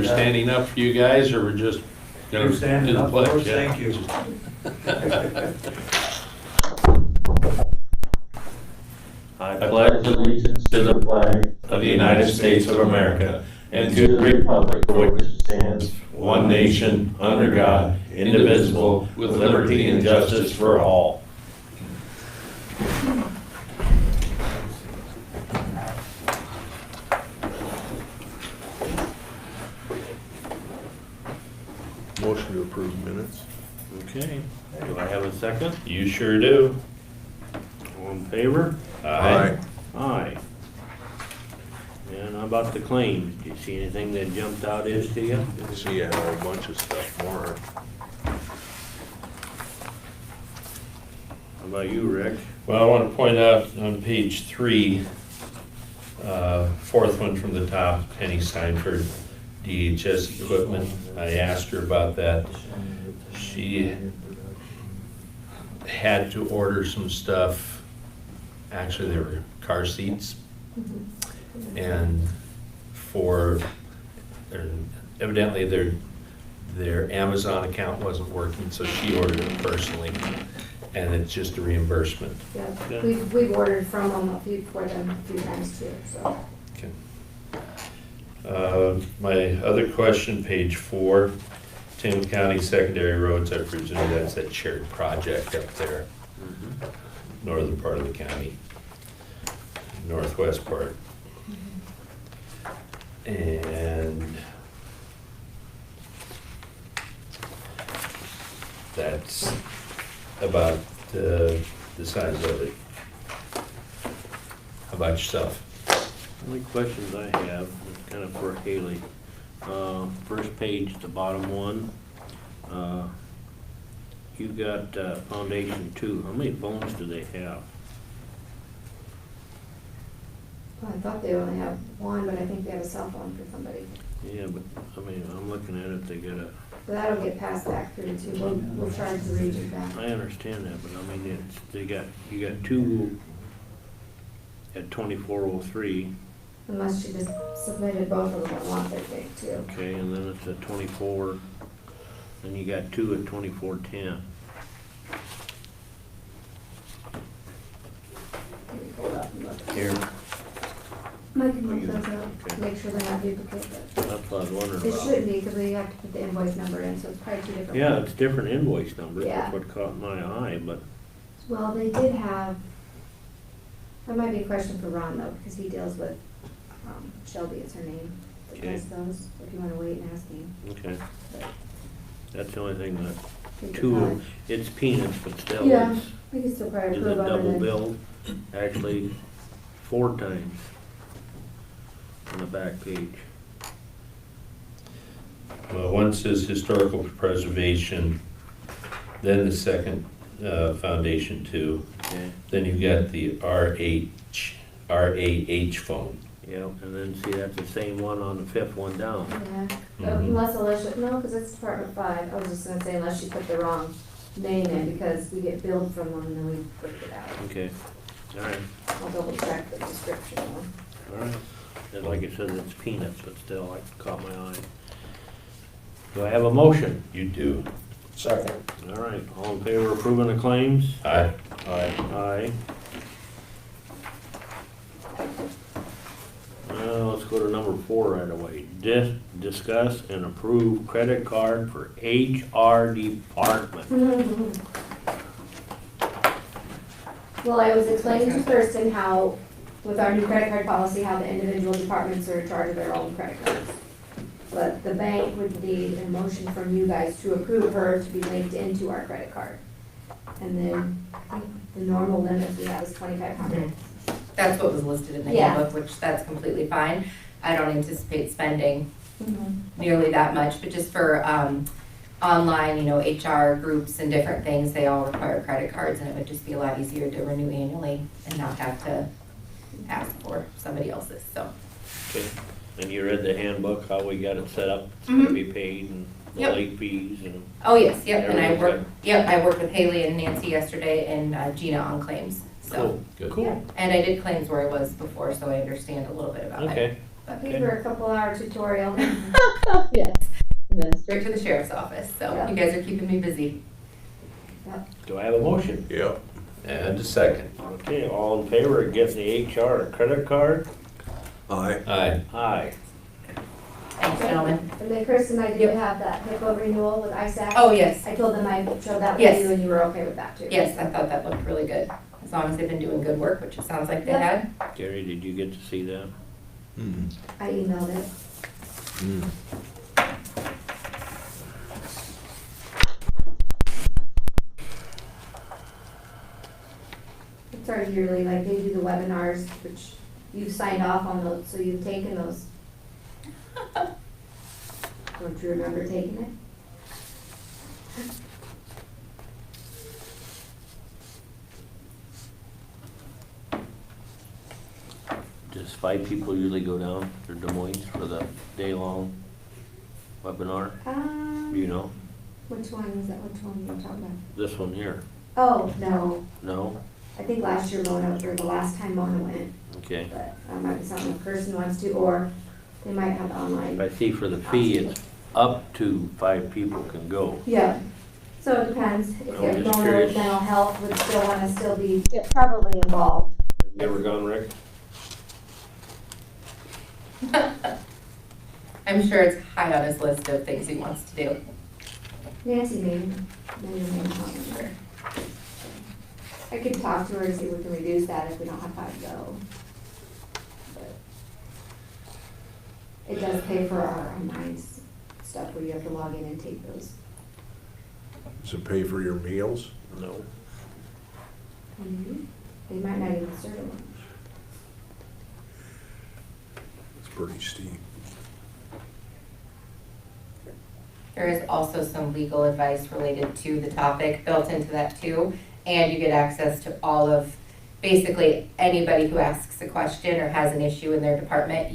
we're standing up for you guys, or we're just gonna You're do standing the up for us, pledge? Yeah. thank you. I pledge allegiance to the flag of the United States of America and to the republic for which it stands, one nation, under God, indivisible, with liberty and justice for all. Motion to approve minutes. Okay, do I have a second? You sure do. All in favor? Aye. Aye. And how about the claims? Do you see anything that jumped out is to you? See, I had a bunch of stuff more. How about you, Rick? Well, I want to point out on page 3, fourth one from the top, Penny Steinford, DHS equipment. I asked her about that. She had to order some stuff. Actually, they were car seats. And evidently their Amazon account wasn't working, so she ordered it personally. And it's just a reimbursement. Yeah, we've ordered from them for them a few times too, so. Okay. My other question, page 4, Benton County secondary roads, I presume that's that shared project up there, northern part of the county, northwest part. And that's about the size of it. How about yourself? Only questions I have, is kind of for Haley. First page, the bottom one. You got Foundation 2. How many phones do they have? Well, I thought they only have one, but I think they have a cell phone for somebody. Yeah, but, I mean, I'm looking at it, they got a, But that'll get passed back through too. We'll charge the region back. I understand that, but I mean, it's, you got 2 at 2403, Unless she just submitted both of them at once, I think, too. okay, and then it's at 24, then you got 2 at 2410. Let me pull it up and look. Here, Mike can look those Okay. up, make sure they're not duplicate, but that's what I was wondering it about. shouldn't be, because we have to put the invoice number in, so it's probably two different. Yeah, ones. it's different invoice numbers, Yeah. that's what caught my eye, but, Well, they did have, that might be a question for Ron though, because he deals with, Shelby is her name, that Okay. does those, if you wanna wait and ask him. okay, But that's the only thing that, we could 2, probably- it's peanuts, but still, Yeah, it's, we can still probably is approve it them double and then. billed? Actually, 4 times on the back page. Well, one says historical preservation, then the second, Foundation 2. Okay, Then you've got the RAH phone. yeah, and then see, that's the same one on the 5th one down. Yeah, Mhm. unless Alicia, no, because it's Department 5, I was just gonna say unless she put the wrong name in, because we get billed from them and then we break it out. Okay, all right, I'll double check the description one. all right. And like I said, it's peanuts, but still, it caught my eye. Do I have a motion? You do. Second. All right, all in favor of approving the claims? Aye. Aye. Let's go to number 4 right away. Discuss and approve credit card for HR department. Well, I was explaining to Thurston how, with our new credit card policy, how the individual departments are in charge of their own credit cards. But the bank would need a motion from you guys to approve her to be linked into our credit card. And then I think the normal limit we have is 2,500. That's what was listed in the Yeah. handbook, which that's completely fine. I don't anticipate spending Mhm. nearly that much, but just for online, HR groups and different things, they all require credit cards, and it would just be a lot easier to renew annually and not have to ask for somebody else's, so. Okay, and you read the handbook, how we got it set up, it's gonna Mhm. be paid and the Yep. late fees and, Oh, yes, yep, and Everything's I worked with Haley and Nancy yesterday and Gina on claims, so. cool, Good. cool. And I did claims where I was before, so I understand a little bit about it. Okay, I paid for a couple hour tutorial. Yes, and then straight to the sheriff's office, so Yeah. you guys are keeping me busy. Do I have a motion? Yep. And a second. Okay, all in favor of getting the HR credit card? Aye. Aye. Aye. Thanks, gentlemen. And then Chris and I did have that HIPAA renewal with ISAC. Oh, yes, I told them I showed that with Yes. you and you were okay with that too. yes, I thought that looked really good, as long as they've been doing good work, which it sounds like they Yeah. had. Gary, did you get to see that? I emailed it. It's our yearly, like they do the webinars, which you've signed off on those, so you've taken those. Don't you remember taking it? Just 5 people usually go down to Des Moines for the day-long webinar, you know? Which one is that, which one are you talking about? This one here, Oh, no, no? I think last year Mona, or the last time Mona went, Okay. but that might be something the person wants to, or they might have online. I see for the fee, it's up to 5 people can go. Yeah, so it depends, if I'm you're just Mona curious. with mental health would still wanna still be probably involved. Have you ever gone, Rick? I'm sure it's high on his list of things he wants to do. Nancy maybe, maybe I don't remember. I could talk to her to see if we can reduce that if we don't have time to go. But it does pay for our online stuff where you have to log in and take those. Does it pay for your meals? No. They might not even serve them. It's pretty steep. There is also some legal advice related to the topic built into that too. And you get access to all of, basically, anybody who asks a question or has an issue in their department,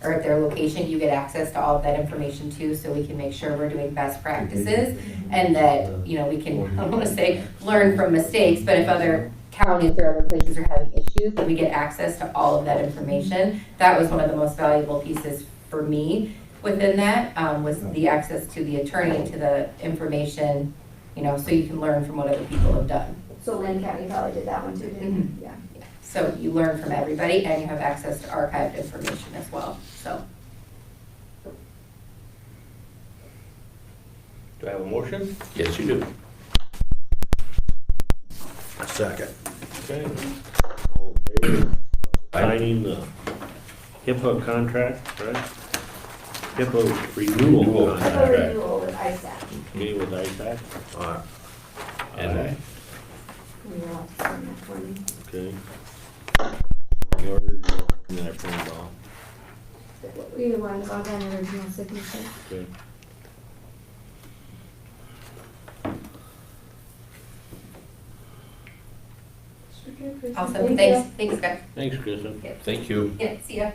or at their location, you get access to all of that information too, so we can make sure we're doing best practices. And that, we can, I don't wanna say, learn from mistakes, but if other counties or other places are having issues, then we get access to all of that information. That was one of the most valuable pieces for me within that, was the access to the attorney and to the information, so you can learn from what other people have done. So Lynn County probably did that one too, didn't they? Yeah. So you learn from everybody and you have access to archived information as well, so. Do I have a motion? Yes, you do. Second. Okay. All in favor of signing the HIPAA contract, right? HIPAA renewal The contract, renewal with ISAC. okay, with ISAC? Aye. And Aye. And you'll have to sign that for me. Okay. You ordered that printed off, You want to log on the original signature? okay. Awesome, thanks guys. Thanks, Kristen. thank you. Yeah, see ya.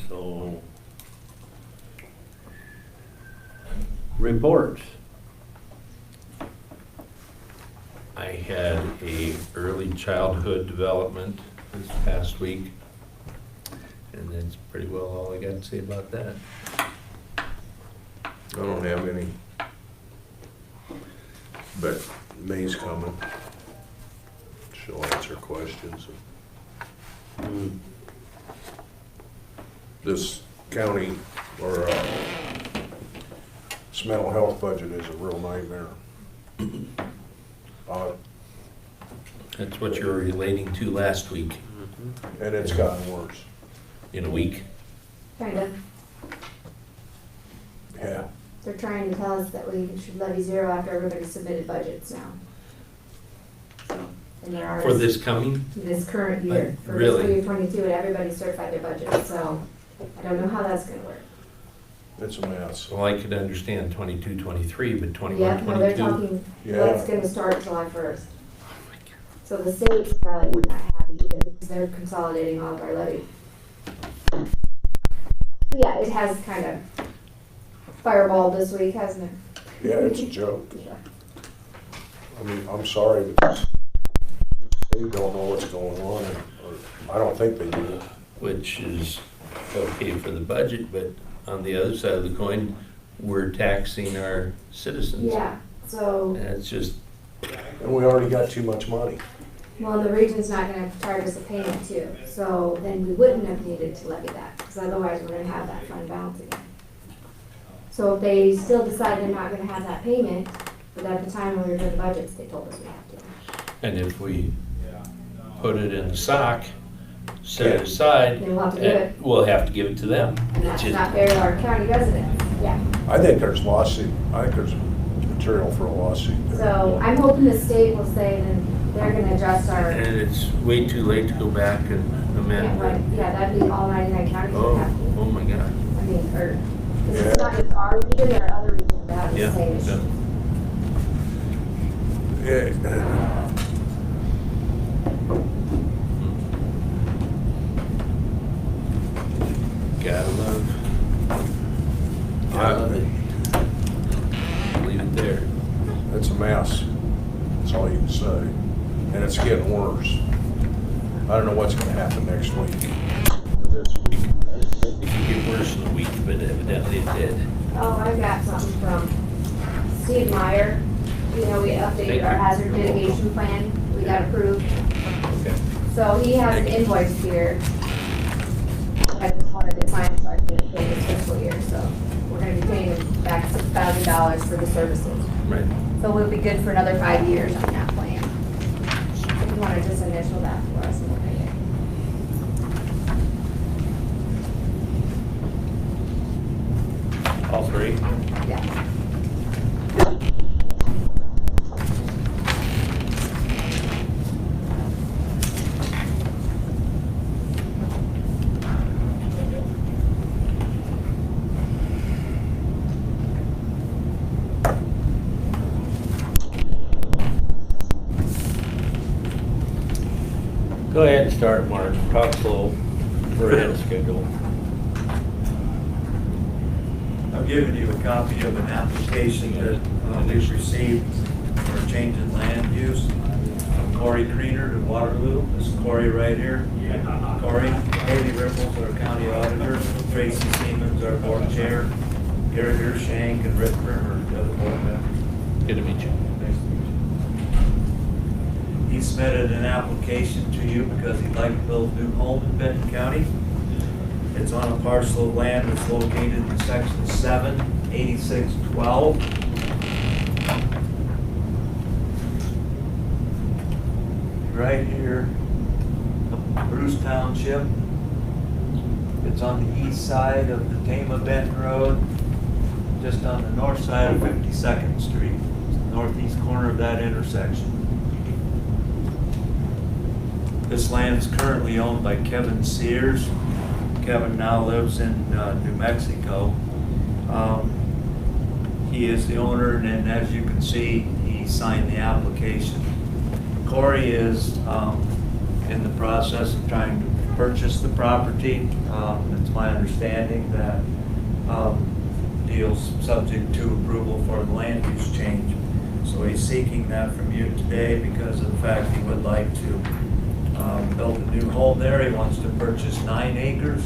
So. Reports. I had a early childhood development this past week. And that's pretty well all I got to say about that. I don't have any. But May's coming. She'll answer questions. Mm, This county, or this mental health budget is a real nightmare. That's what you were relating to last week, And it's gotten worse. in a week. Kind of. Yeah. They're trying to tell us that we should levy zero after everybody submitted budgets now. So, and there are. For this coming, This current year, for Really? fiscal year 22, and everybody certified their budget, so I don't know how that's gonna work. It's a mess. well, I could understand 22, 23, but 21, Yeah, no, they're 22. talking, Yeah. that's gonna start July 1st. So the state's probably not happy either, because they're consolidating all of our levy. Yeah, it has kind of fireballed this week, hasn't it? Yeah, it's a joke. Yeah. I mean, I'm sorry, but the state who don't know what's going on, or I don't think they do. which is okay for the budget, but on the other side of the coin, we're taxing our citizens. Yeah, so, And it's just, And we already got too much money. well, the region's not gonna charge us a payment too, so then we wouldn't have needed to levy that, because otherwise we're gonna have that fund balance again. So if they still decide they're not gonna have that payment, but at the time when we were doing the budgets, they told us we have to. and if we put it in SOC, set it aside, Then we'll have to give it. we'll have to give it to them. And that's not fair to our county residents, yeah. I think there's material for a lawsuit there. So I'm hoping the state will say that they're gonna adjust our, And it's way too late to go back and amend it. yeah, that'd be all 99 counties would have to. Oh my God. I mean, or, this is not just our region, there are other regions that have Yeah, the same yeah. issue. Gotta love it. Leave it there. It's a mess. That's all you can say. And it's getting worse. I don't know what's gonna happen next week. This week. It could get worse in a week, but evidently it did. Oh, I've got something from Steve Meyer. You know, we updated our hazard mitigation plan. We got approved. Okay. So he has an invoice here. I just wanted to sign so I can pay this fiscal year, so we're gonna be paying him back $6,000 for the services. Right. So we'll be good for another 5 years on that plan. If you wanna just initial that for us, and we'll pay it. All three? Yeah. Go ahead and start, Mark. Talk slow. We're ahead of schedule. I've given you a copy of an application that we've received for a change in land use. Corey Creener to Waterloo. This is Corey right here. Corey, Haley Ripples, our county auditor. Tracy Siemens, our board chair. Gary Gershank and Rick Brimmer, the other board members. Good to meet you. Nice to meet you. He submitted an application to you because he'd like to build a new home in Benton County. It's on a parcel of land that's located in section 78612. Right here, Bruce Township. It's on the east side of the Tama Benton Road, just on the north side of 52nd Street, northeast corner of that intersection. This land is currently owned by Kevin Sears. Kevin now lives in New Mexico. He is the owner, and as you can see, he signed the application. Corey is in the process of trying to purchase the property. It's my understanding that deal's subject to approval for the land use change. So he's seeking that from you today because of the fact he would like to build a new home there. He wants to purchase 9 acres.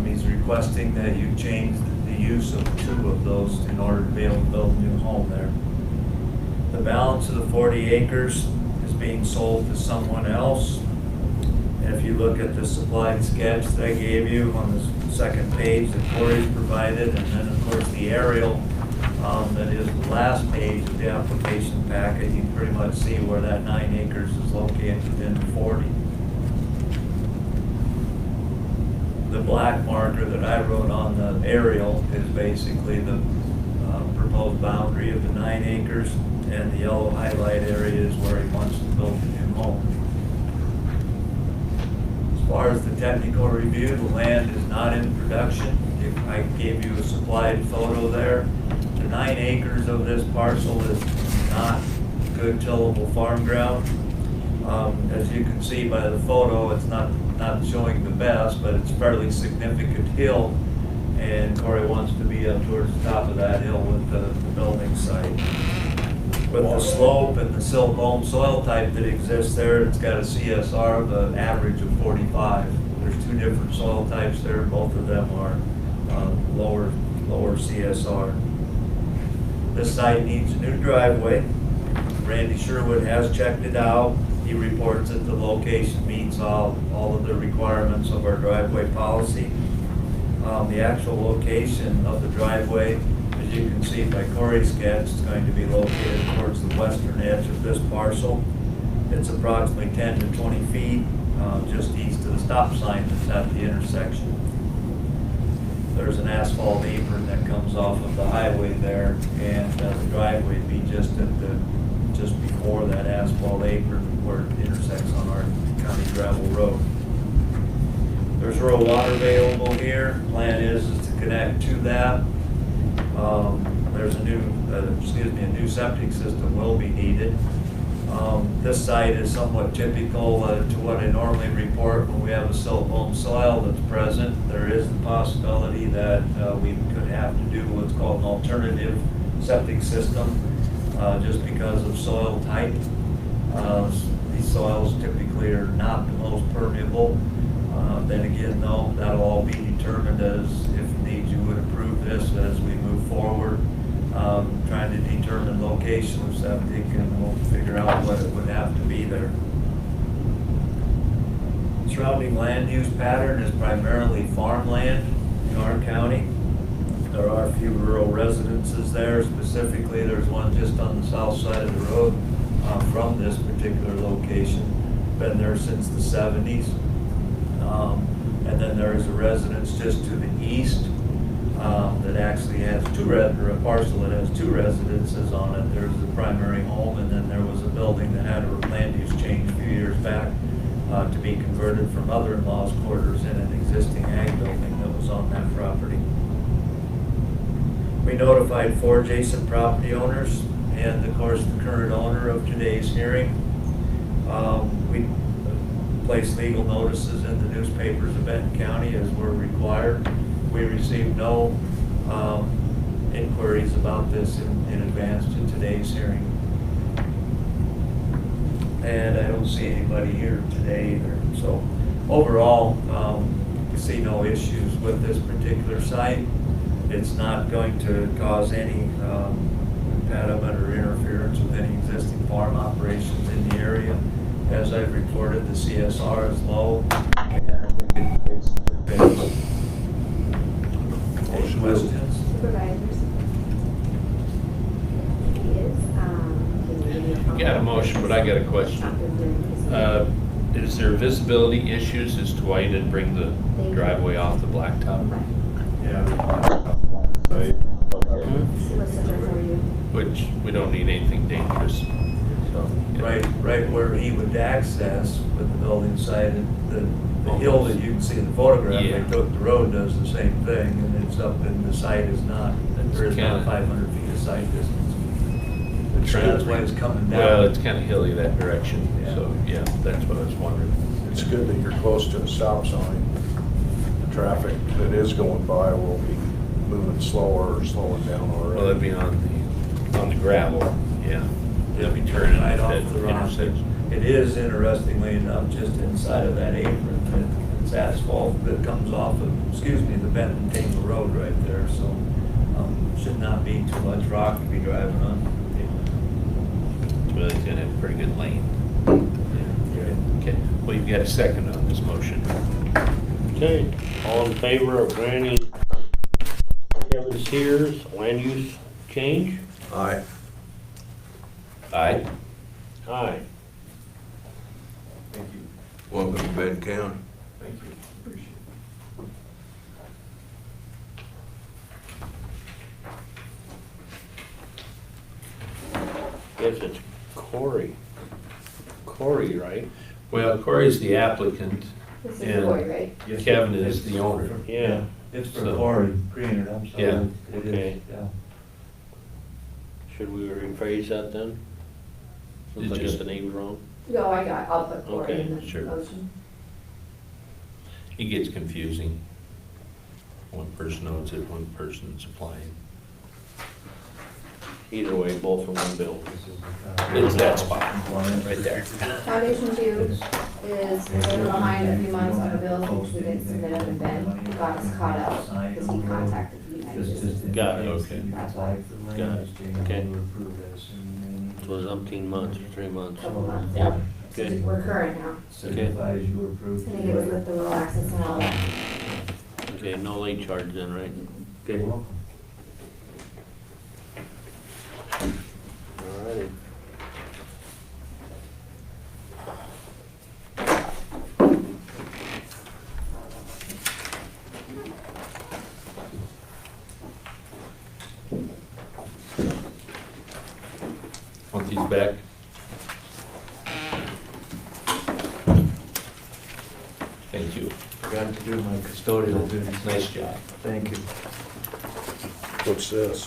He's requesting that you change the use of 2 of those in order to be able to build a new home there. The balance of the 40 acres is being sold to someone else. And if you look at the supplied sketch that I gave you on the second page that Corey's provided, and then of course the aerial that is the last page of the application packet, you can pretty much see where that 9 acres is located within the 40. The black marker that I wrote on the aerial is basically the proposed boundary of the 9 acres, and the yellow highlight area is where he wants to build a new home. As far as the technical review, the land is not in production. I gave you a supplied photo there. The 9 acres of this parcel is not good tillable farm ground. As you can see by the photo, it's not showing the best, but it's fairly significant hill, and Corey wants to be up towards the top of that hill with the building site. with the slope and the silt loam soil type that exists there, it's got a CSR of an average of 45. There's two different soil types there, both of them are lower CSR. This site needs a new driveway. Randy Sherwood has checked it out. He reports that the location meets all of the requirements of our driveway policy. The actual location of the driveway, as you can see by Corey's sketch, is going to be located towards the western edge of this parcel. It's approximately 10 to 20 feet just east of the stop sign that's at the intersection. There's an asphalt apron that comes off of the highway there, and the driveway would be just before that asphalt apron where it intersects on our county gravel road. There's rural water available here. Plan is to connect to that. There's a new septic system will be needed. This site is somewhat typical to what I normally report when we have a silt loam soil that's present. There is the possibility that we could have to do what's called an alternative septic system just because of soil type. These soils typically are not the most permeable. Then again, though, that'll all be determined as, if indeed you would approve this as we move forward, trying to determine location of septic, and we'll figure out what it would have to be there. Surrounding land use pattern is primarily farmland in our county. There are a few rural residences there. Specifically, there's one just on the south side of the road from this particular location. Been there since the 70s. And then there is a residence just to the east that actually has a parcel that has two residences on it. There's the primary home, and then there was a building that had a land use change a few years back to be converted from mother-in-law's quarters in an existing ag building that was on that property. We notified 4 adjacent property owners and, of course, the current owner of today's hearing. We placed legal notices in the newspapers of Benton County as were required. We received no inquiries about this in advance to today's hearing. And I don't see anybody here today either. So overall, we see no issues with this particular site. It's not going to cause any impediment or interference with any existing farm operations in the area. As I've reported, the CSR is low, and I think it's good. Any questions? Supervisors? Got a motion, but I got a question. Is there visibility issues as to why you didn't bring the driveway off the blacktop? Yeah. Solicitor for you. Which, we don't need anything dangerous, so. Right where he would access with the building site, the hill that you can see in the photograph, Yeah. they took the road, does the same thing, and it's up, and the site is not, there is not 500 feet of site distance. That's why it's coming down. Well, it's kind of hilly that direction, Yeah. so, yeah, that's what I was wondering. It's good that you're close to the stop sign. The traffic that is going by will be moving slower or slowing down already. Well, that'd be on the gravel, yeah. They'll be turning Right at off that the rock. intersection. It is, interestingly enough, just inside of that apron, it's asphalt that comes off of, the Benton County Road right there, so should not be too much rock to be driving on. Well, it's gonna have a pretty good lane. Okay, well, you've got a second on this motion. Okay, all in favor of granting Kevin Sears land use change? Aye. Aye. Aye. Thank you. Welcome to Benton County. Thank you. Appreciate Guess it's Corey, right? Well, Corey's the applicant, This is And- the boy, right? it. Kevin is the owner. Yeah. It's for So- Corey Greener, I'm sorry. Yeah. It Okay. is, yeah. Should we rephrase that then? Since I Just- got the name wrong? No, I'll put Corey Okay, in the sure. motion. It gets confusing. One person owns it, one person's applying. Either way, both are one bill. It's that spot, right there. Foundation two is, they were behind a few months on the bills, which we didn't submit them, and Ben got us caught up, because he contacted the United States. Got it, okay. That's why, Got it, okay. So it's umpteen months, or 3 months. couple months, Yep. yeah. So Okay. we're current now. Certifies you approve. I think it was with the rural access and all that. Okay, no late charge then, right? Okay. Alrighty. Want these back? Thank you. Forgot to do my custodial duties. Nice job. Thank you. What's this?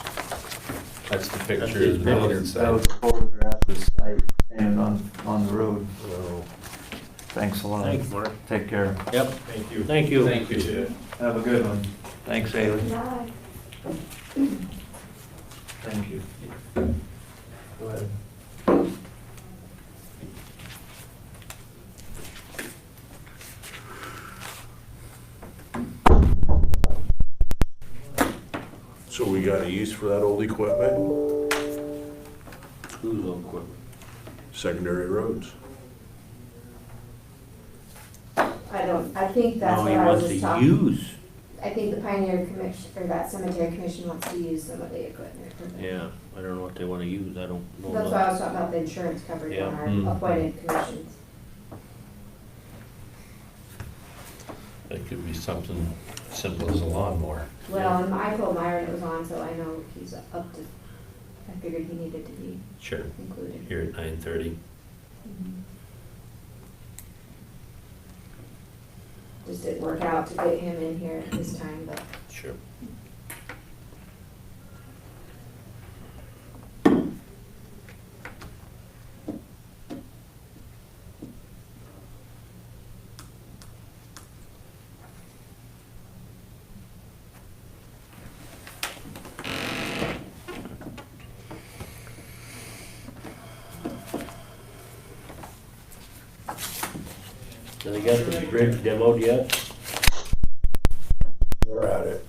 That's the That's picture his of the building picture. That inside. was a photograph of the site and on the road. Oh, Thanks a lot. Thanks, Mark. Take care. Yep, Thank you. thank you. Thank you. Have a good one. Thanks, Haley. Bye. Thank you. Go ahead. so we got a use for that old equipment? Who's on equipment? Secondary roads? I think that's No, what he I was wants just to talking. use. I think the Pioneer Commission, or that Cemetery Commission wants to use some of the equipment. Yeah, I don't know what they wanna use, I don't know. That's much. why I was talking about the insurance coverage on our Yeah. appointed commissions. That could be something simple as a lawnmower. Well, and I told Myron it was on, so I know he's up to, I figured he needed to be Sure. included. Here at 9:30. Just didn't work out to get him in here at this time, but Sure. So they got the bridge demoed yet? They're at it.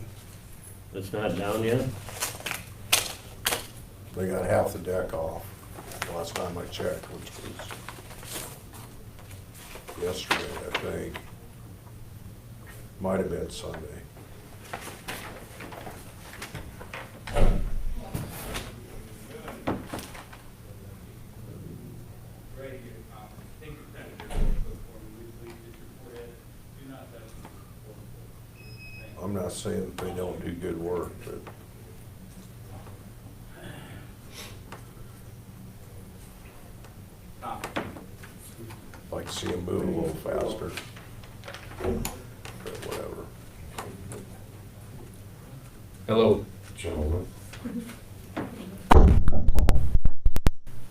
It's not down yet? They got half the deck off. Last time I checked, which was yesterday, I think. Might have been Sunday. I'm not saying that they don't do good work, but like to see them move a little faster. But whatever. Hello. Gentlemen.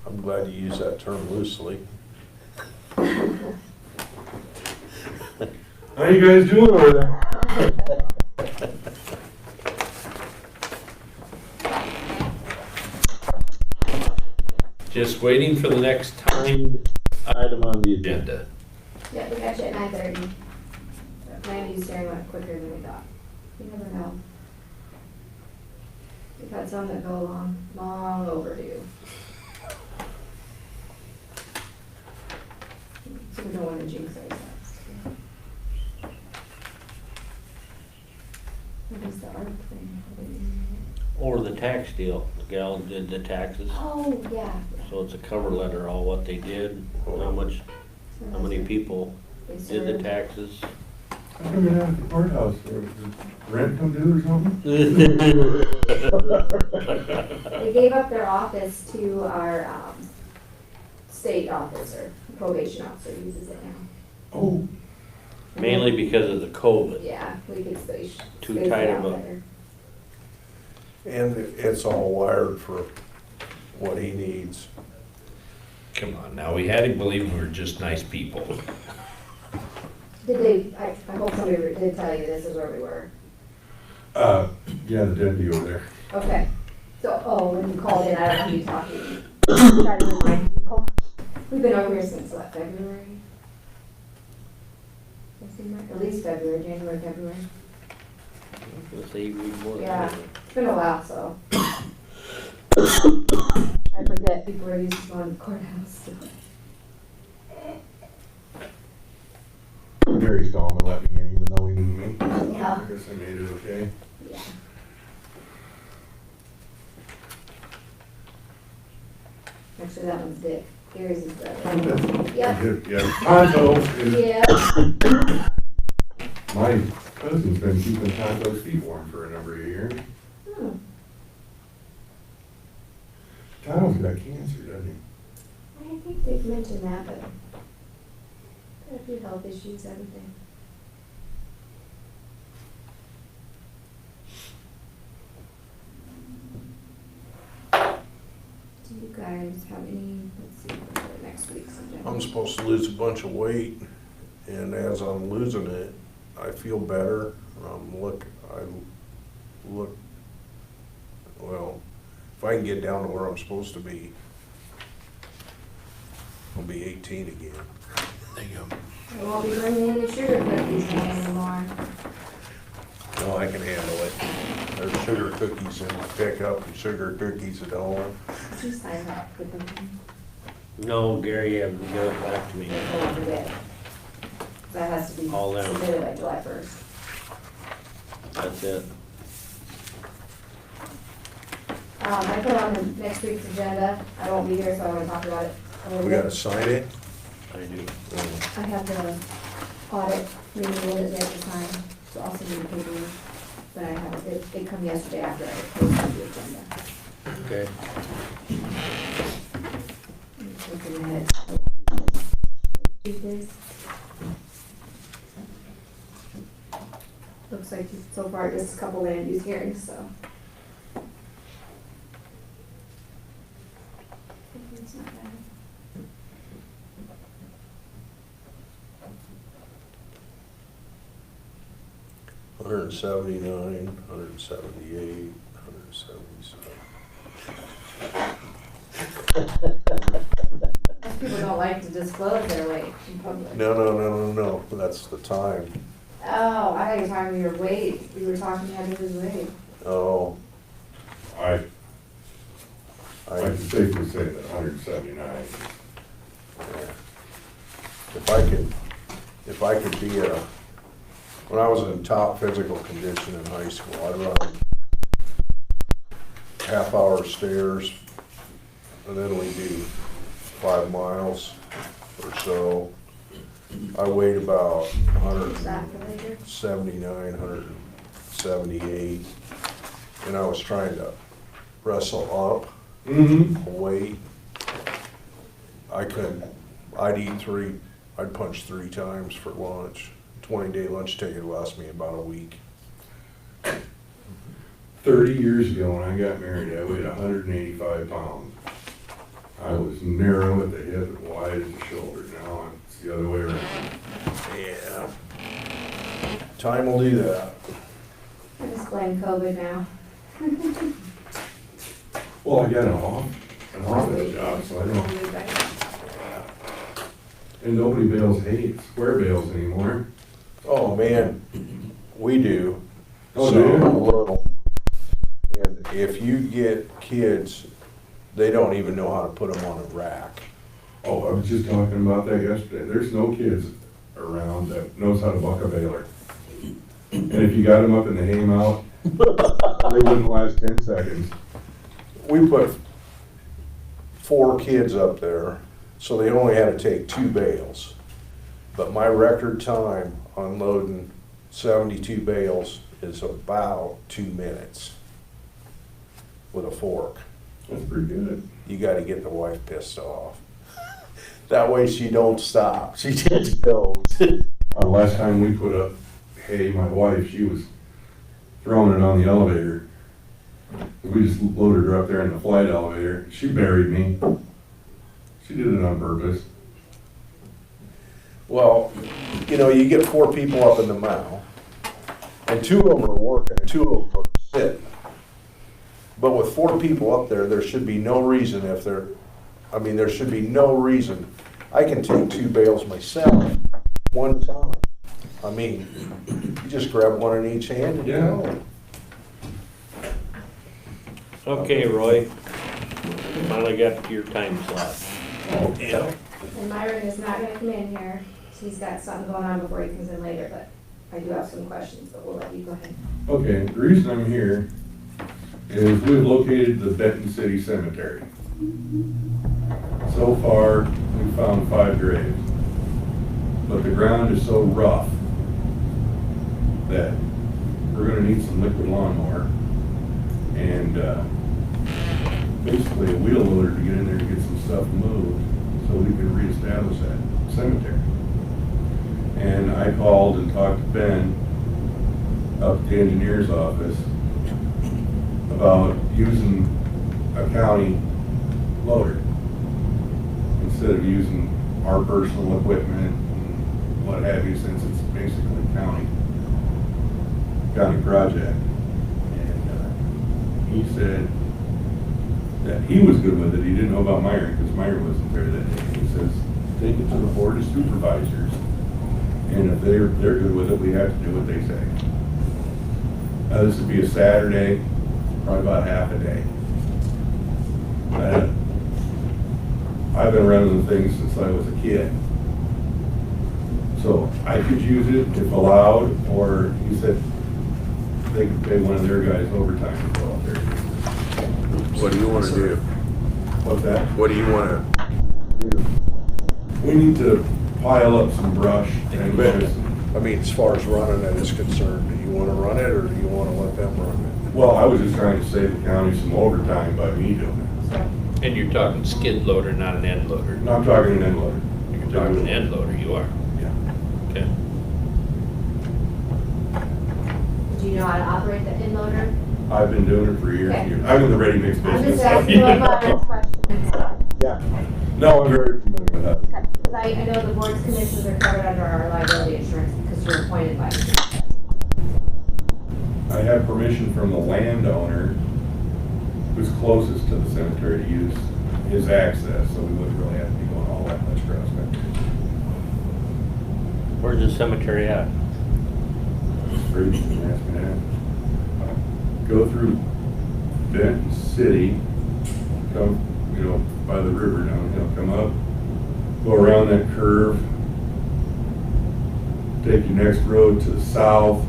I'm glad you use that term loosely. How you guys doing over there? Just waiting for the next timed item on the agenda. yeah, we got you at 9:30. Land use hearing went quicker than we thought. You never know. We've had some that go long overdue. So we don't want to jinx ourselves. What is the art thing? Or the tax deal, the gal did the taxes, Oh, yeah. so it's a cover letter, all what they did, how much, how many people They did the served. taxes. I think it at the courthouse, there was rent come due or something? They gave up their office to our state officer, probation officer uses it now. Oh, Mainly because of the COVID. Yeah, we could space. Too space it tight out of a- better. And it's all wired for what he needs. Come on, now, we had him believe we were just nice people. Did they, I hope somebody did tell you this is where we were. yeah, the deputy over there. Okay, So, when you called in, I don't know who you're talking to. Try to remind people. We've been over here since, what, February? At least February, January, February. Let's say you read more. Yeah. It's been a while, so. I forget people are used to going to the courthouse. Gary's calling to let me in, even though he knew me. Yeah. I guess I made it okay. Yeah. Actually, that one's Dick. Gary's his brother. Yep. Yeah, Tonto is, Yeah. my cousin's been keeping Tonto's feet warm for a number of years. Hmm. Tonto's got cancer, doesn't he? I think they've mentioned that, but got a few health issues, everything. Do you guys have any, let's see, for next week's agenda? I'm supposed to lose a bunch of weight, and as I'm losing it, I feel better. Well, if I can get down to where I'm supposed to be, I'll be 18 again. I won't be bringing any sugar cookies in anymore. No, I can handle it. There's sugar cookies in the pickup and sugar cookies at home. Did you sign up with them? No, Gary, you have to give it back to me. Don't forget. That has to be All them. submitted by July 1st. That's it. I put on the next week's agenda. I won't be here, so I want to talk about it a little We bit. gotta sign it. I do. I have the audit renewal that they have to sign, so I'll send you the paperwork. But I have it, it come yesterday after I posted the agenda. Okay. I'm just looking at it. Tuesdays. Looks like so far just a couple land use hearings, so. It's not bad. $179, $178, $177. Most people don't like to disclose their weight in public. No, that's the time. Oh, I thought you were talking your weight. You were talking how to lose weight. Oh, I I, can safely say that 179. if I could be when I was in top physical condition in high school, I'd run half-hour stairs, and then we do 5 miles or so. I weighed about Is that for later? 179, 178, and I was trying to wrestle up Mm-hmm. weight. I couldn't. I'd punch 3 times for lunch. 20-day lunch ticket lost me about a week. 30 years ago when I got married, I weighed 185 pounds. I was narrow at the hip and wide at the shoulder. Now it's the other way around. Yeah. Time will do that. I just blame COVID now. Well, I got an office job, so I don't, and nobody bales hay, square bales anymore. Oh, man, we do. Oh, So, do you? a little. And if you get kids, they don't even know how to put them on a rack. Oh, I was just talking about that yesterday. There's no kids around that knows how to buck a baler. And if you got them up in the hay mow, they wouldn't last 10 seconds. We put 4 kids up there, so they only had to take 2 bales. But my record time unloading 72 bales is about 2 minutes with a fork. That's pretty good. You gotta get the wife pissed off. That way she don't stop, she just goes. Last time we put up hay, my wife, she was throwing it on the elevator. We just loaded her up there in the flight elevator. She buried me. She did it on purpose. Well, you get 4 people up in the mow, and 2 of them are working and 2 of them are sitting. But with 4 people up there, there should be no reason if there, I mean, there should be no reason. I can take 2 bales myself, one time. I mean, you just grab one in each hand and go. Okay, Roy, finally got to your time slot. Yeah. And Myron is not gonna come in here, he's got something going on before he comes in later, but I do have some questions, but we'll let you go ahead. Okay, the reason I'm here is we've located the Benton City Cemetery. So far, we've found 5 graves. But the ground is so rough that we're gonna need some liquid lawnmower and basically a wheel loader to get in there to get some stuff moved so we can reestablish that cemetery. And I called and talked to Ben up at the engineer's office about using a county loader instead of using our personal equipment and what have you, since it's basically county project. And he said that he was good with it. He didn't know about Myron because Myron wasn't there that day. He says, take it to the board of supervisors, and if they're good with it, we have to do what they say. This would be a Saturday, probably about half a day. I've been running the thing since I was a kid. So I could use it if allowed, or he said they could pay one of their guys overtime to go out there. What do you wanna do? What's that? What do you wanna do? We need to pile up some brush and I mean, as far as running it is concerned, do you wanna run it, or do you wanna let them run it? well, I was just trying to save the county some overtime by me doing And you're talking skid loader, not an end loader. it. No, I'm talking an end loader. You're talking an end loader, you are. Yeah. Okay. Do you know how to operate the end loader? I've been doing it for years Okay. and years. I'm in the ready mix I'm business. just asking you about questions. Yeah. No, I'm very familiar with that. Because I know the board's commissions are covered under our liability insurance because you're appointed by the. I have permission from the landowner who's closest to the cemetery to use his access, so we wouldn't really have to be going all that much cross country. Where's the cemetery at? Straight, you can ask me that. Go through Benton City, come, by the river downhill, come up, go around that curve, take your next road to the south,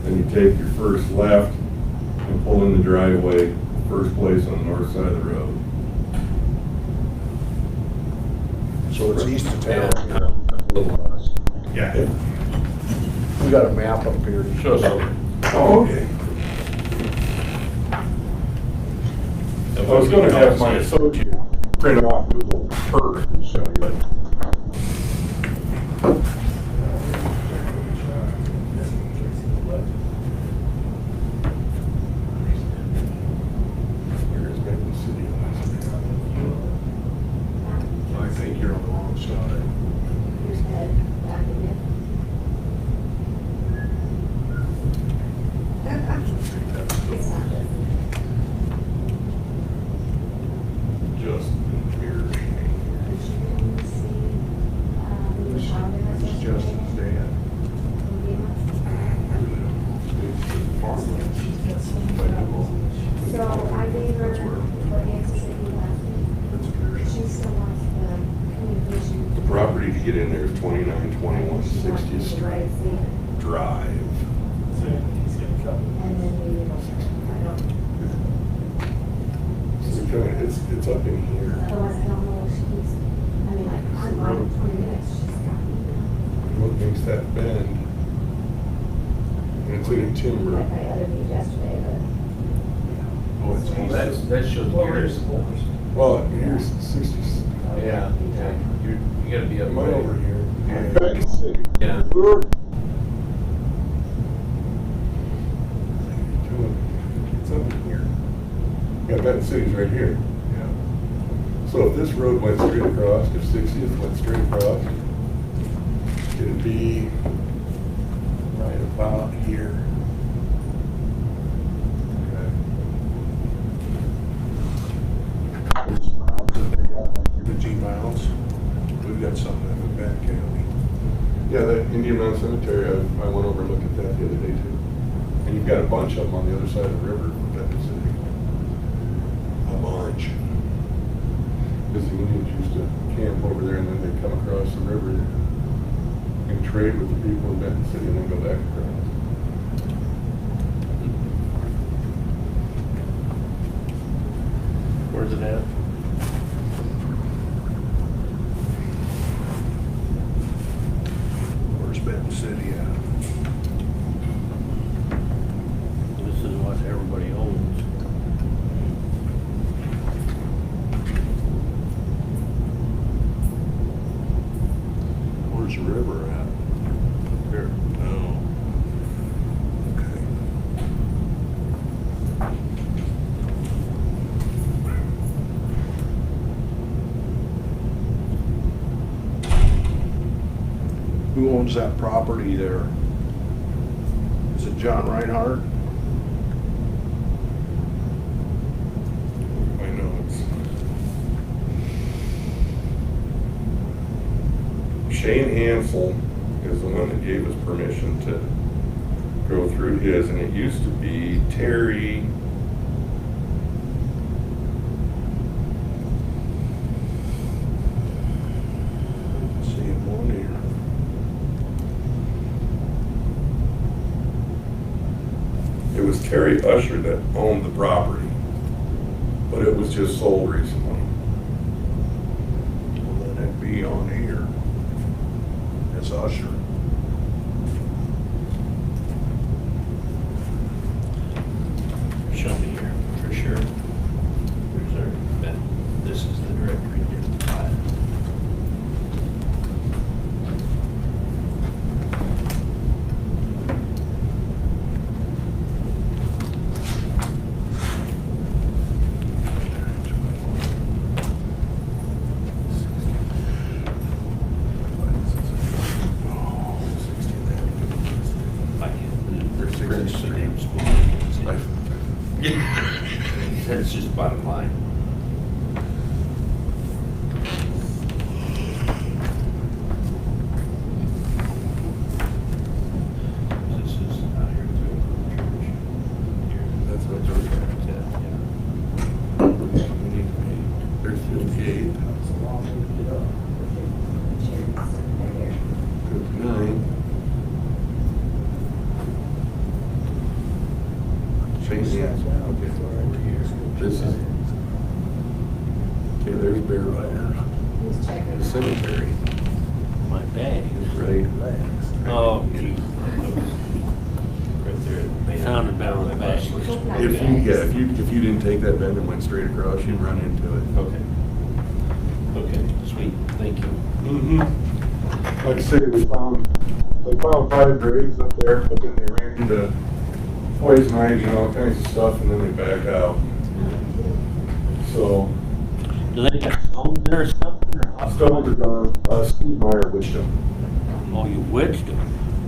then you take your first left and pull in the driveway, first place on the north side of the road. So it's east of town. Yeah. We got a map up here. Show us over. Oh, okay. I was gonna have my associate print off Google Earth and show you, but. Here's Benton City. I think you're on the wrong side. Here's Ed, back in it. It's not this. Just here. This is Justin's dad. So I gave her what Nancy said you last week. She still wants the communication. The property to get in there is 2921 60th Street Drive. And then we, I don't, It's up in here. otherwise I don't know where she keeps, I mean, like, I'm on 20 minutes, she's got me. What makes that bend? And it's in timber. Like I other viewed yesterday, but. Oh, it's east. That shows yours. Well, here's 60. Yeah, you gotta be up Am I over here? Benton City. Yeah. It's up in here. Yeah, Benton City's right here. Yeah. So if this road went straight across, if 60th went straight across, it'd be right about here. mounds. We've got some of them in Benton County. Yeah, the Indian Mound Cemetery, I went over and looked at that the other day too. And you've got a bunch of them on the other side of the river from Benton City. A bunch. Because the Indians used to camp over there and then they'd come across the river and trade with the people in Benton City and then go back across. Where's it at? Where's Benton City at? This is what everybody owns. Where's the river at? Here. Oh. Okay. Who owns that property there? Is it John Reinhardt? I know it's. Shane Hansel is the one that gave us permission to go through his, and it used to be Terry. See him on here. It was Terry Usher that owned the property, but it was just sold recently. Well, then it'd be on here. It's Usher. Show me here, for sure. There's our, this is the directory here. That's just bottom line. This is out here too. That's what George had. There's 58. 59. Shane Hansel. This is. Okay, there's Bear Fire. Who's checking? The cemetery. My bag. Right. Oh, gee. Right there. They found it down in the back. If you didn't take that bend and went straight across, you'd run into it. Okay. Okay, sweet, thank you. Mm-hmm. Like I say, they found 5 graves up there, but then they ran into poison ivy and all kinds of stuff, and then they backed out. So, Do they got stones there or something? Stones are gone. Steve Meyer witched him. Oh, you witched him?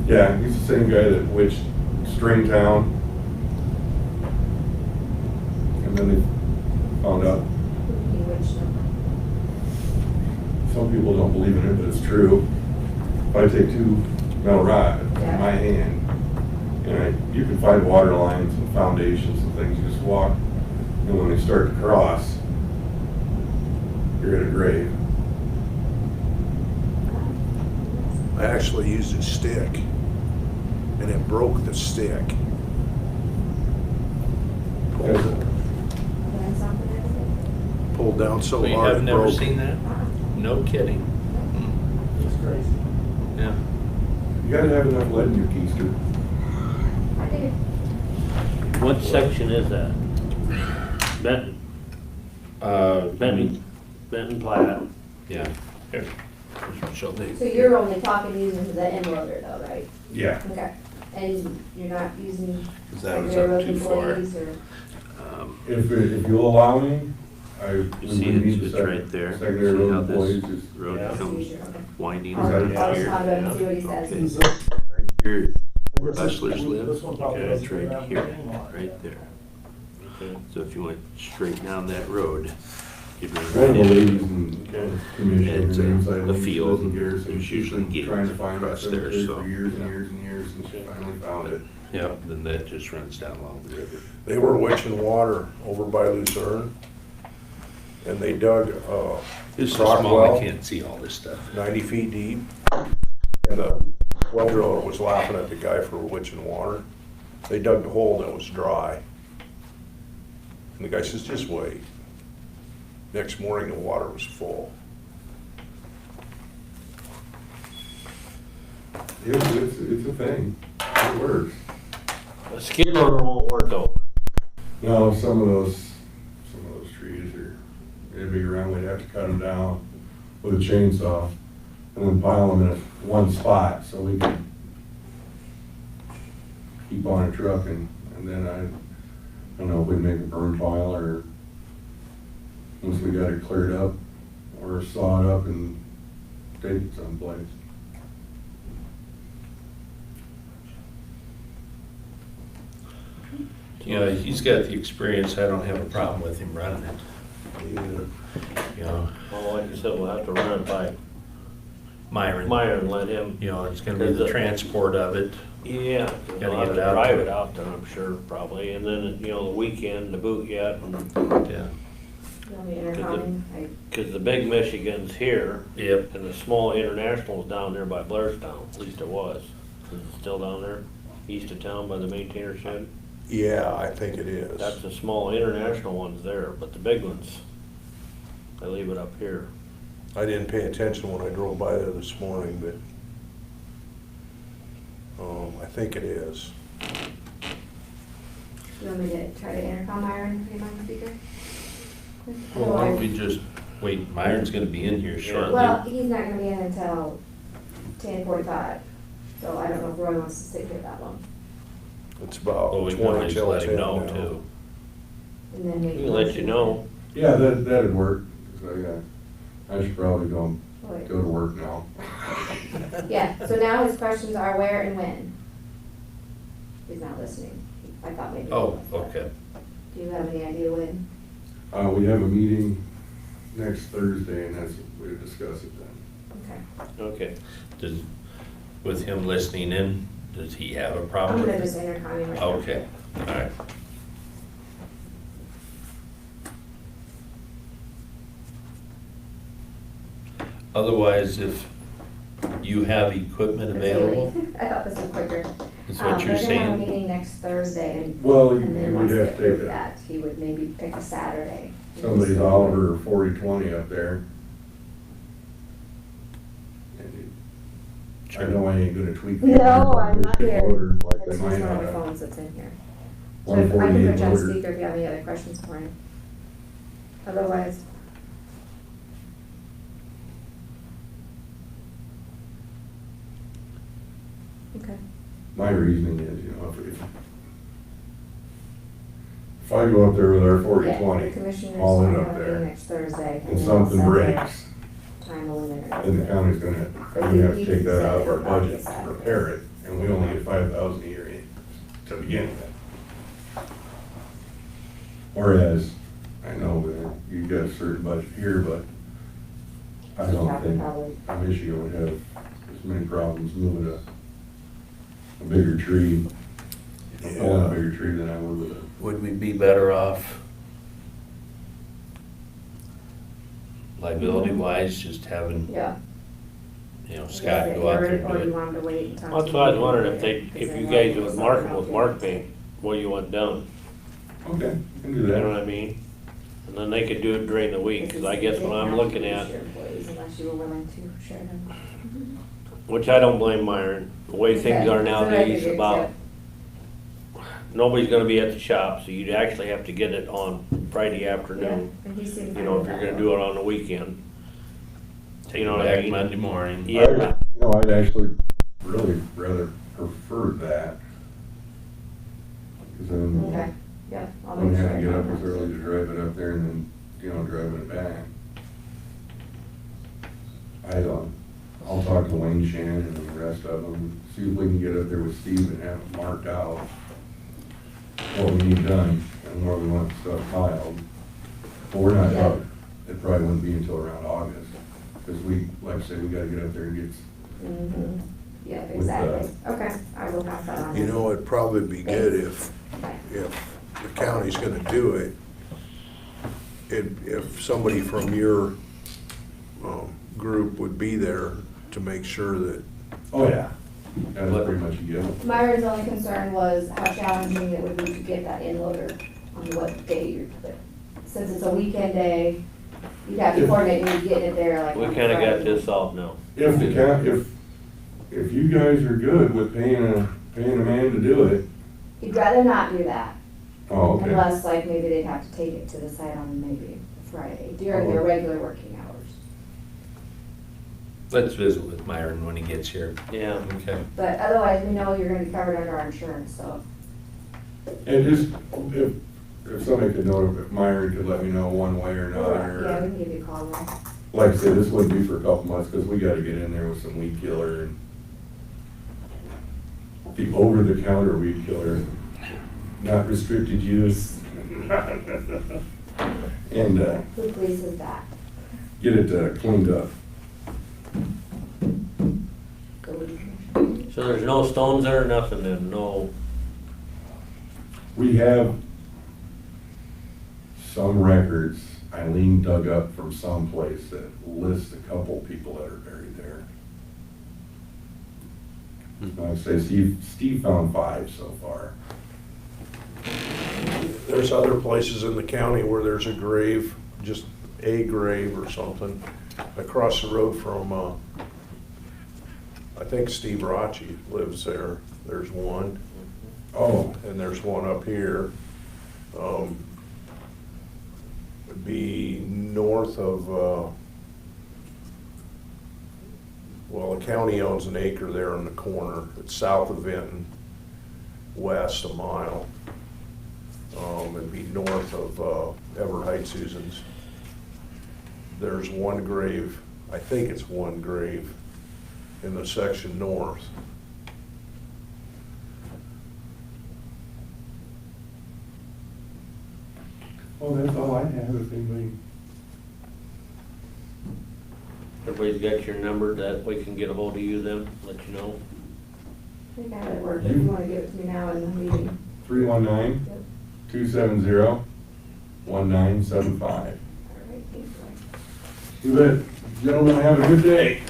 Yeah, he's the same guy that witched Stringtown. And then they found out. Some people don't believe in it, but it's true. If I take 2 metal rods in my hand, and you can find water lines and foundations and things, you just walk, and when they start to cross, you're at a grave. I actually used a stick, and it broke the stick. Pulled down so We hard have it never broke. seen that? No kidding. It's crazy. Yeah. You gotta have enough lead in your keister. What section is that? Benton, Benton Platte. Yeah. Here. Show me. So you're only talking using the end loader though, right? Yeah. Okay. And you're not using Is that was railroad up too far? employees or? If you'll allow me, I. You see it's right there. Secondary See road how employees this is road Yeah. comes Okay. winding I'll right I'll here. respond to him and see what he says. Here, where bachelors live, okay, it's right here, right there. Okay. So if you went straight down that road, Get rid of One of the it. ladies in commission, It's, her name's Eileen, the she field. lives in Garrison. There's usually She's been gates trying to find that across there, cemetery so. for years and years and years, and she finally found it. Yeah, then that just runs down along the river. They were witching water over by Lucerne, and they dug, It's so rock small, I well, can't see all this stuff. 90 feet deep, and a well driller was laughing at the guy for witching water. They dug the hole and it was dry. And the guy says, just wait. Next morning, the water was full. It's a thing. It works. A skid loader won't work though. No, some of those trees are, they'd be around, we'd have to cut them down with a chainsaw and then pile them in one spot so we could keep on a truck and then I don't know if we'd make a burn pile or once we got it cleared up or saw it up and take it someplace. You know, he's got the experience, I don't have a problem with him running it, you know. Well, like you said, we'll have to run it by Myron. Myron, let him, You know, it's gonna be the transport of it. yeah, Gotta he'll get have it to out drive there. it out there, I'm sure, probably, and then, you know, the weekend, the boot yet, Yeah. You want me to intercom? cause the big Michigan's here, Yep. and the small international's down there by Blairstown, at least it was. Is it still down there, east of town by the maintainer shed? Yeah, I think it is. That's the small international ones there, but the big ones, they leave it up here. I didn't pay attention when I drove by there this morning, but I think it is. You want me to try to intercom Myron, put him on speaker? Well, why don't we just wait, Myron's gonna be in here shortly. Well, he's not gonna be in until 10:45, so I don't know if Roy wants to sit here that long. It's about Well, we can 20 always till let him 10 know now. too. And then maybe. We can let you know. Yeah, that'd work. 'Cause I should probably go Wait. to work now. Yeah, so now his questions are where and when. He's not listening. I thought maybe. he Oh, was, but okay. Do you have any idea when? We have a meeting next Thursday and we'll discuss it then. Okay. Okay. Does, with him listening in, does he have a I'm problem gonna with just it? intercom him right now. Okay, all right. Otherwise, if you have equipment available, I thought this was quicker. is what you're They're gonna have a saying? meeting next Thursday and. Well, And then once we'd they have to take approve that, he would maybe pick a Saturday. somebody's Oliver or 40/20 up there. I know I ain't gonna tweak. the No, I'm not here. motor Like That's they just might one of not the have. phones that's in here. So if I can 148 put you on motor. speaker if you have any other questions for him. Otherwise. Okay. My reasoning is, if I go up there with our 40/20, Yeah, the commissioners all in are up gonna be there, next Thursday. and then something they'll set breaks, their Time limit. or- then the county's gonna, But we have you to take can that say out of our it'll probably budget be to repair it, and we only get 5,000 a year to begin with. Whereas, I know that you've got a certain budget here, but I don't Yeah, think probably. Michigan would have as many problems moving a bigger tree, pulling a bigger tree than I would with a. Would we be better off liability wise, just having, Yeah. you know, Scott go out there and Or you do it? want him to wait and talk to That's what I was me? wondering, if you guys would mark it with mark paint, what you want done, Okay, you can do you know that. what I mean? And then they could do it during the week, cause I guess what I'm looking at, Unless you were willing to share them. which I don't blame Myron, the way things are Okay, that's what I nowadays figured, about, nobody's gonna be at the shop, so you'd actually have to get it on Friday Yeah, afternoon, and he seemed you fine know, with if you're that. gonna do it on the weekend. Take You know it what I back mean? Monday morning. Yeah. I'd actually really rather prefer that. Cause then Okay, yeah, I I'll don't make have sure. to get I up know as that. early to drive it up there and then, driving it back. I'll talk to Wayne Shannon and the rest of them, see if we can get up there with Steve and have it marked out what we need done and where we want stuff piled. But we're not Yeah. out, it probably wouldn't be until around August, because we, like I said, we gotta get up there and get, Mhm. Yeah, With, exactly. Okay, I will pass that on. You know, it'd probably be good if the county's gonna do it, if somebody from your group would be there to make sure that, oh yeah, that's pretty much a given. Myron's only concern was how challenging it would be to get that in loader on what day you're, since it's a weekend day, you'd have to coordinate, you'd get it there like. We on kinda got Friday. this solved now. If the if you guys are good with paying a man to do it, He'd rather not do that, oh, okay. unless like maybe they'd have to take it to the site on maybe Friday during their regular working hours. Let's visit with Myron when he gets here. Yeah. Okay. But otherwise, we know you're gonna be covered under our insurance, so. And just, if somebody could know, if Myron could let me know one way or Yeah, we another. can give you a call then. Like I said, this wouldn't be for a couple months, because we gotta get in there with some weed killer and the over-the-counter weed killer, not restricted use. And, Who polices that? get it cleaned up. The weed commissioner? So there's no stones there, nothing then, no, We have some records Eileen dug up from someplace that lists a couple people that are buried there. Like I say, Steve found 5 so far. there's other places in the county where there's a grave, just a grave or something, across the road from, I think Steve Rachi lives there. There's one, Oh, and there's one up here. It'd be north of, well, the county owns an acre there in the corner. It's south of Benton, west a mile. It'd be north of Everhite Susan's. There's one grave, I think it's one grave in the section north. well, that's all I have, if anybody. everybody's got your number, that we can get a hold of you then, let you know. I think I have it worked, if you wanna give it to me now in the meeting. 319-270-1975. All right, thanks, You bet. Gentlemen, have a good day.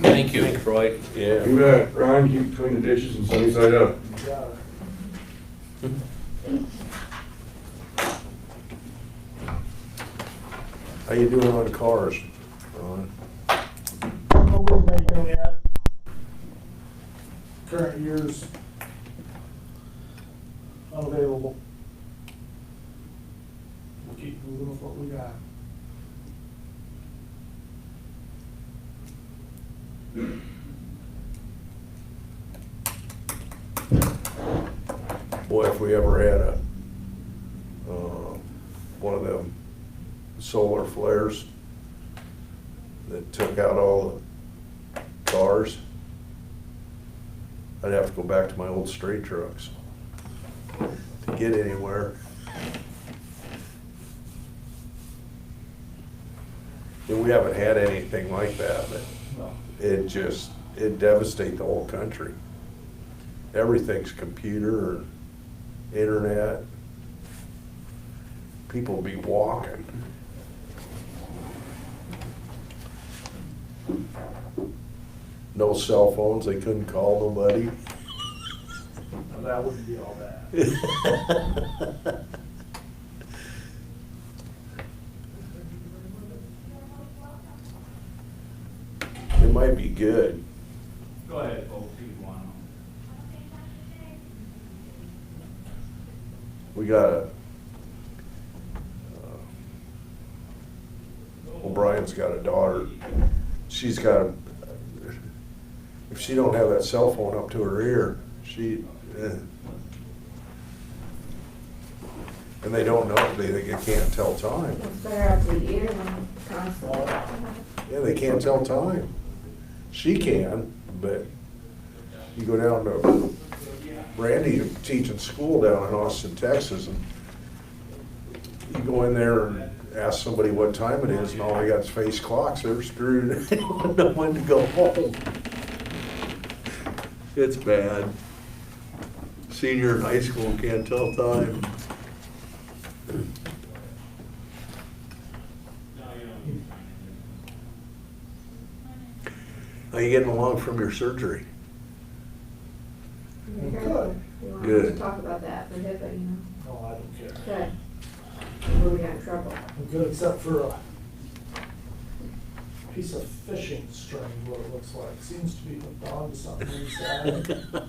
Thank you. Thanks, Roy. Yeah. You bet. Ron, keep between the dishes and sunny side up. How you doing on cars, Ron? No word back on yet. Current year's unavailable. We'll keep moving with what we got. Boy, if we ever had one of them solar flares that took out all the cars, I'd have to go back to my old straight trucks to get anywhere. And we haven't had anything like that, but it devastates the whole country. Everything's computer and internet. People be walking. No cell phones, they couldn't call nobody. Now, that wouldn't be all bad. It might be good. Go ahead, folks, if you want. We got O'Brien's got a daughter. She's got if she don't have that cell phone up to her ear, and they don't know, they can't tell time. It's better up to the ear than constantly. Yeah, they can't tell time. She can, but you go down to Randy teaching school down in Austin, Texas, and you go in there ask somebody what time it is, and all they got is face clocks, they're screwed. They don't know when to go home. It's bad. Senior in high school can't tell time. How you getting along from your surgery? Good. Good. You want Good. to talk about that for HIPAA, you know? No, I don't care. Good. Before we got in trouble. I'm good except for a piece of fishing string, what it looks like. Seems to be hooked on to something inside. But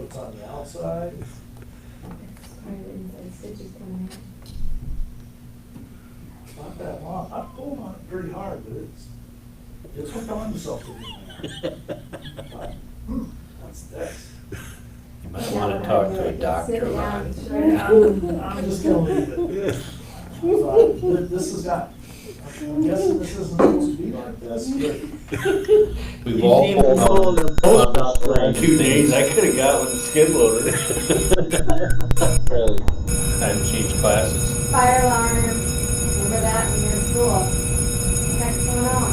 it's on the outside. It's part of the inside stitches coming out. It's not that long. I'm pulling on it pretty hard, but it's hooked on to something in there. But, what's this? You might want to talk to a doctor Sit about down, it. shut it down. I'm just gonna leave it. So, this has got, I'm guessing this isn't supposed to be like this, but We've all pulled out in 2 days. I could have got with the skid loader. Time to change classes. Fire alarm, remember that when you're in school? What's going on?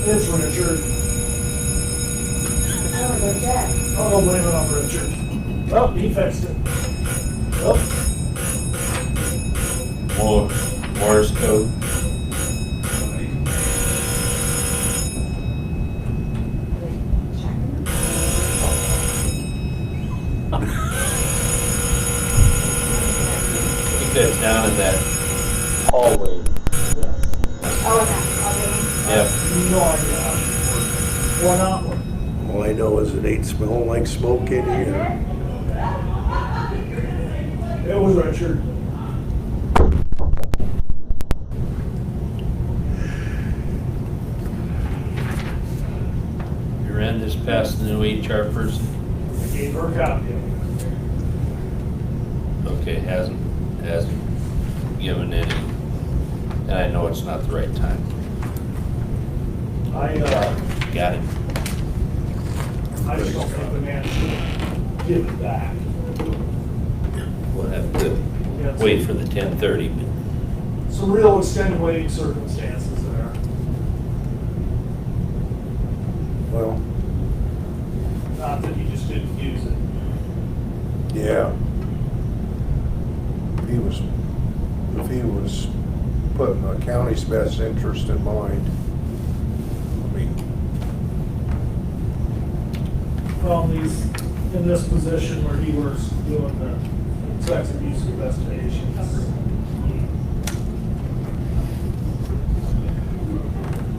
it's Richard. I want to go check. I'll go blame it on Richard. Well, he fixed it. Well, Morse code. I think that's down in that hallway. Oh, okay, I'll do it. Yep. no idea. Or not one. All I know is it ain't smelling like smoke in here. It was Richard. Your end is past the new HR person. I gave her a copy of it. Okay, hasn't given any, and I know it's not the right time. I Got it. just don't think the man should give it back. We'll have to Yeah, wait for the 10:30, but some real extenuating circumstances there. Well, Not that he just didn't use it. yeah. If he was putting the county's best interest in mind, I mean, Well, he's in this position where he was doing the sex abuse investigations.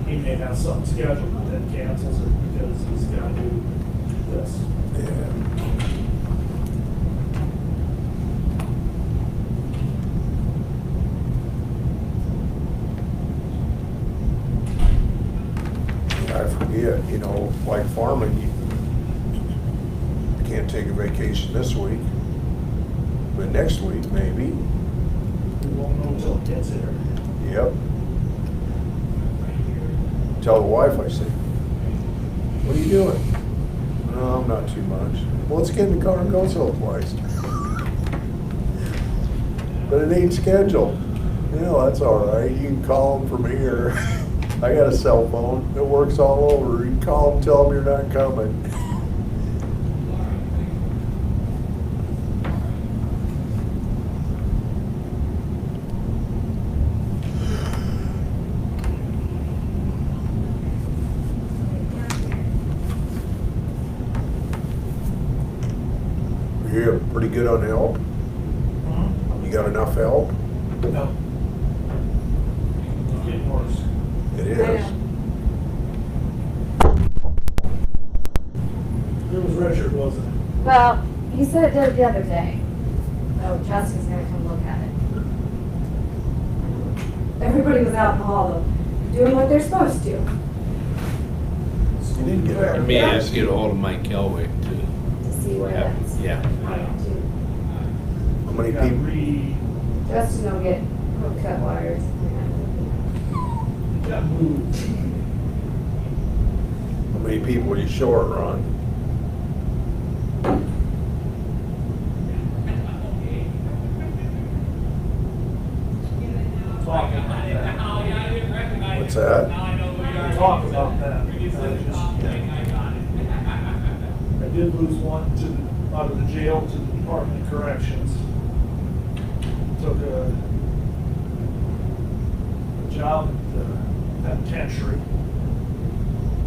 He may have something scheduled, but then cancels it because he's got to do this. yeah. I forget, you know, like farming, you can't take a vacation this week, but next week maybe. We won't know until it gets here. Yep. Tell the wife, I say, what are you doing? No, I'm not too much. Well, let's get in the car and go someplace. But it ain't scheduled. You know, that's all right. You can call them from here. I got a cell phone. It works all over. You can call them, tell them you're not coming. You're pretty good on help. You got enough help? No. It's getting worse. It I is. know. It was Richard, wasn't it? Well, he said it did the other day. So Justin's gonna come look at it. Everybody was out in the hall though, doing what they're supposed to. You didn't get let help. me ask you to hold of Mike Kelway too. To see where Yeah, that's. yeah. How many Got people? Justin will get cut wires. got moved. How many people are you short, Ron? What's that? Talk about that. I did lose one out of the jail to the Department of Corrections. Took a job at the penitentiary.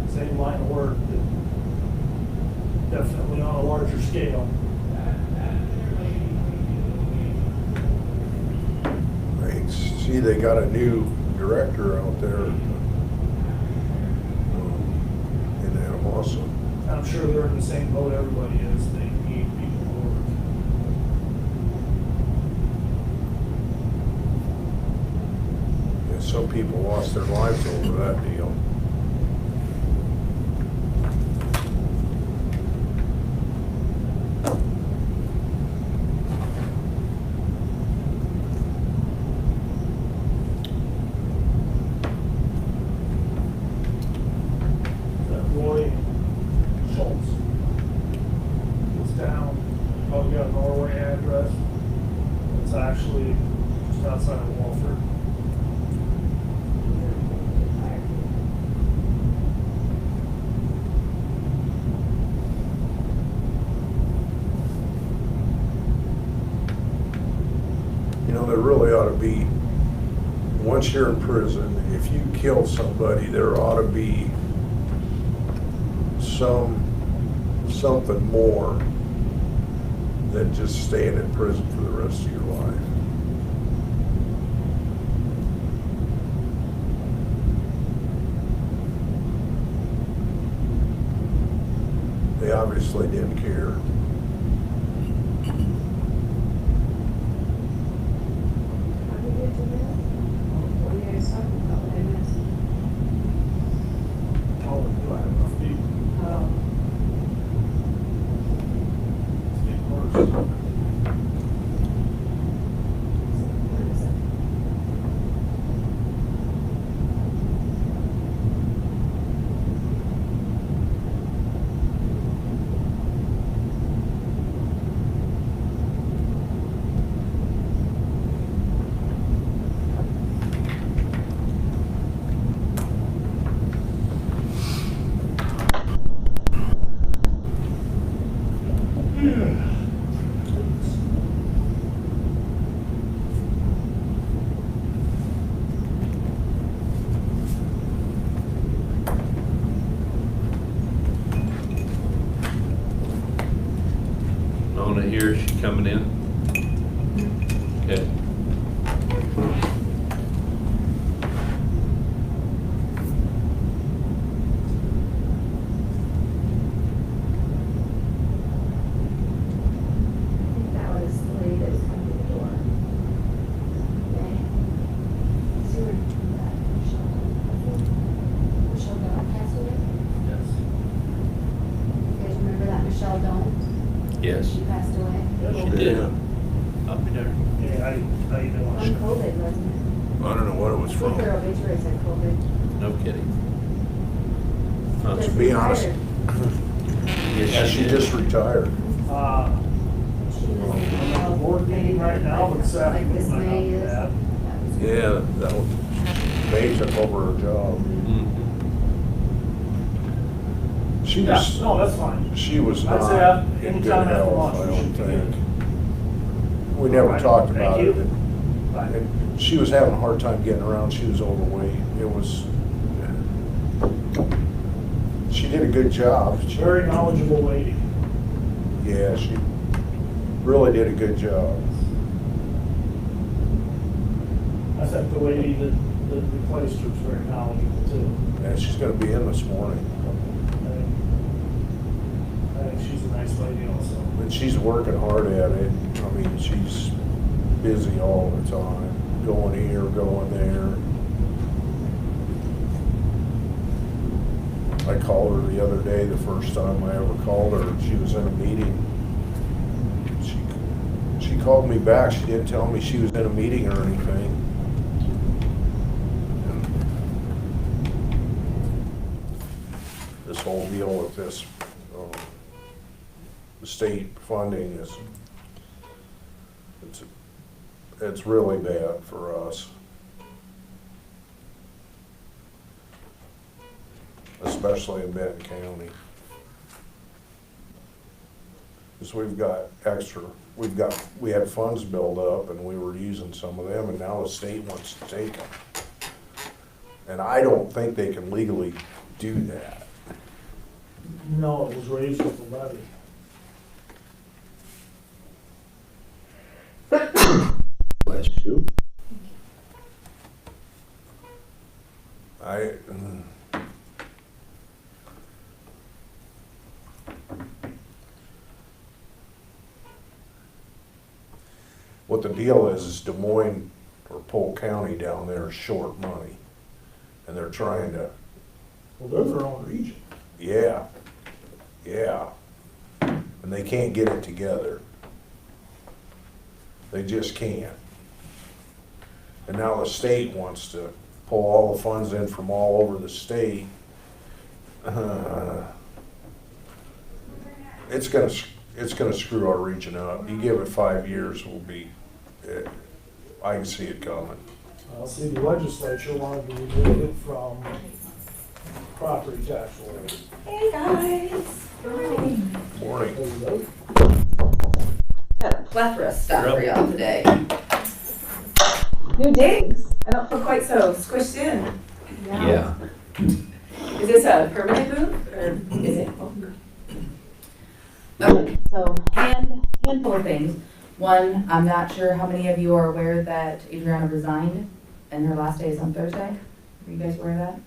Same line of work, but definitely on a larger scale. See, they got a new director out there in Anamosa. I'm sure they're in the same boat everybody is. They need people to work. And some people lost their lives over that deal. That Roy Schultz is down, probably got a Norway address. It's actually just outside of Walford. You know, there really ought to be, once you're in prison, if you kill somebody, there ought to be something more than just staying in prison for the rest of your life. They obviously didn't care. What are you guys talking about? What I missed? Oh, do I have enough people? It's getting worse. What is it? Nona here, is she coming in? Okay. I think that was the lady that was coming to the door. Okay. See where that Michelle Don't passed away? Yes. You guys remember that Michelle Don't? Yes. She passed away? She did. I'll be there. Hey, how you From doing? COVID, wasn't it? I don't know what it was I think their from. obituary said COVID. No kidding. Huh. Just be honest. retired. Yes, She did. just retired. She was. I'm at the board meeting right now, but this Like this afternoon, May is. that. Yeah, that was, May took over her job. Mhm. She Yeah, was, no, that's fine. she was I'd not say in good anytime after health, lunch, I we don't should be think. good. We never Alright, talked thank about you. it. Bye. And she was having a hard time getting around, she was overweight. It was, she did a good job. She- Very knowledgeable lady. Yeah, she really did a good job. I think the lady that replaced her is very knowledgeable too. And she's gonna be in this morning. I think she's a nice lady also. And she's working hard at it. I mean, she's busy all the time, going here, going there. I called her the other day, the first time I ever called her, she was in a meeting. She called me back, she didn't tell me she was in a meeting or anything. This whole deal with this, state funding is, it's really bad for us. especially in Benton County. Because we've got extra, we had funds built up and we were using some of them, and now the state wants to take them. And I don't think they can legally do that. No, it was raised with the levy. Bless you. What the deal is Des Moines or Polk County down there is short money. And they're trying to, Well, they're their own region. yeah. And they can't get it together. They just can't. And now the state wants to pull all the funds in from all over the state. It's gonna screw our region up. You give it 5 years, I can see it coming. I'll see the legislature wanted to remove it from property tax levy. Hey guys. Morning. There you go. Got a plethora of stuff for y'all today. New digs. I don't feel quite so squished in. Yeah. Is this a permanent move or is it? Okay, so handful of things. One, I'm not sure how many of you are aware that Adriana resigned and her last day is on Thursday. Are you guys aware of that?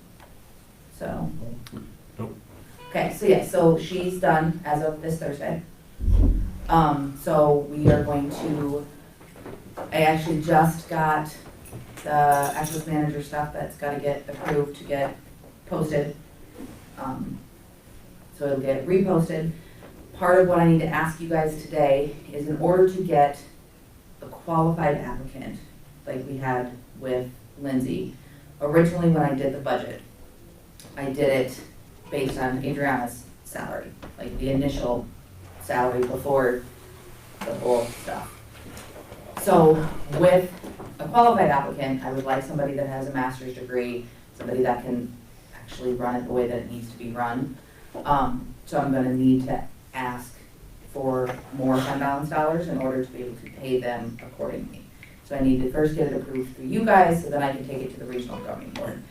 So. Nope. Okay, so yeah, so she's done as of this Thursday. So we are going to, I actually just got the access manager stuff that's gotta get approved to get posted. So it'll get reposted. Part of what I need to ask you guys today is in order to get a qualified applicant, like we had with Lindsay, originally when I did the budget, I did it based on Adriana's salary, like the initial salary before the whole stuff. So with a qualified applicant, I would like somebody that has a master's degree, somebody that can actually run it the way that it needs to be run. So I'm gonna need to ask for more fund balance dollars in order to be able to pay them accordingly. So I need to first get it approved through you guys so then I can take it to the regional governing board.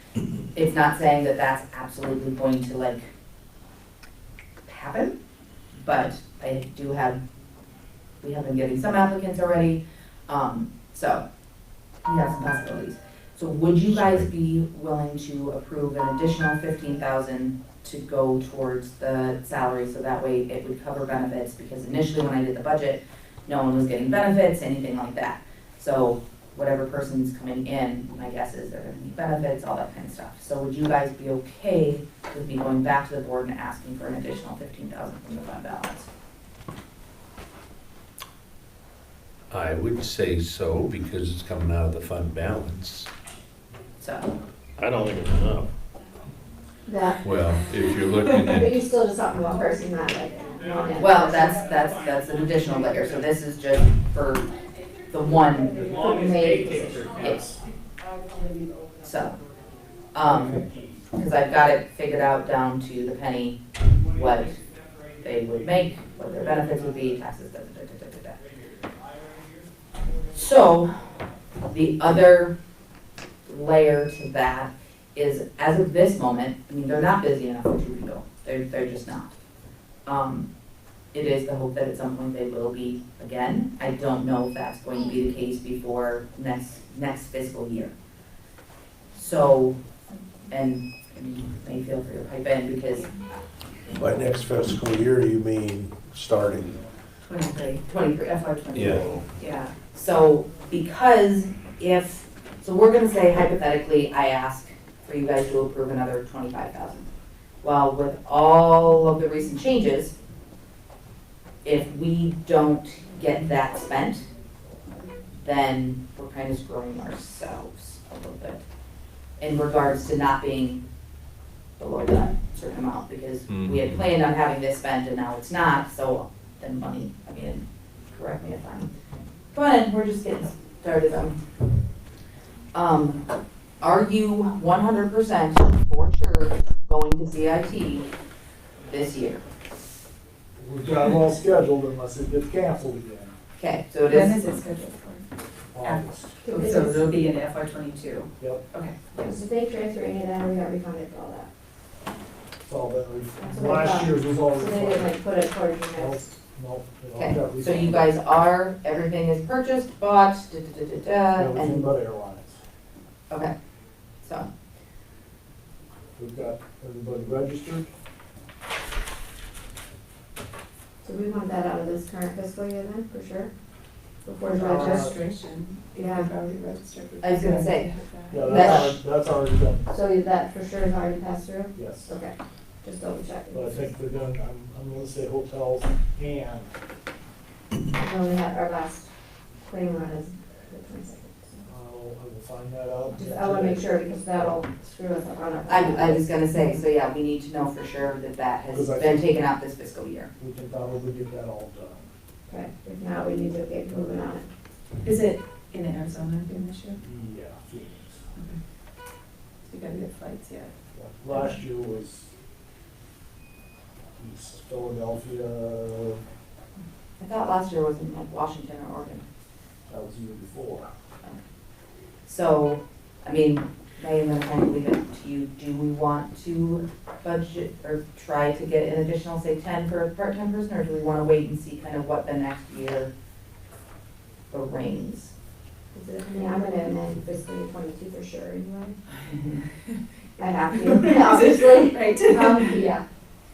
It's not saying that that's absolutely going to like happen, but I do have, we have been getting some applicants already, so we have some possibilities. So would you guys be willing to approve an additional $15,000 to go towards the salary, so that way it would cover benefits? Because initially when I did the budget, no one was getting benefits, anything like that. So whatever person's coming in, my guess is they're gonna need benefits, all that kind of stuff. So would you guys be okay with me going back to the board and asking for an additional $15,000 from the fund balance? I would say so, because it's coming out of the fund balance. So, I don't think it's enough. That, Well, if you're looking but at, you still just talking about person, not like. not that well, person. that's an additional layer, so this is just for the one, yes. So, because I've got it figured out down to the penny, what they would make, what their benefits would be, taxes, da, da, da, da, da, da. So, the other layer to that is, as of this moment, I mean, they're not busy enough for two people, they're just not. It is the hope that at some point they will be again. I don't know if that's going to be the case before next fiscal year. So, and you may feel free to pipe in because By next fiscal year, you mean starting? 23, FY 23. Yeah. Yeah, so because so we're gonna say hypothetically, I ask for you guys to approve another 25,000. Well, with all of the recent changes, if we don't get that spent, then we're kind of screwing ourselves a little bit in regards to not being below that certain amount, because we had planned on having this spent and now it's not, so then money, I mean, correct me if I'm, go ahead, we're just getting started. Are you 100% for sure going to CIT this year. We've got it all scheduled unless it gets canceled again. Okay, so it When is, is it scheduled for? August. So it'll be in FY 22. Yep, Okay. If they transfer any of that, we got refunded for all that. it's all been, That's what I last thought. year's was all So they didn't refunded. like put it towards your Nope, next. nope, it all okay, got so refunded. you guys are, everything is purchased, bought, Everything and, but airlines. okay, so, We've got everybody registered. So we want that out of this current fiscal year then, for sure? Before Uh, July first? Registration. Yeah. You've already registered. I was gonna say, Yeah, That- that's already done, So that for sure is already passed through? yes. Okay, just double check. But I think they're gonna, I'm gonna say hotels and, We only had our last claim run is the 22nd. I will find that out. Just, I wanna make sure because that'll screw us up on our. I was gonna say, so yeah, we need to know for sure that that has Because I been think- taken out this fiscal year. We can probably get that all done. Okay, if not, we need to get moving on it. Is it in Arizona again this year? Yeah, Phoenix. We gotta get flights yet. Last year was East Philadelphia, I thought last year was in like Washington or Oregon. that was the year before. So, I mean, Megan, I'm going to leave it to you. Do we want to budget or try to get an additional, say, 10 for a part-time person, or do we want to wait and see kind of what the next year brings? Is it, I mean, I'm gonna amend fiscal year 22 for sure anyway. I have to, obviously. Right. Yeah.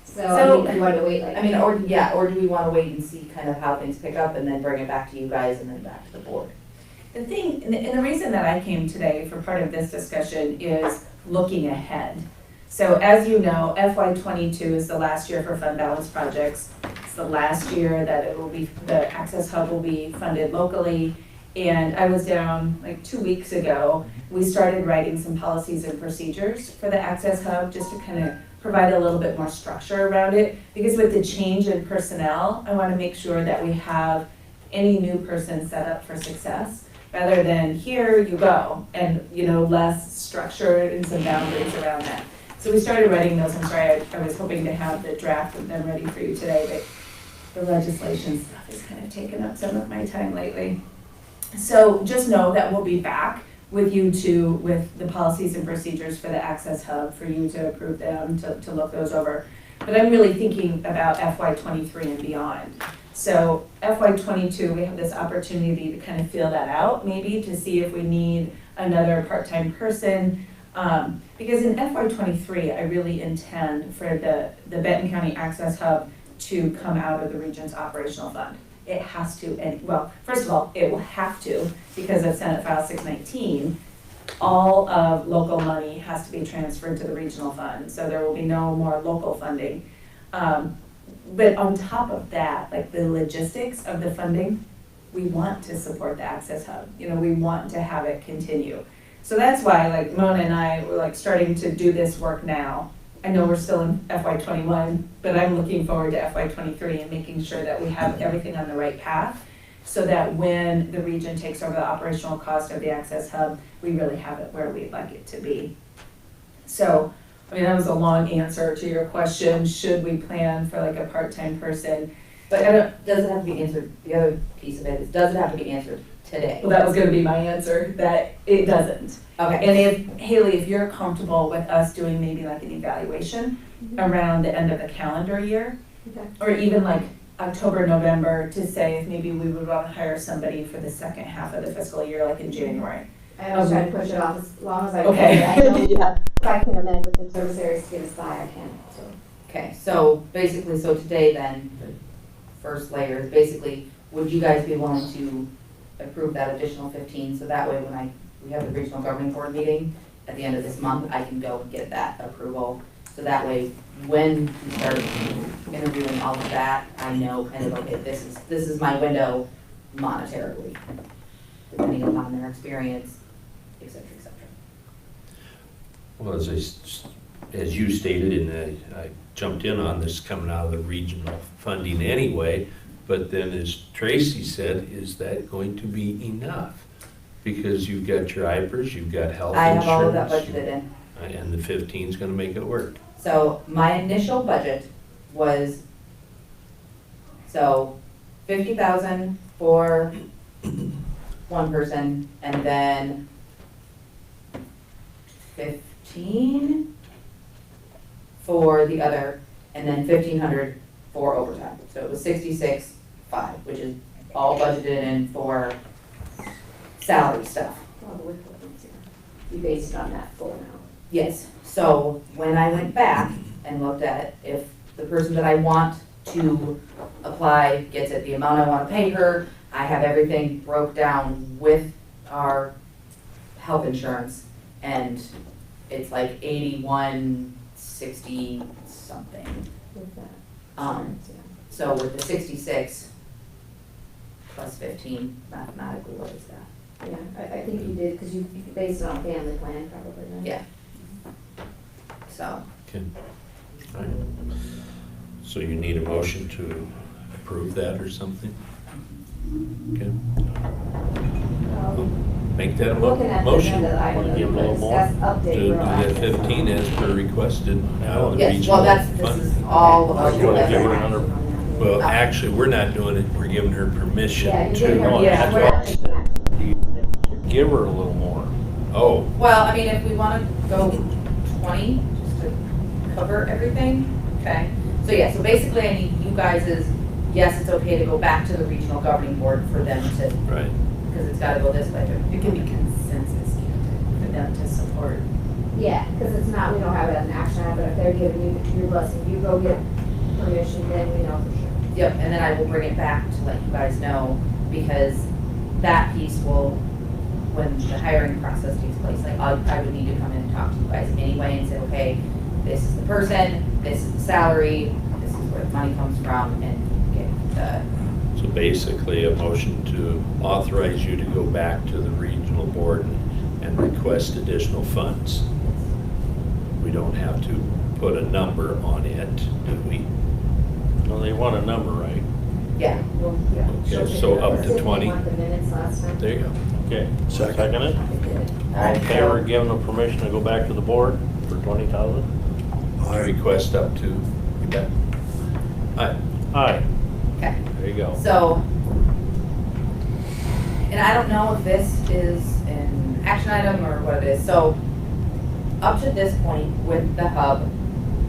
So, So- I mean, you want to wait like. I mean, or, yeah, or do we want to wait and see kind of how things pick up and then bring it back to you guys and then back to the board? The thing, and the reason that I came today for part of this discussion is looking ahead. So as you know, FY '22 is the last year for fund balance projects. It's the last year that it will be, the Access Hub will be funded locally. And I was down like 2 weeks ago, we started writing some policies and procedures for the Access Hub, just to kind of provide a little bit more structure around it. Because with the change in personnel, I want to make sure that we have any new person set up for success, rather than here you go, and, you know, less structure and some boundaries around that. So we started writing those. I'm sorry, I was hoping to have the draft of them ready for you today, but the legislation stuff has kind of taken up some of my time lately. So just know that we'll be back with you two, with the policies and procedures for the Access Hub, for you to approve them, to look those over. But I'm really thinking about FY '23 and beyond. So FY '22, we have this opportunity to kind of feel that out, maybe to see if we need another part-time person. Because in FY '23, I really intend for the Benton County Access Hub to come out of the region's operational fund. It has to, and well, first of all, it will have to, because of Senate File 619, all of local money has to be transferred to the regional fund, so there will be no more local funding. But on top of that, like the logistics of the funding, we want to support the Access Hub. You know, we want to have it continue. So that's why, like, Mona and I were like starting to do this work now. I know we're still in FY '21, but I'm looking forward to FY '23 and making sure that we have everything on the right path, so that when the region takes over the operational cost of the Access Hub, we really have it where we'd like it to be. So, I mean, that was a long answer to your question, should we plan for like a part-time person? But I don't, does it have to be answered, the other piece of it is, does it have to be answered today? Well, that was gonna be my answer, that it doesn't. Okay, And if, Haley, if you're comfortable with us doing maybe like an evaluation around the end of the calendar year, Okay. or even like October, November, to say if maybe we would want to hire somebody for the second half of the fiscal year, like in January. I always try to push it off as long as I can. Okay. I know if I can amend with the service areas to get us by, I can, so. okay, so basically, so today then, the first layer is basically, would you guys be willing to approve that additional 15, so that way when we have the regional governing board meeting at the end of this month, I can go and get that approval. So that way, when we start interviewing all of that, I know kind of, okay, this is my window monetarily, depending upon their experience, et cetera, et cetera. Well, as you stated, and I jumped in on this coming out of the regional funding anyway, but then as Tracy said, is that going to be enough? Because you've got your IPERS, you've got health I insurance. have all of that budgeted in. And the 15's gonna make it work. So my initial budget was, so 50,000 for one person, and then 15 for the other, and then 1,500 for overtime. So it was 66,500, which is all budgeted in for salary stuff. All the withholdings, yeah. You based it on that full amount. Yes, so when I went back and looked at it, if the person that I want to apply gets it, the amount I want to pay her, I have everything broke down with our health insurance, and it's like 8160 something. With that. So with the 66 plus 15, mathematically, what is that? Yeah, I think you did, because you based it on family plan probably, right? Yeah. So, Okay. All right. So you need a motion to approve that or something? Okay. Make that a Looking at the motion. agenda item, Wanna give a little more? discuss To update. do that Verizon. 15 as per requested. Now the yes, regional well, this fund. is all of You wanna give it our. another, Well, actually, we're not doing it, we're giving her permission Yeah, you're to. giving her- Yeah, we're not making that. give her a little more. Oh, Well, I mean, if we want to go 20, just to cover everything, okay? So yeah, so basically I need you guys is, yes, it's okay to go back to the regional governing board for them to, right. because it's got to go this way. It can be consensus, can't it, for them to support. Yeah, because it's not, we don't have it as an action item, but if they're giving you your blessing, you go get permission, then we know for sure. Yep, and then I will bring it back to let you guys know, because that piece will, when the hiring process takes place, like, I would need to come in and talk to you guys anyway and say, okay, this is the person, this is the salary, this is where the money comes from, and get the, So basically, a motion to authorize you to go back to the regional board and request additional funds. We don't have to put a number on it, do we? Well, they want a number, right? yeah, Well, yeah. Okay, She'll so take it up over. to Didn't you 20. want the minutes last time? There you go. Okay. Second. Second it? I did it. All in favor of giving them permission to go back to the board for 20,000? Request up to, you bet. Aye. Aye, okay. there you go. So, and I don't know if this is an action item or what it is, so up to this point with the hub,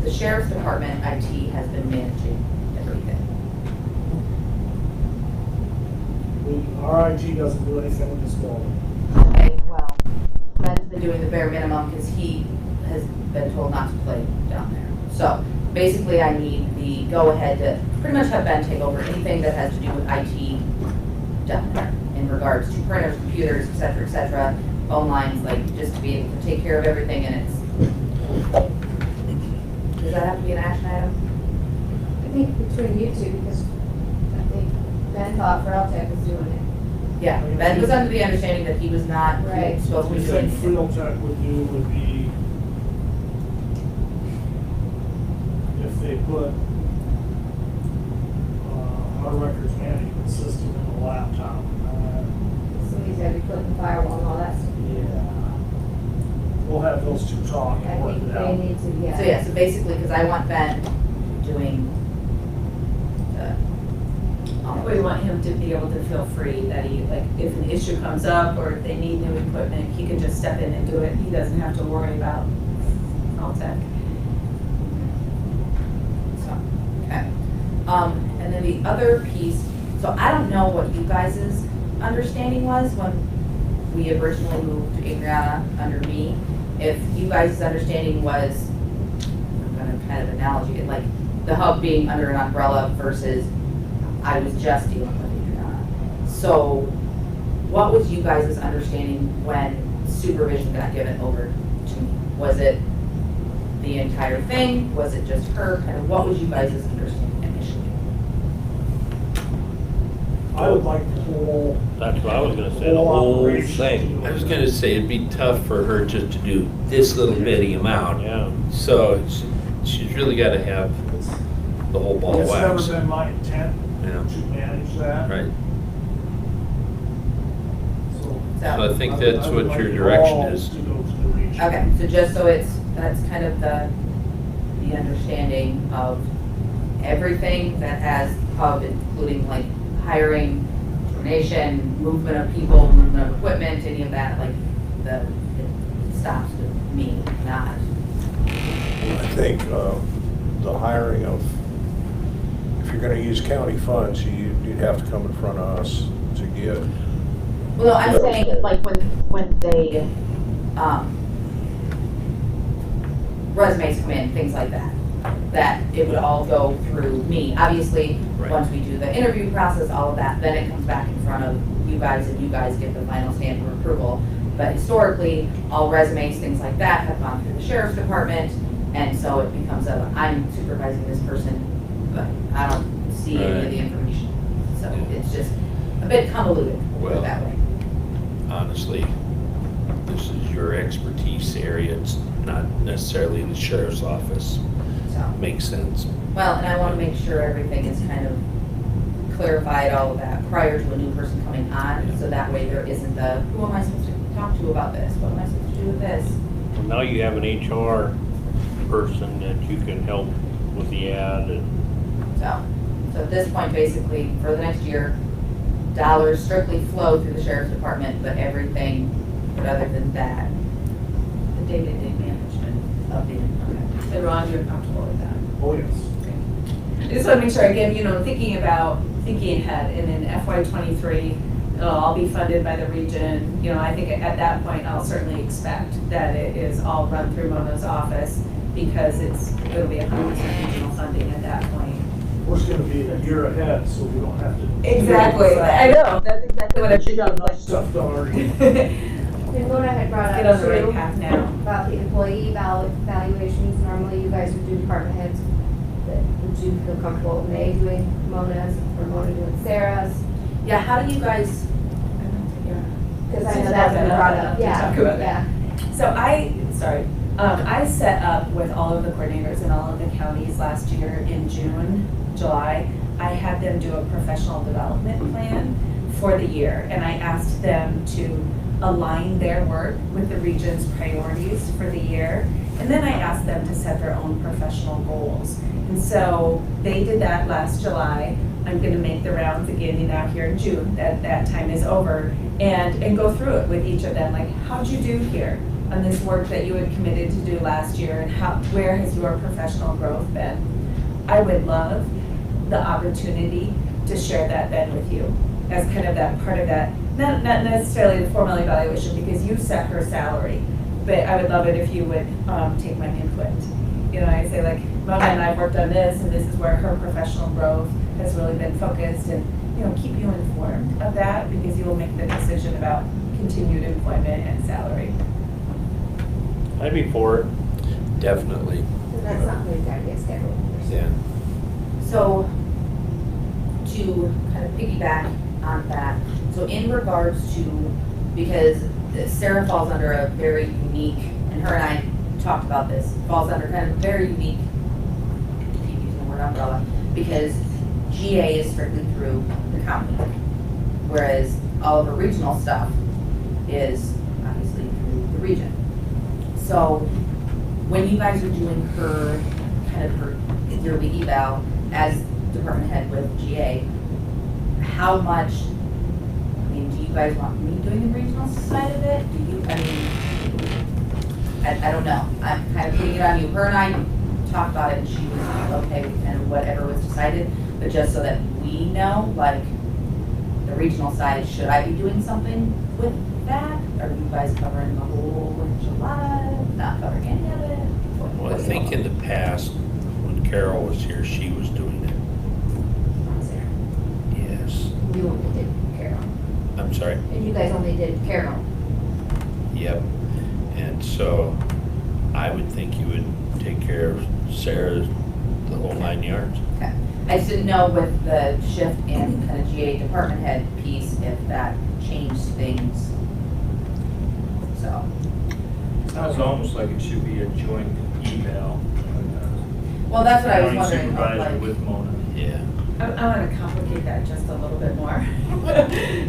the sheriff's department IT has been managing everything. Our IT doesn't do anything with this building. Okay, well, Ben's been doing the bare minimum because he has been told not to play down there. So basically I need the go-ahead to pretty much have Ben take over anything that has to do with IT down there in regards to printers, computers, et cetera, phone lines, like just to be able to take care of everything, and it's, does that have to be an action item? I think between you two, because I think Ben thought Tech was doing it. Yeah, Ben was under the understanding that he was not Right. supposed to We be think doing. Field Tech would do would be if they put our records management system in a laptop. Somebody's got to be putting the firewall and all that stuff. Yeah. We'll have those two talk I and work think it they out. need to, yeah. So yeah, so basically, because I want Ben doing the. We want him to be able to feel free that he, like, if an issue comes up or if they need new equipment, he can just step in and do it. He doesn't have to worry about all tech. So, okay. And then the other piece, so I don't know what you guys' understanding was when we originally moved Adriana under me. If you guys' understanding was, I'm gonna kind of analogy it, like the hub being under an umbrella versus I was just dealing with Adriana. So what was you guys' understanding when supervision got given over to me? Was it the entire thing? Was it just her? Kind of what was you guys' understanding initially? I would like the whole. That's what I was gonna say, the whole thing. I was gonna say, it'd be tough for her just to do this little bitty amount. Yeah. So she's really gotta have the whole ball of It's never wax. been my intent Yeah, to manage that. right. So So I think I that's would what your like it direction all is. to go to the region. Okay, so just so that's kind of the, the understanding of everything that has hub, including like hiring, donation, movement of people, movement of equipment, any of that, like it stops with me, not. I think the hiring of, if you're gonna use county funds, you'd have to come in front of us to get. Well, no, I'm saying like when they, resumes come in, things like that it would all go through me. Obviously, Right. once we do the interview process, all of that, then it comes back in front of you guys and you guys get the final stamp of approval. But historically, all resumes, things like that have gone through the sheriff's department, and so it becomes I'm supervising this person, but I don't see any of the information. So it's just a bit convoluted, put it that way. Honestly, this is your expertise area. It's not necessarily in the sheriff's office. So, Makes sense. well, and I want to make sure everything is kind of clarified, all of that, prior to a new person coming on, so that way there isn't the, who am I supposed to talk to about this? What am I supposed to do with this? Well, now you have an HR person that you can help with the ad and So at this point, basically, for the next year, dollars strictly flow through the sheriff's department, but everything, but other than that, the day-to-day management of the, okay. And Ron, you're comfortable with that? Oh, yes. I just want to make sure, again, thinking ahead, and in FY '23, it'll all be funded by the region. I think at that point, I'll certainly expect that it is all run through Mona's office, because it'll be 100% regional funding at that point. We're gonna be a year ahead, so we don't have to. Exactly, I know, that's exactly what She got enough like. stuff done already. And Mona had brought Get on up the right too, path now. about the employee valuations, normally you guys would do department heads, but would you feel comfortable with May doing Mona's, or Mona doing Sarah's? Yeah, how do you guys, Because I Since know that's been brought brought up, up, to yeah, talk about that. yeah. So I set up with all of the coordinators in all of the counties last year in June, July. I had them do a professional development plan for the year, and I asked them to align their work with the region's priorities for the year. And then I asked them to set their own professional goals. And so they did that last July. I'm gonna make the rounds again now here in June, that time is over, and go through it with each of them, like, how'd you do here on this work that you had committed to do last year, and where has your professional growth been? I would love the opportunity to share that then with you as kind of that part of that, not necessarily the formal evaluation, because you set her salary, but I would love it if you would take my input. I say like, Mona and I have worked on this, and this is where her professional growth has really been focused, and keep you informed of that, because you will make the decision about continued employment and salary. I'd be for it. Definitely. And that's not going to get scheduled. Yeah. so to kind of piggyback on that, so in regards to, because Sarah falls under a very unique, and her and I talked about this, falls under kind of a very unique, I keep using the word umbrella, because GA is strictly through the county, whereas all of her regional stuff is obviously through the region. So when you guys are doing her, kind of her yearly eval as department head with GA, how much, do you guys want me doing the regional side of it? I don't know. I'm kind of putting it on you. Her and I talked about it, and she was okay with kind of whatever was decided, but just so that we know, like, the regional side, should I be doing something with that? Are you guys covering the whole enchilada, not covering any of it? Well, I think in the past, when Carol was here, she was doing it. Yes. You only did Carol. I'm sorry. And you guys only did Carol. Yep. And so I would think you would take care of Sarah the whole 9 yards. Okay. I just didn't know with the shift in kind of GA department head piece, if that changed things. So, Sounds almost like it should be a joint eval. well, that's what I was County wondering. supervisor Like, with Mona. Yeah. I want to complicate that just a little bit more.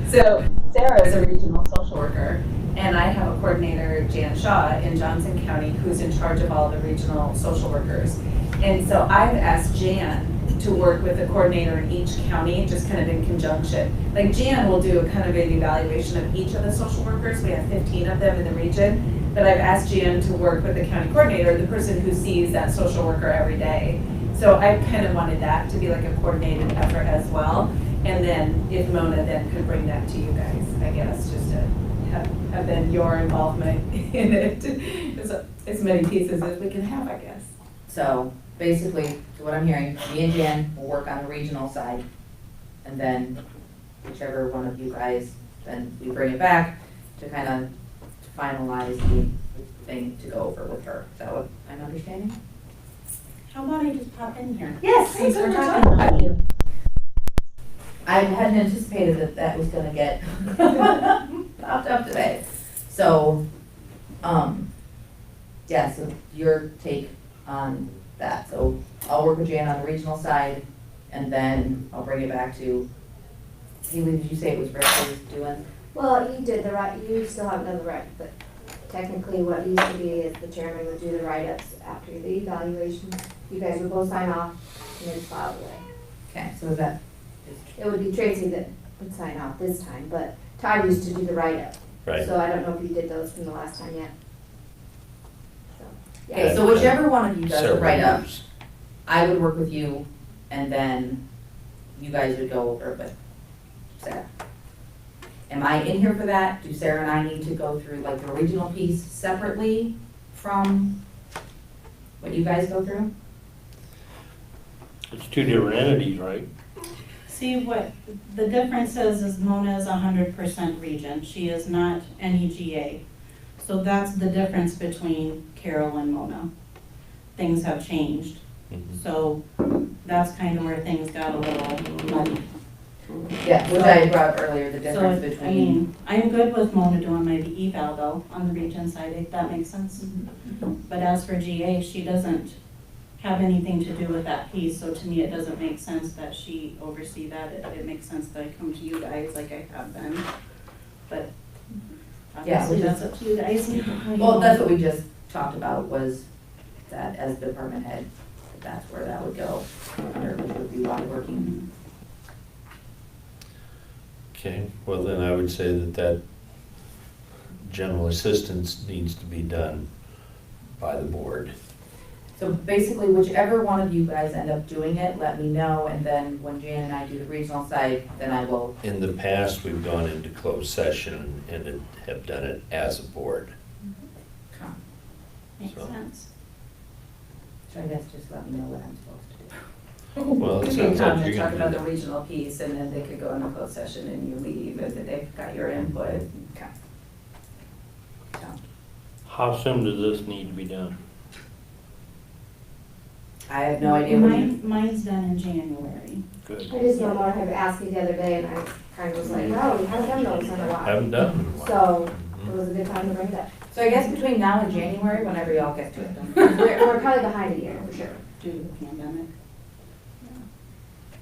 So Sarah is a regional social worker, and I have a coordinator, Jan Shaw, in Johnson County, who's in charge of all the regional social workers. And so I've asked Jan to work with a coordinator in each county, just kind of in conjunction. Like Jan will do a kind of an evaluation of each of the social workers. We have 15 of them in the region. But I've asked Jan to work with the county coordinator, the person who sees that social worker every day. So I kind of wanted that to be like a coordinated effort as well. And then if Mona then could bring that to you guys, I guess, just to have then your involvement in it. As many pieces as we can have, I guess. So basically, what I'm hearing, me and Jan will work on the regional side, and then whichever one of you guys, then we bring it back to kind of finalize the thing to go over with her. Is that what I'm understanding? How about I just pop in here? Yes, Since we're talking about you. I hadn't anticipated that that was gonna get popped up today. So, yeah, so your take on that. So I'll work with Jan on the regional side, and then I'll bring it back to, Haley, did you say it was Rick who was doing? Well, you did the right, you still haven't done the right, but technically what used to be is the chairman would do the write-ups after the evaluation. You guys would both sign off and then file away. Okay, so is that, It would be Tracy that would sign off this time, but Todd used to do the write-up. Right. So I don't know if you did those from the last time yet. So, yeah. okay, so whichever one of you does the Several write-up, years. I would work with you, and then you guys would go over with Sarah. Am I in here for that? Do Sarah and I need to go through like the regional piece separately from what you guys go through? It's two different entities, right? See, what the difference is Mona is 100% region. She is not NEGA. So that's the difference between Carol and Mona. Things have changed. Mhm. So that's kind of where things got a little muddy. Yeah, which I had brought up earlier, the So, difference I between. mean, I'm good with Mona doing my eval though, on the region side, if that makes sense. But as for GA, she doesn't have anything to do with that piece, so to me, it doesn't make sense that she oversee that. It makes sense that I come to you guys like I have been, but Yeah, obviously we that's just- up to you guys. Well, that's what we just talked about, was that as department head, that's where that would go, under which would be water working. Okay, well then I would say that general assistance needs to be done by the board. So basically, whichever one of you guys end up doing it, let me know, and then when Jan and I do the regional side, then I will. In the past, we've gone into closed session and have done it as a board. Makes So. sense. So I guess just let me know what I'm supposed to do. Well, it You can sounds come like and you're talk gonna about do the that. regional piece, and then they could go into closed session and you leave, and then they've got your input. Okay. So, How soon does this need to be done? I have no idea when you. Mine's done in January. Good. I just know Mona had asked me the other day, and I kind of was like, oh, we haven't done those in a while. Haven't done it in a while. So it was a good time to bring it up. So I guess between now and January, whenever y'all get to it. We're probably behind a year, for sure. Due to the pandemic.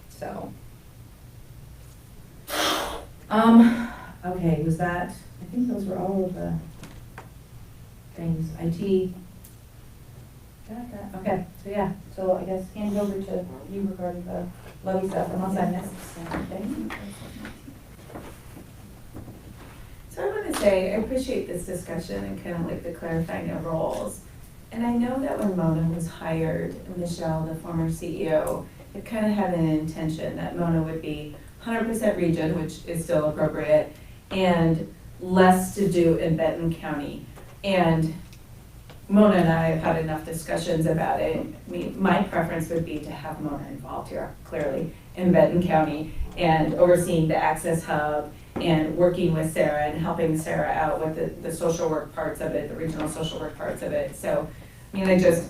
So. Okay, was that, I think those were all of the things, IT. Got that, okay, so yeah, so I guess hand over to you regarding the levy stuff, unless I missed something. So I want to say, I appreciate this discussion and kind of like the clarifying of roles. And I know that when Mona was hired, Michelle, the former CEO, it kind of had an intention that Mona would be 100% region, which is still appropriate, and less to do in Benton County. And Mona and I have had enough discussions about it. I mean, my preference would be to have Mona involved here, clearly, in Benton County, and overseeing the Access Hub, and working with Sarah and helping Sarah out with the social work parts of it, the regional social work parts of it. So, I mean, I just,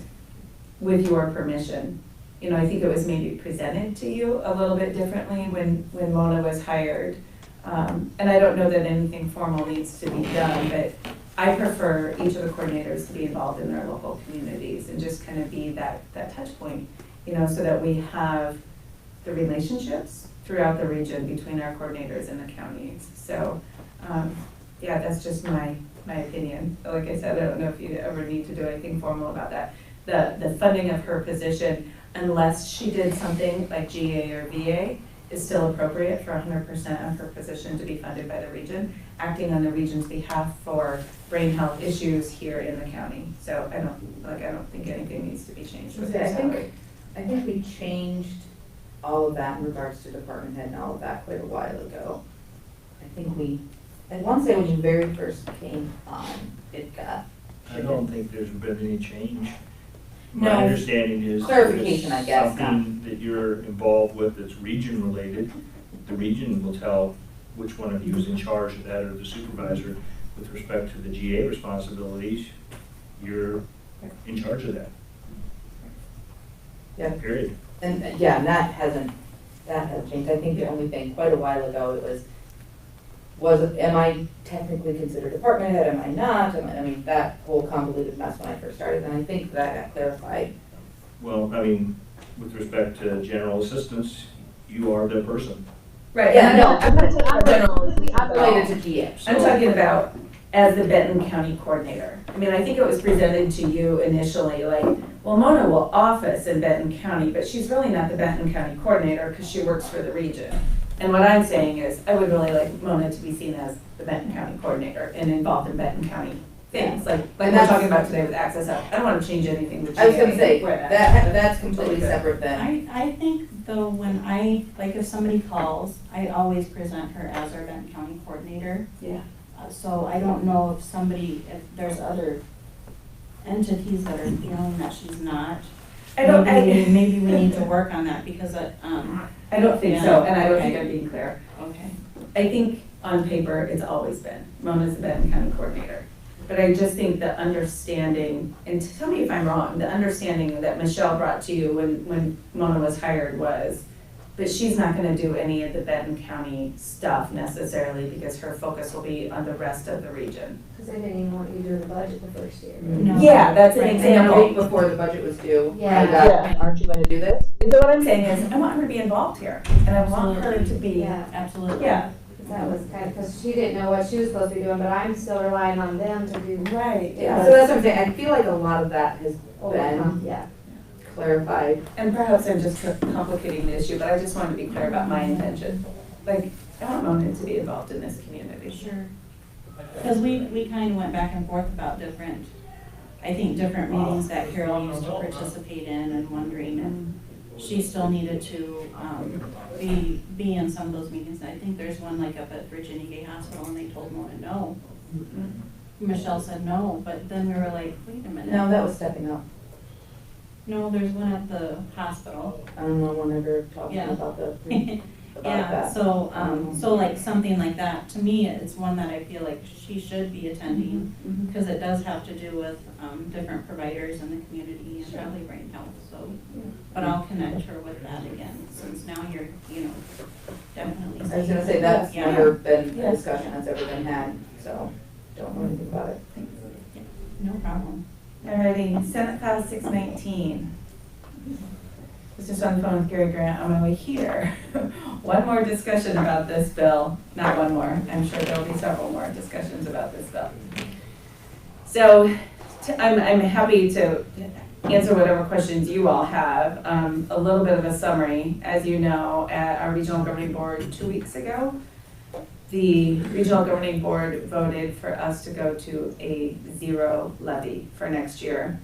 with your permission, you know, I think it was maybe presented to you a little bit differently when Mona was hired. And I don't know that anything formal needs to be done, but I prefer each of the coordinators to be involved in their local communities and just kind of be that touch point, you know, so that we have the relationships throughout the region between our coordinators and the counties. So, yeah, that's just my opinion. Like I said, I don't know if you ever need to do anything formal about that. the funding of her position, unless she did something like GA or VA, is still appropriate for 100% of her position to be funded by the region, acting on the region's behalf for brain health issues here in the county. So I don't think anything needs to be changed with her salary. I think we changed all of that in regards to department head and all of that quite a while ago. I want to say when you very first came on, it got. I don't think there's been any change. No. My understanding is. Clarification, I guess, it's something that you're involved with that's region related. The region will tell which one of you is in charge of that or the supervisor. With respect to the GA responsibilities, you're in charge of that. Yeah. Period. And yeah, and that hasn't changed. I think the only thing quite a while ago it was am I technically considered department head, am I not? I mean, that whole convoluted mess when I first started, and I think that got clarified. Well, I mean, with respect to general assistance, you are the person. Right, Yeah, and no, I'm not talking about general assistance at all. Related to GM. I'm talking about as the Benton County coordinator. I mean, I think it was presented to you initially like, well, Mona will office in Benton County, but she's really not the Benton County coordinator because she works for the region. And what I'm saying is, I would really like Mona to be seen as the Benton County coordinator and involved in Benton County things, like we're talking about today with Access Up. I don't want to change anything with GA. I was gonna say, where that's completely separate then. I think though, when like if somebody calls, I always present her as our Benton County coordinator. Yeah. So I don't know if there's other entities that are feeling that she's not. Maybe we need to work on that because I don't think so, and I don't think I'm being clear. Okay. I think on paper, it's always been, Mona's the Benton County coordinator. But I just think the understanding, and tell me if I'm wrong, the understanding that Michelle brought to you when Mona was hired was, but she's not gonna do any of the Benton County stuff necessarily because her focus will be on the rest of the region. Because they didn't even want you to do the budget the first year. No. Yeah, that's an Right. And a example. week before the budget was due, Yeah. I got, aren't you going to do this? And so what I'm saying is, I want her to be involved here, and I want her to be, Yeah. Absolutely. yeah. That was kind of, because she didn't know what she was supposed to be doing, but I'm still relying on them to do. Right, Yeah, so that's what I'm saying. I feel like a lot of that has been Yeah. clarified. And perhaps I'm just complicating the issue, but I just wanted to be clear about my intention. Like, I want Mona to be involved in this community. Sure. Because we kind of went back and forth about different meetings that Carol used to participate in and wondering if she still needed to be in some of those meetings. I think there's one like up at Virginia Gay Hospital and they told Mona no. Michelle said no, but then we were like, wait a minute. No, that was stepping up. No, there's one at the hospital. I don't know, whenever talking Yeah. about Yeah, that. so like something like that, to me, it's one that I feel like she should be attending, because it does have to do with, different providers in the community and probably brain health, so. But I'll connect her with that again, since now you're, definitely. I was gonna say, that's Yeah. never been a discussion that's ever been had, so don't know anything about it. No problem. Alrighty, Senate File 619. I was just on the phone with Gary Grant on my way here. One more discussion about this bill, not one more, I'm sure there'll be several more discussions about this bill. So I'm happy to answer whatever questions you all have. A little bit of a summary, as you know, at our regional governing board 2 weeks ago, the regional governing board voted for us to go to a zero levy for next year.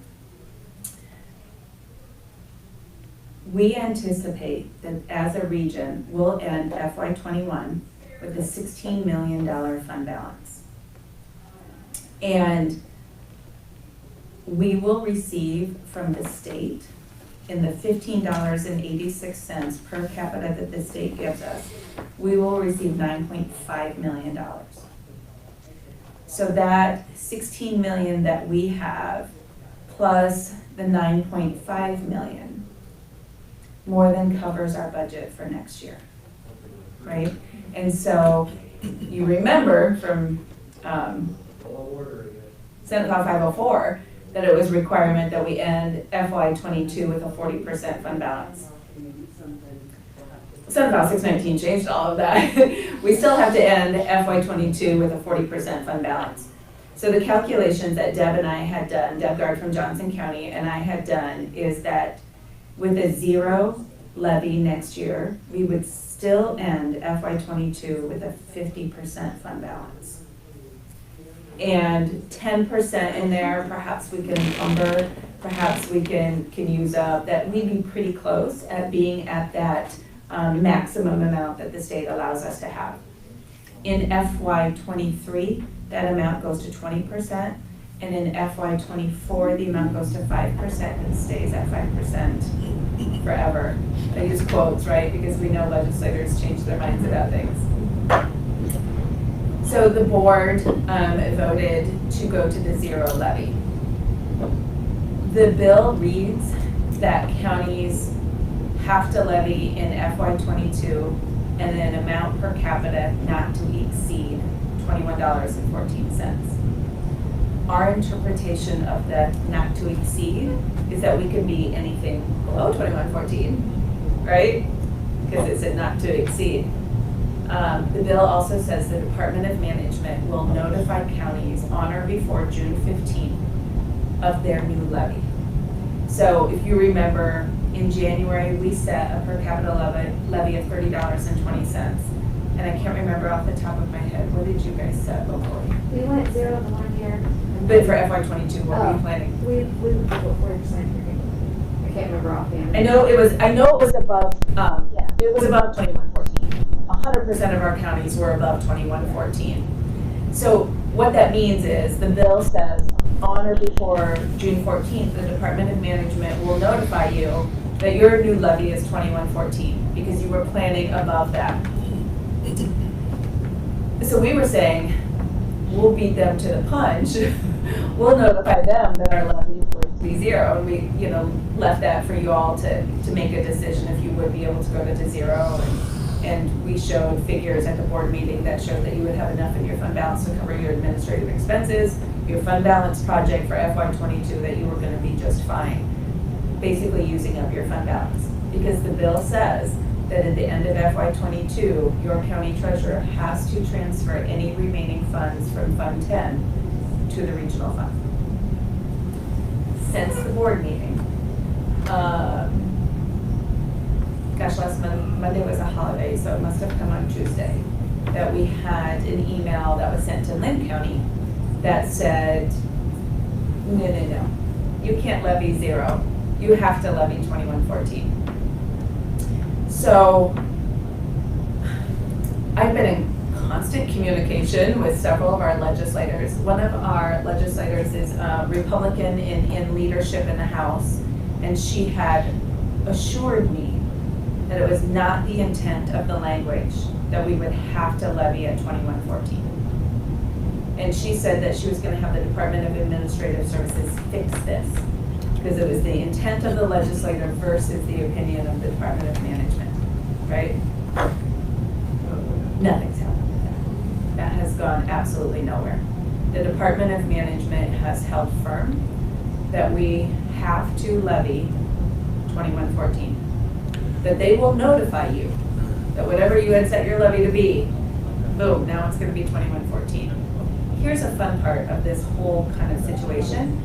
We anticipate that as a region, we'll end FY21 with a $16 million fund balance. And we will receive from the state in the $15.86 per capita that the state gives us, we will receive $9.5 million. So that 16 million that we have plus the 9.5 million more than covers our budget for next year, right? And so you remember from Senate Law 504 that it was a requirement that we end FY22 with a 40% fund balance. Senate Law 619 changed all of that. We still have to end FY22 with a 40% fund balance. So the calculations that Deb and I had done, Deb Gard from Johnson County and I had done, is that with a 0 levy next year, we would still end FY '22 with a 50% fund balance. And 10% in there, perhaps we can encumber, perhaps we can use up, that we'd be pretty close at being at that maximum amount that the state allows us to have. In FY '23, that amount goes to 20%, and in FY '24, the amount goes to 5% and stays at 5% forever. I use quotes, right, because we know legislators change their minds about things. So the board voted to go to the 0 levy. The bill reads that counties have to levy in FY '22 and an amount per capita not to exceed $21.14. Our interpretation of the not to exceed is that we could be anything below $21.14, right? Because it said not to exceed. The bill also says the Department of Management will notify counties on or before June 15th of their new levy. So if you remember, in January, we set a per capita levy of $30.20. And I can't remember off the top of my head, what did you guys set locally? We went 0 the 1 year. But for FY '22, what were you planning? We would go 40%. I can't remember offhand. I know it was above, it was above 2114. 100% of our counties were above 2114. So what that means is the bill says on or before June 14th, the Department of Management will notify you that your new levy is 2114 because you were planning above that. So we were saying, we'll beat them to the punch. We'll notify them that our levy is going to be 0. And we, left that for you all to make a decision if you would be able to go to 0. And we showed figures at the board meeting that showed that you would have enough in your fund balance to cover your administrative expenses, your fund balance project for FY '22, that you were going to be just fine, basically using up your fund balance. Because the bill says that at the end of FY '22, your county treasurer has to transfer any remaining funds from Fund 10 to the regional fund. Since the board meeting, last Monday was a holiday, so it must have come on Tuesday, that we had an email that was sent to Lynn County that said, no, you can't levy 0. You have to levy 2114. So I've been in constant communication with several of our legislators. One of our legislators is a Republican in leadership in the House, and she had assured me that it was not the intent of the language that we would have to levy at 2114. And she said that she was going to have the Department of Administrative Services fix this because it was the intent of the legislator versus the opinion of the Department of Management, right? Nothing's happened with that. That has gone absolutely nowhere. The Department of Management has held firm that we have to levy 2114. That they will notify you that whatever you had set your levy to be, boom, now it's going to be 2114. Here's a fun part of this whole kind of situation.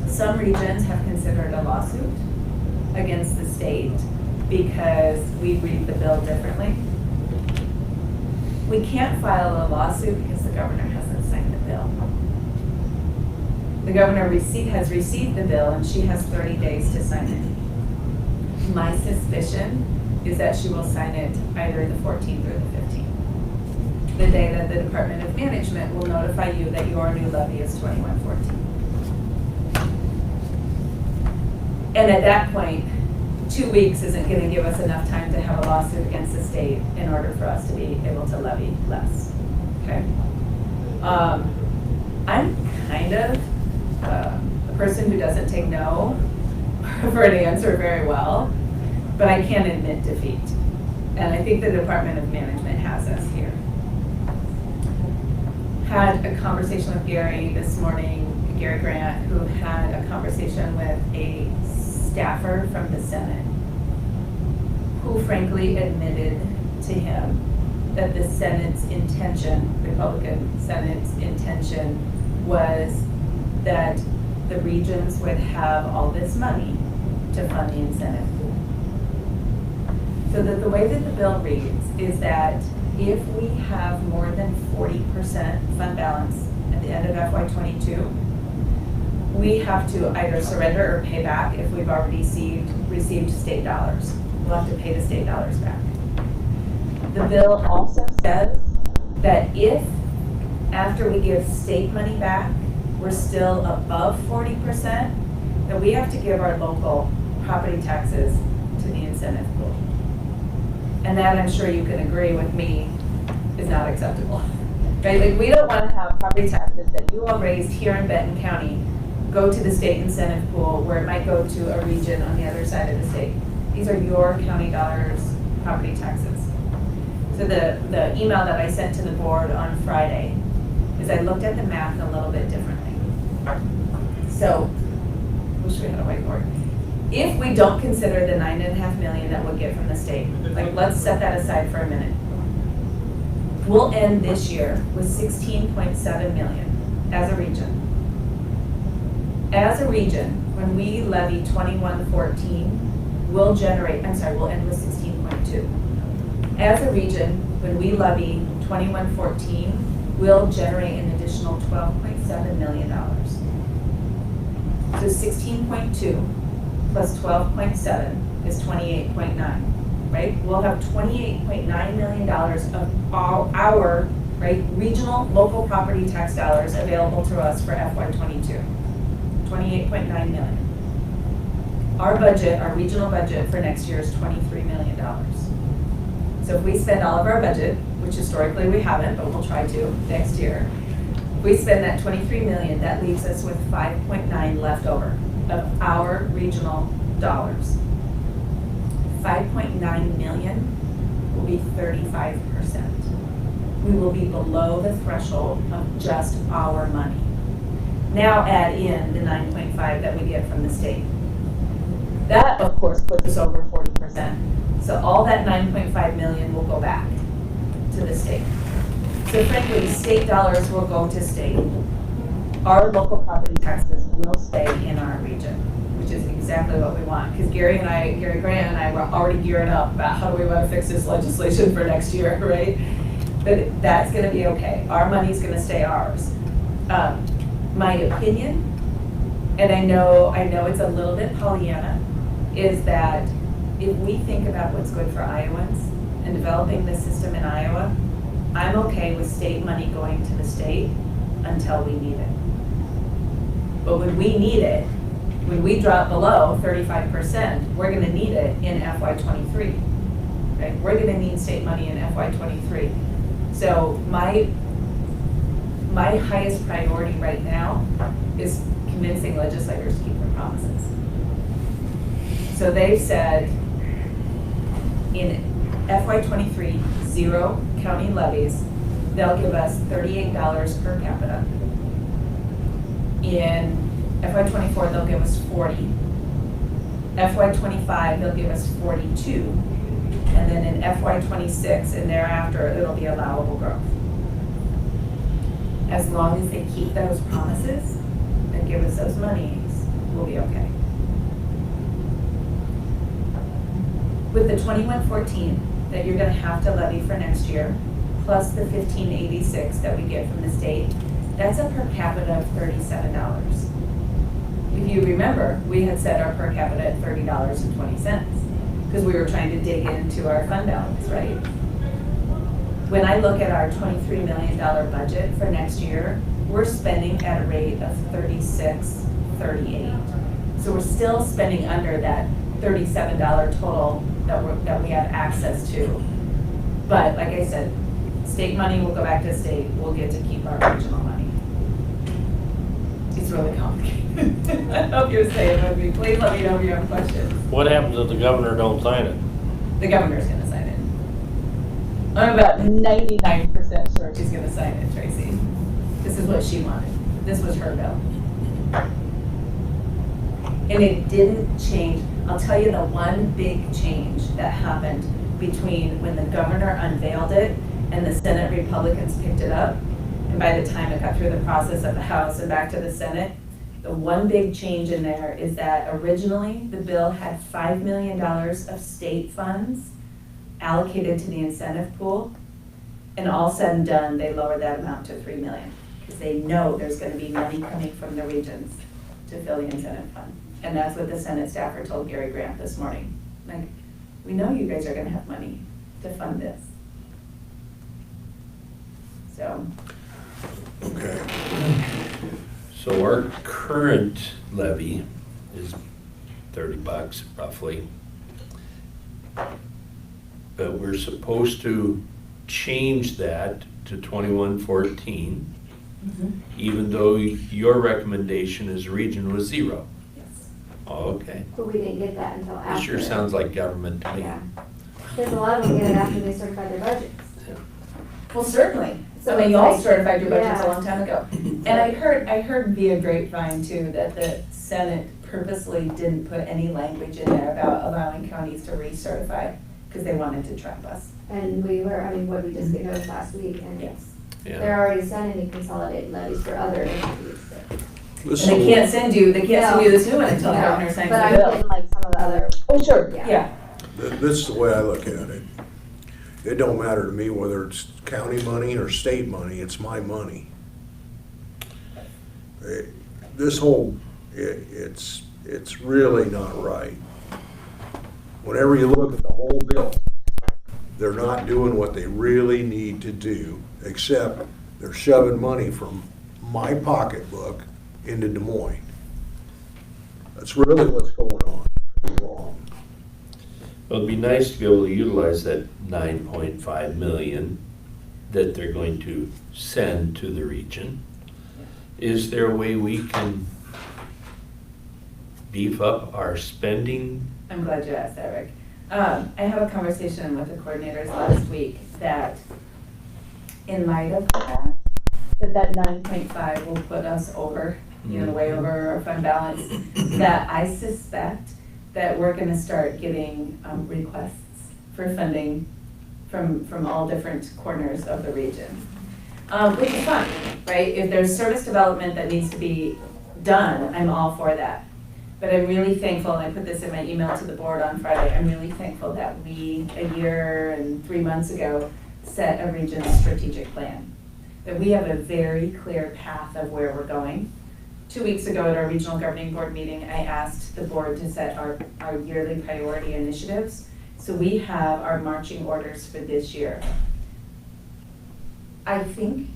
Some regions have considered a lawsuit against the state because we read the bill differently. We can't file a lawsuit because the governor hasn't signed the bill. The governor has received the bill and she has 30 days to sign it. My suspicion is that she will sign it either the 14th or the 15th. The day that the Department of Management will notify you that your new levy is 2114. And at that point, 2 weeks isn't going to give us enough time to have a lawsuit against the state in order for us to be able to levy less. Okay? I'm kind of a person who doesn't take no for an answer very well, but I can admit defeat. And I think the Department of Management has us here. Had a conversation with Gary this morning, Gary Grant, who had a conversation with a staffer from the Senate, who frankly admitted to him that the Senate's intention, Republican Senate's intention, was that the regions would have all this money to fund the incentive pool. So that the way that the bill reads is that if we have more than 40% fund balance at the end of FY '22, we have to either surrender or pay back if we've already received state dollars. We'll have to pay the state dollars back. The bill also says that if, after we give state money back, we're still above 40%, then we have to give our local property taxes to the incentive pool. And that, I'm sure you can agree with me, is not acceptable. Right? Like, we don't want to have property taxes that you all raised here in Benton County go to the state incentive pool where it might go to a region on the other side of the state. These are your county dollars, property taxes. So the email that I sent to the board on Friday is I looked at the math a little bit differently. So, wish we had a whiteboard. If we don't consider the $9.5 million that we'll get from the state, like, let's set that aside for a minute. We'll end this year with $16.7 million as a region. As a region, when we levy 2114, we'll end with 16.2. As a region, when we levy 2114, we'll generate an additional $12.7 million. So 16.2 plus 12.7 is 28.9, right? We'll have $28.9 million of our right, regional local property tax dollars available to us for FY '22. 28.9 million. Our budget, our regional budget for next year is $23 million. So if we spend all of our budget, which historically we haven't, but we'll try to next year, if we spend that $23 million, that leaves us with 5.9 left over of our regional dollars. 5.9 million will be 35%. We will be below the threshold of just our money. Now add in the 9.5 that we get from the state. That, of course, puts us over 40%. So all that 9.5 million will go back to the state. So frankly, state dollars will go to state. Our local property taxes will stay in our region, which is exactly what we want. Because Gary Grant and I were already gearing up about how do we want to fix this legislation for next year, right? But that's going to be okay. Our money's going to stay ours. My opinion, and I know it's a little bit Pollyanna, is that if we think about what's good for Iowans and developing this system in Iowa, I'm okay with state money going to the state until we need it. But when we need it, when we drop below 35%, we're going to need it in FY '23. Right? We're going to need state money in FY '23. So my highest priority right now is convincing legislators to keep their promises. So they've said in FY '23, 0 county levies, they'll give us $38 per capita. In FY '24, they'll give us 40. FY '25, they'll give us 42. And then in FY '26 and thereafter, it'll be allowable growth. As long as they keep those promises and give us those monies, we'll be okay. With the 2114 that you're going to have to levy for next year, plus the 1586 that we get from the state, that's a per capita of $37. If you remember, we had set our per capita at $30.20 because we were trying to dig into our fund balance, right? When I look at our $23 million budget for next year, we're spending at a rate of $36.38. So we're still spending under that $37 total that we have access to. But like I said, state money will go back to state. We'll get to keep our regional money. It's really complicated. I hope you're staying with me. Please let me know if you have questions. What happens if the governor don't sign it? The governor's going to sign it. I'm about 99% sure she's going to sign it, Tracy. This is what she wanted. This was her bill. And it didn't change. I'll tell you the one big change that happened between when the governor unveiled it and the Senate Republicans picked it up. And by the time it got through the process of the House and back to the Senate, the one big change in there is that originally the bill had $5 million of state funds allocated to the incentive pool. And all said and done, they lowered that amount to $3 million because they know there's going to be money coming from the regions to fill the incentive fund. And that's what the Senate staffer told Gary Grant this morning. Like, we know you guys are going to have money to fund this. So. Okay. So our current levy is $30 roughly. But we're supposed to change that to 2114, even though your recommendation as a region was 0. Yes. Oh, okay. But we didn't get that until after. This sure sounds like government to me. Yeah. Because a lot of them get it after they certify their budgets. Well, certainly. So I mean, it's y'all like- certified your budgets a yeah. long time ago. And I heard via grapevine too, that the Senate purposely didn't put any language in there about allowing counties to recertify because they wanted to trap us. And we were, I mean, what we just get noticed last week, and Yes. Yeah. they're already sending consolidated levies for other entities. And they can't send you this new one until the No, governor signs but I'm the bill. thinking like some of the other, Oh, sure, Yeah. yeah. This is the way I look at it. It don't matter to me whether it's county money or state money, it's my money. This whole, it's really not right. Whenever you look at the whole bill, they're not doing what they really need to do, except they're shoving money from my pocketbook into Des Moines. That's really what's going on. It's wrong. Well, it'd be nice to be able to utilize that 9.5 million that they're going to send to the region. Is there a way we can beef up our spending? I'm glad you asked that, Rick. I have a conversation with the coordinators last week that in light of that 9.5 will put us over, way over our fund balance, that I suspect that we're gonna start getting requests for funding from all different corners of the region. Which is fine, right? If there's service development that needs to be done, I'm all for that. But I'm really thankful, and I put this in my email to the board on Friday, I'm really thankful that we, a year and 3 months ago, set a regional strategic plan. That we have a very clear path of where we're going. 2 weeks ago at our regional governing board meeting, I asked the board to set our yearly priority initiatives. So we have our marching orders for this year. I think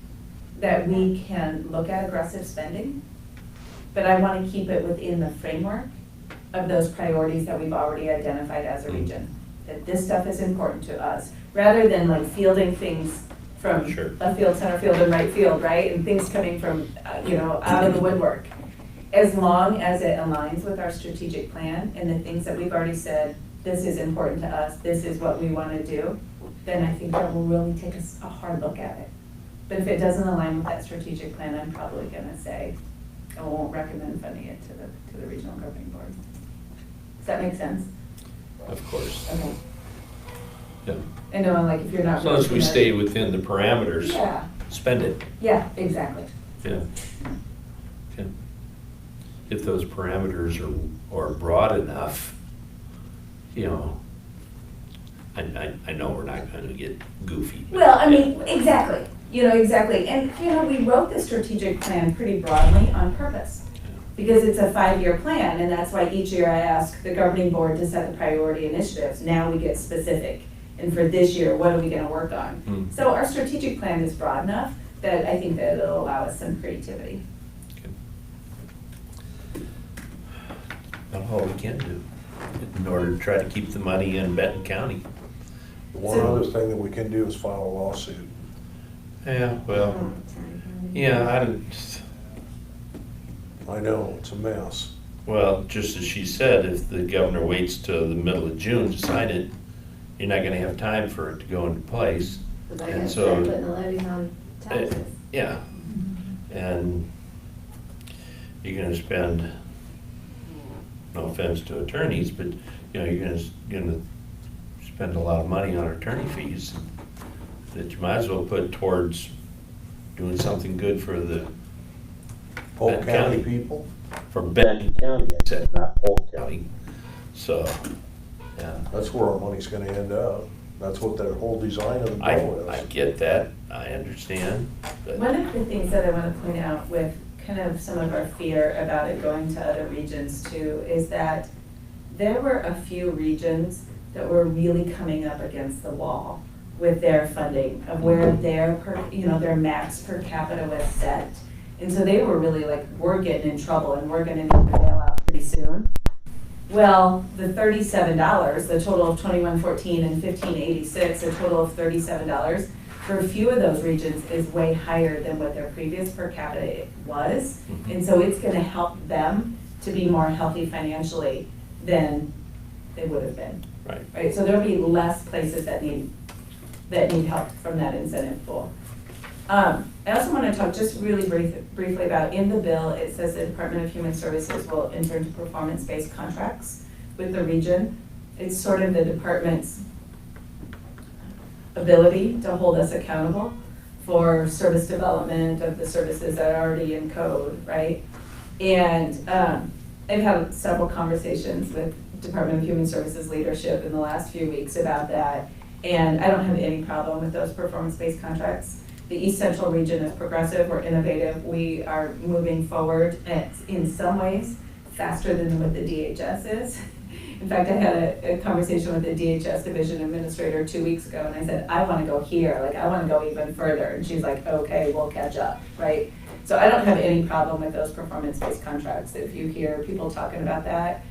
that we can look at aggressive spending, but I want to keep it within the framework of those priorities that we've already identified as a region. That this stuff is important to us, rather than like fielding things from Sure. left field, center field, and right field, right? And things coming from, out of the woodwork. As long as it aligns with our strategic plan and the things that we've already said, this is important to us, this is what we want to do, then I think that will really take a hard look at it. But if it doesn't align with that strategic plan, I'm probably gonna say, I won't recommend funding it to the regional governing board. Does that make sense? Of course. Okay. Yeah. I know, like, if you're not. As long as we looking at- stay within the parameters, Yeah, spend it. yeah, exactly. Yeah. Okay. If those parameters are broad enough, I know we're not gonna get goofy. but- Well, I mean, exactly, exactly. And, we wrote the strategic plan pretty broadly on purpose. Because it's a 5-year plan, and that's why each year I ask the governing board to set the priority initiatives. Now we get specific. And for this year, what are we gonna work on? So our strategic plan is broad enough that I think that it'll allow us some creativity. That's all we can do in order to try to keep the money in Benton County. One other thing that we can do is file a lawsuit. Yeah, well, yeah, I know, it's a mess. well, just as she said, if the governor waits till the middle of June to sign it, you're not gonna have time for it to go into place. because I And guess so- they're putting the levies on taxes. Yeah, and you're gonna spend, no offense to attorneys, but, you're gonna spend a lot of money on attorney fees. that you might as well put towards doing something good for the, Polk Benton County County. people? for Benton County, I said, not Polk County. So, yeah, That's where our money's gonna end up. That's what the whole design of the bill I is. get that, I understand, but. One of the things that I want to point out with kind of some of our fear about it going to other regions too, is that there were a few regions that were really coming up against the wall with their funding of where their, their max per capita was set. And so they were really like, we're getting in trouble and we're gonna need to bail out pretty soon. Well, the $37, the total of $21.14 and $15.86, a total of $37, for a few of those regions is way higher than what their previous per capita was. And so it's gonna help them to be more healthy financially than they would have been. Right. Right, so there'll be less places that need help from that incentive pool. I also want to talk just really briefly about, in the bill, it says the Department of Human Services will enter into performance-based contracts with the region. It's sort of the department's ability to hold us accountable for service development of the services that are already in code, right? And I've had several conversations with Department of Human Services leadership in the last few weeks about that, and I don't have any problem with those performance-based contracts. The East Central region is progressive, we're innovative, we are moving forward in some ways faster than what the DHS is. In fact, I had a conversation with the DHS division administrator 2 weeks ago, and I said, I want to go here, like I want to go even further. And she's like, okay, we'll catch up, right? So I don't have any problem with those performance-based contracts. If you hear people talking about that,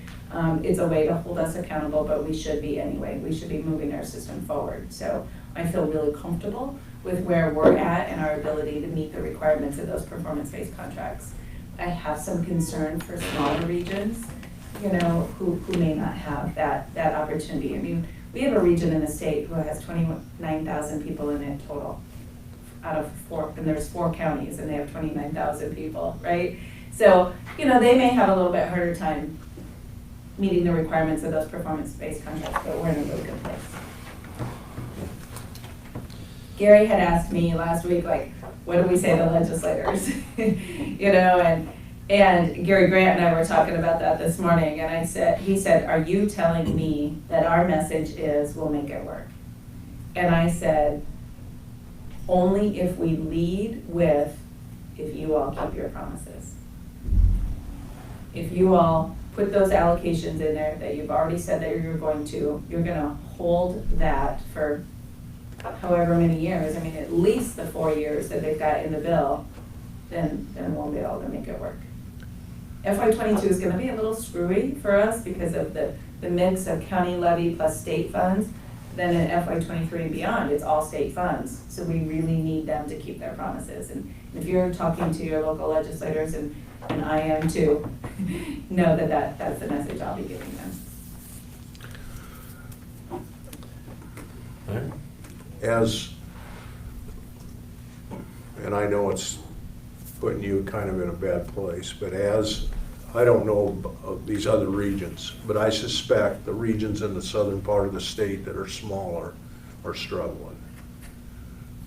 it's a way to hold us accountable, but we should be anyway. We should be moving our system forward. So I feel really comfortable with where we're at and our ability to meet the requirements of those performance-based contracts. I have some concern for smaller regions, who may not have that opportunity. I mean, we have a region in the state who has 29,000 people in it total out of 4, and there's 4 counties and they have 29,000 people, right? So, they may have a little bit harder time meeting the requirements of those performance-based contracts, but we're in a really good place. Gary had asked me last week, like, what do we say to legislators? And Gary Grant and I were talking about that this morning, and he said, are you telling me that our message is we'll make it work? And I said, only if we lead with, if you all keep your promises. If you all put those allocations in there that you've already said that you're going to hold that for however many years, I mean, at least the 4 years that they've got in the bill, then we'll be able to make it work. FY22 is gonna be a little screwy for us because of the mix of county levy plus state funds. Then in FY23 and beyond, it's all state funds. So we really need them to keep their promises. And if you're talking to your local legislators, and I am too, know that's the message I'll be giving them. All right. And I know it's putting you kind of in a bad place, but I don't know of these other regions, but I suspect the regions in the southern part of the state that are smaller are struggling.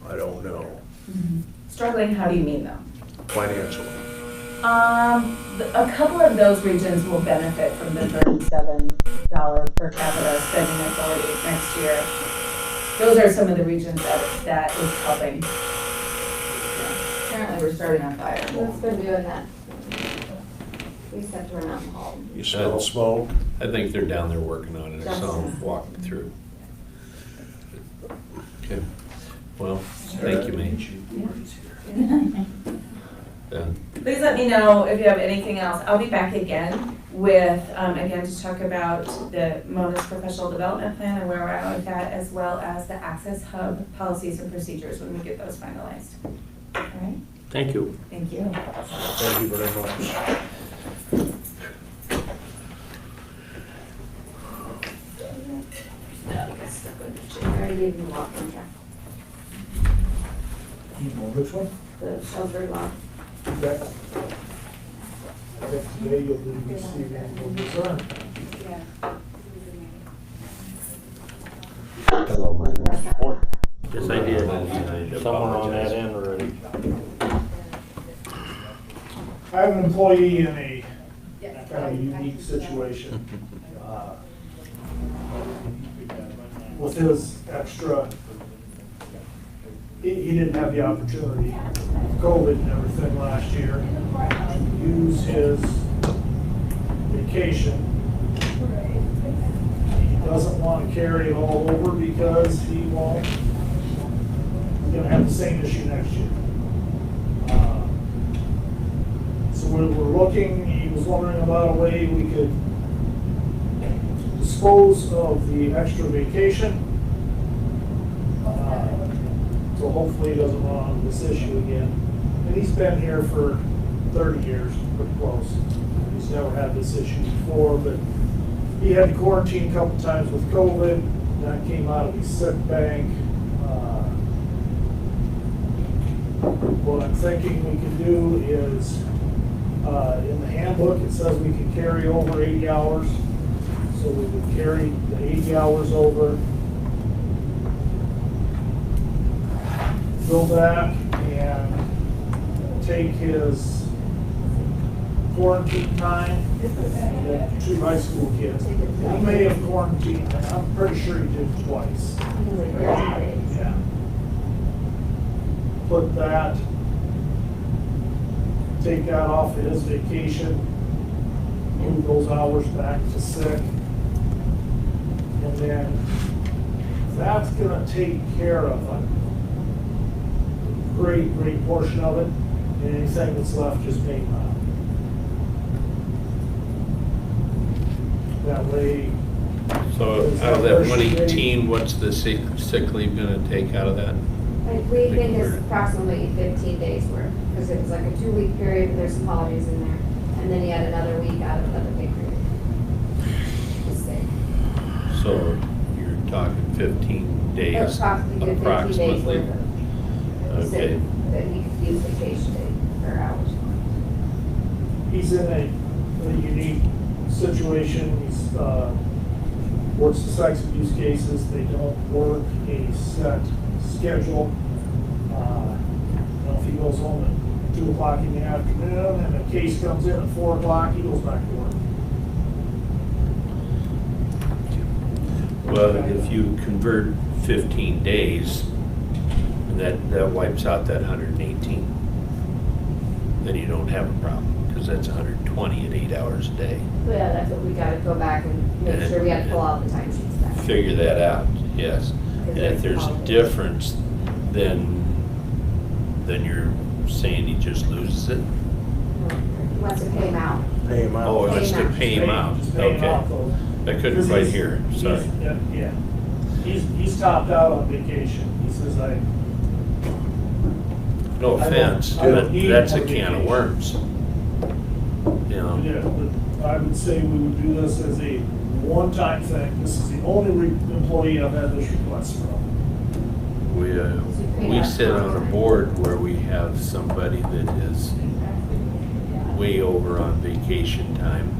I don't know. Mm-hmm. Struggling, how do you mean though? Financially. A couple of those regions will benefit from the $37 per capita spending authority next year. Those are some of the regions that is helping. Apparently we're starting on fire. What's been doing that? We just have to run out and haul. You smell smoke? I think they're down there working on it, I saw them walking through. Okay, well, thank you, Done. Please let me know if you have anything else. I'll be back again with, again, to talk about the MONA's professional development plan and where we're at with that, as well as the Access Hub policies and procedures when we get those finalized. All right? Thank you. Thank you. Thank you very much. I already gave you the lock contract, Which one? the shelter lock. Okay. I think today you'll be receiving from the sun. Yes, I did. somewhere on that end already. I have an employee in a kind of unique situation. With his extra, he didn't have the opportunity, COVID and everything last year, to use his vacation. He doesn't want to carry it all over because he's gonna have the same issue next year. So we were looking, he was wondering about a way we could dispose of the extra vacation. So hopefully he doesn't run onto this issue again. And he's been here for 30 years, pretty close. He's never had this issue before, but he had to quarantine a couple times with COVID. That came out of his sick bank. What I'm thinking we can do is, in the handbook, it says we can carry over 80 hours. So we would carry the 80 hours over, go back and take his quarantine time. He had 2 high school kids. He may have quarantined, and I'm pretty sure he did twice. Yeah. Put that, take that off of his vacation, move those hours back to sick. And then that's gonna take care of a great portion of it, and anything that's left just pay him out. That way. So out of that 118, what's the sick leave gonna take out of that? We think it's approximately 15 days worth, because it was like a 2-week period, but there's some holidays in there. And then he had another week out of another big period. So you're talking 15 days Approximately 15 days approximately. worth of Okay. sick that he could use vacation day or hours for. He's in a unique situation. He's works the sex abuse cases. They don't work a set schedule. If he goes home at 2 o'clock in the afternoon and a case comes in at 4 o'clock, he goes back to work. Well, if you convert 15 days, that wipes out that 118. Then you don't have a problem, because that's 120 at 8 hours a day. Yeah, that's what we gotta go back and make sure we gotta pull out the time sheets back. Figure that out, yes. And if there's a difference, then you're saying he just loses it? He wants to pay him out. Pay him out. Oh, he wants to pay him out, Just pay him okay. out, though. I couldn't quite hear, sorry. Yeah. He's topped out on vacation. He says, No offense, I don't but need that's a more can of vacation. worms. You know, Yeah, but I would say we would do this as a one-time thing. This is the only employee I've had this request from. we sit on a board where we have somebody that is way over on vacation time.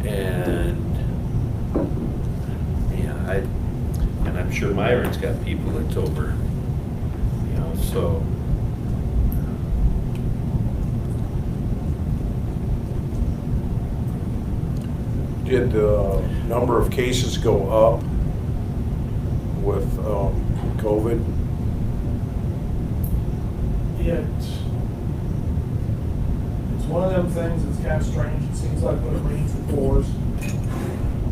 And, yeah, and I'm sure Myron's got people that's over, so. Did the number of cases go up with COVID? It's one of them things that's kind of strange. It seems like when it rains, it pours.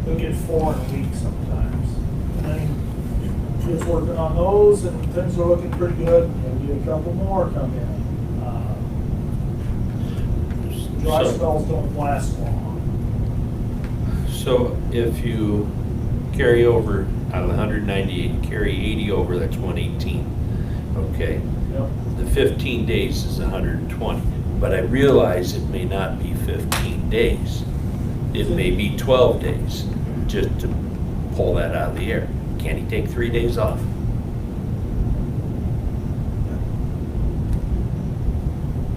They'll get 4 in a week sometimes. And then it's working on those, and things are looking pretty good. Maybe a couple more come in. Dry spells don't last long. So if you carry over, out of the 198, carry 80 over, that's 118, okay? Yep. The 15 days is 120, but I realize it may not be 15 days. It may be 12 days, just to pull that out of the air. Can he take 3 days off?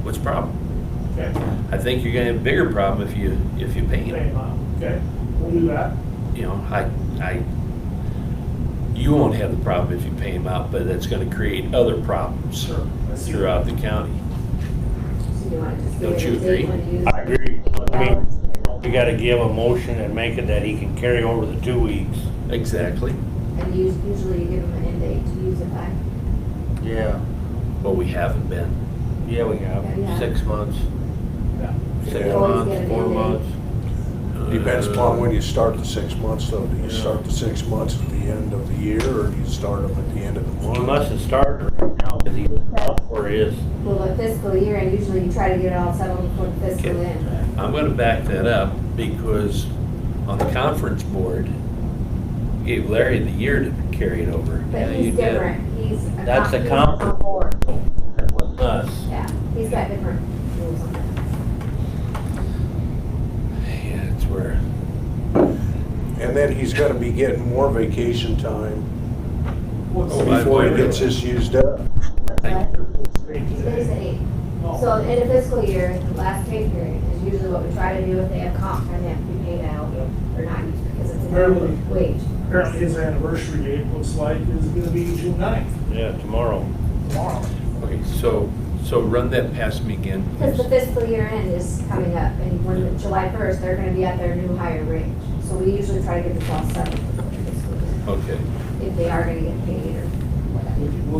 What's the problem? Okay. I think you're gonna have a bigger problem if you pay Pay him. them out. Okay, we'll do that. I You won't have the problem if you pay them out, but it's gonna create other problems throughout the county. So you want to just Don't give you it a date agree? when you use I it? agree. I mean, we gotta give a motion and make it that he can carry over the 2 weeks. Exactly. And usually you give them an end date to use it by. Yeah. But we haven't been. Yeah, we have. Yeah. 6 months. Six Yeah. Always months, get an 4 end date. months. Depends upon when you start the 6 months, though. Do you start the 6 months at the end of the year, or do you start them at the end of the month? He mustn't start right now because he's up where he is. Well, the fiscal year, and usually you try to get it all settled before the fiscal Okay. end. I'm gonna back that up because on the conference board, gave Larry the year to carry it over. But Yeah, you he's did. different. He's a That's a he's conference. on board. That was us. Yeah, he's got different rules on that. Yeah, it's where, And then he's gonna be getting more vacation time Oh, by the before he way, gets this used up. Thank He's days at 8. Oh. So in a fiscal year, the last pay period is usually what we try to do if they have comp time, they have to be paid out or not used because it's an Apparently. wage. Apparently his anniversary date looks like is gonna be June 9th, Yeah, tomorrow. tomorrow. okay, so run that past me again. Because the fiscal year end is coming up, and when July 1st, they're gonna be at their new higher range. So we usually try to get this all settled before the fiscal year, Okay, if they are gonna get paid or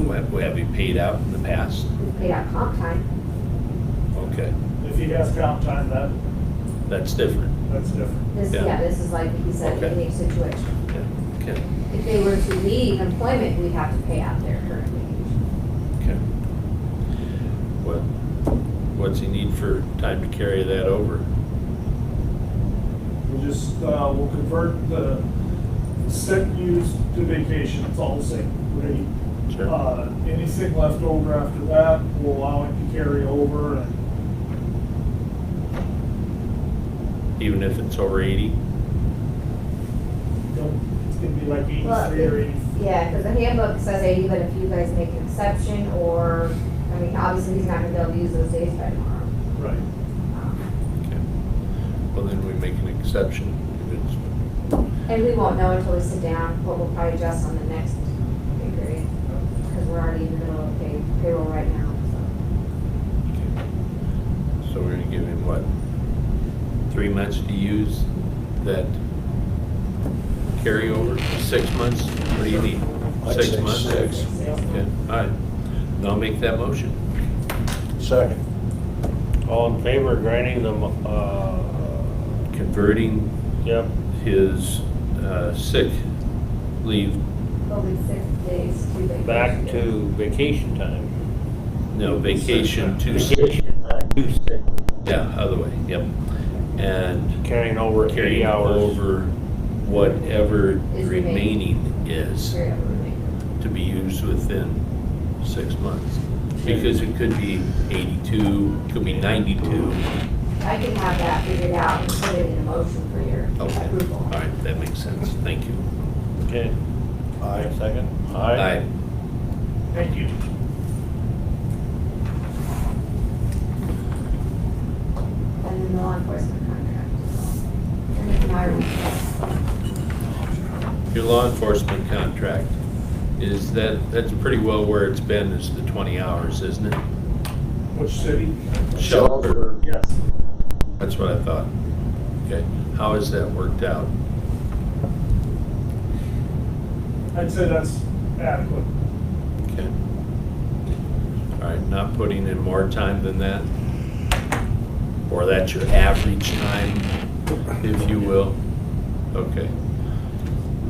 whatever. have you paid out in the past? We've paid out comp time. Okay, If he has comp time, that's different. that's different. This, Yeah. yeah, this is like he said, a Okay. unique situation. Yeah, okay, If they were to leave employment, we'd have to pay out their current wage. okay. What's he need for time to carry that over? We'll convert the sick use to vacation, it's all the same rate. Sure. Anything left over after that, we'll allow him to carry over, and Even if it's over 80? it's gonna be like Well, 83 or 80. Yeah, because the handbook says 80, but if you guys make an exception, or, I mean, obviously, he's not gonna be able to use those days by tomorrow. Right. Okay. Well, then we make an exception. If it's- And we won't know until we sit down, but we'll probably adjust on the next pay period, because we're already in the middle of payroll right now, so. okay. So we're gonna give him what? 3 months to use that carryover? 6 months? What do you need? I'd 6 say months? 6. Okay, all right. Then I'll make that motion. Second. All in favor of granting them, Converting yep, his sick leave, It'll be 6 days to vacation. back to vacation time. no, vacation to, Vacation time, to sick. yeah, other way, yep. And Carrying over 80 carrying hours. over whatever Is remaining is Carry over remainder. to be used within 6 months. Because it could be 82, could be 92. I can have that figured out and put it in a motion for your Okay, approval. all right, that makes sense, thank you. Okay. Aye. Second? Aye. Thank you. And then the law enforcement contract as well. And then my, Your law enforcement contract, that's pretty well where it's been, is the 20 hours, isn't it? Which city? Shelter, Yes. that's what I thought. Okay, how has that worked out? I'd say that's adequate. Okay. All right, not putting in more time than that? Or that's your average time, if you will? Okay.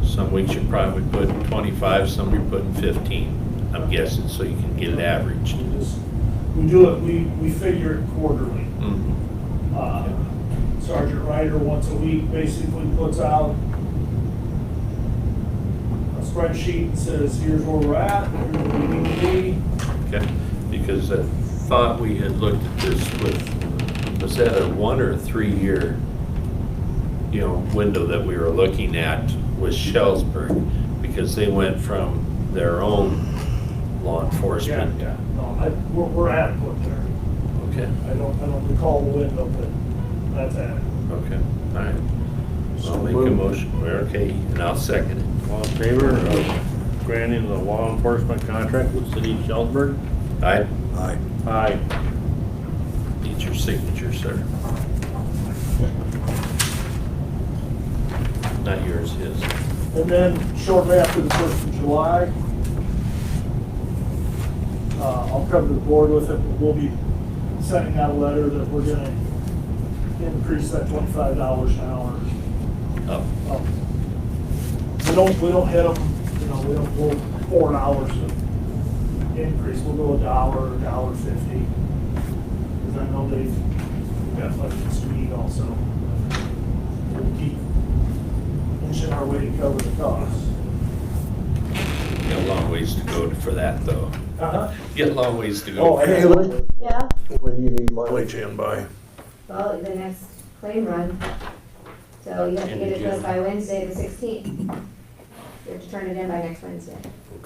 Some weeks you're probably putting 25, some you're putting 15, I'm guessing, so you can get it averaged. We do it, we figure it quarterly. Mhm. Sergeant Ryder once a week basically puts out a spreadsheet and says, here's where we're at, here's where we need to be. Okay, because I thought we had looked at this with, was that a 1 or a 3 year, window that we were looking at with Shellsburg, because they went from their own law enforcement. Yeah, no, we're adequate there. Okay, I don't recall the window, but that's adequate. okay, all right. So I'll make a moved. motion, okay, and I'll second it. All in favor of granting the law enforcement contract with City of Shelburne. Aye. Aye. Aye. Need your signature, sir. Not yours, his. And then shortly after the 1st of July, I'll come to the board with it. We'll be sending out a letter that we're gonna increase that $25 an hour. Oh, We don't hit them, you know, we don't go $4 of increase. We'll go $1, $1.50. Because I know they've got budgets to meet also. We'll keep inching our way to cover the costs. got a long ways to go for that, though. Got a long ways to Oh, go. hey, look, Yeah, when you need mileage in by. well, the next claim run, so you have to get it to us by Wednesday, the 16th. You have to turn it in by next Wednesday.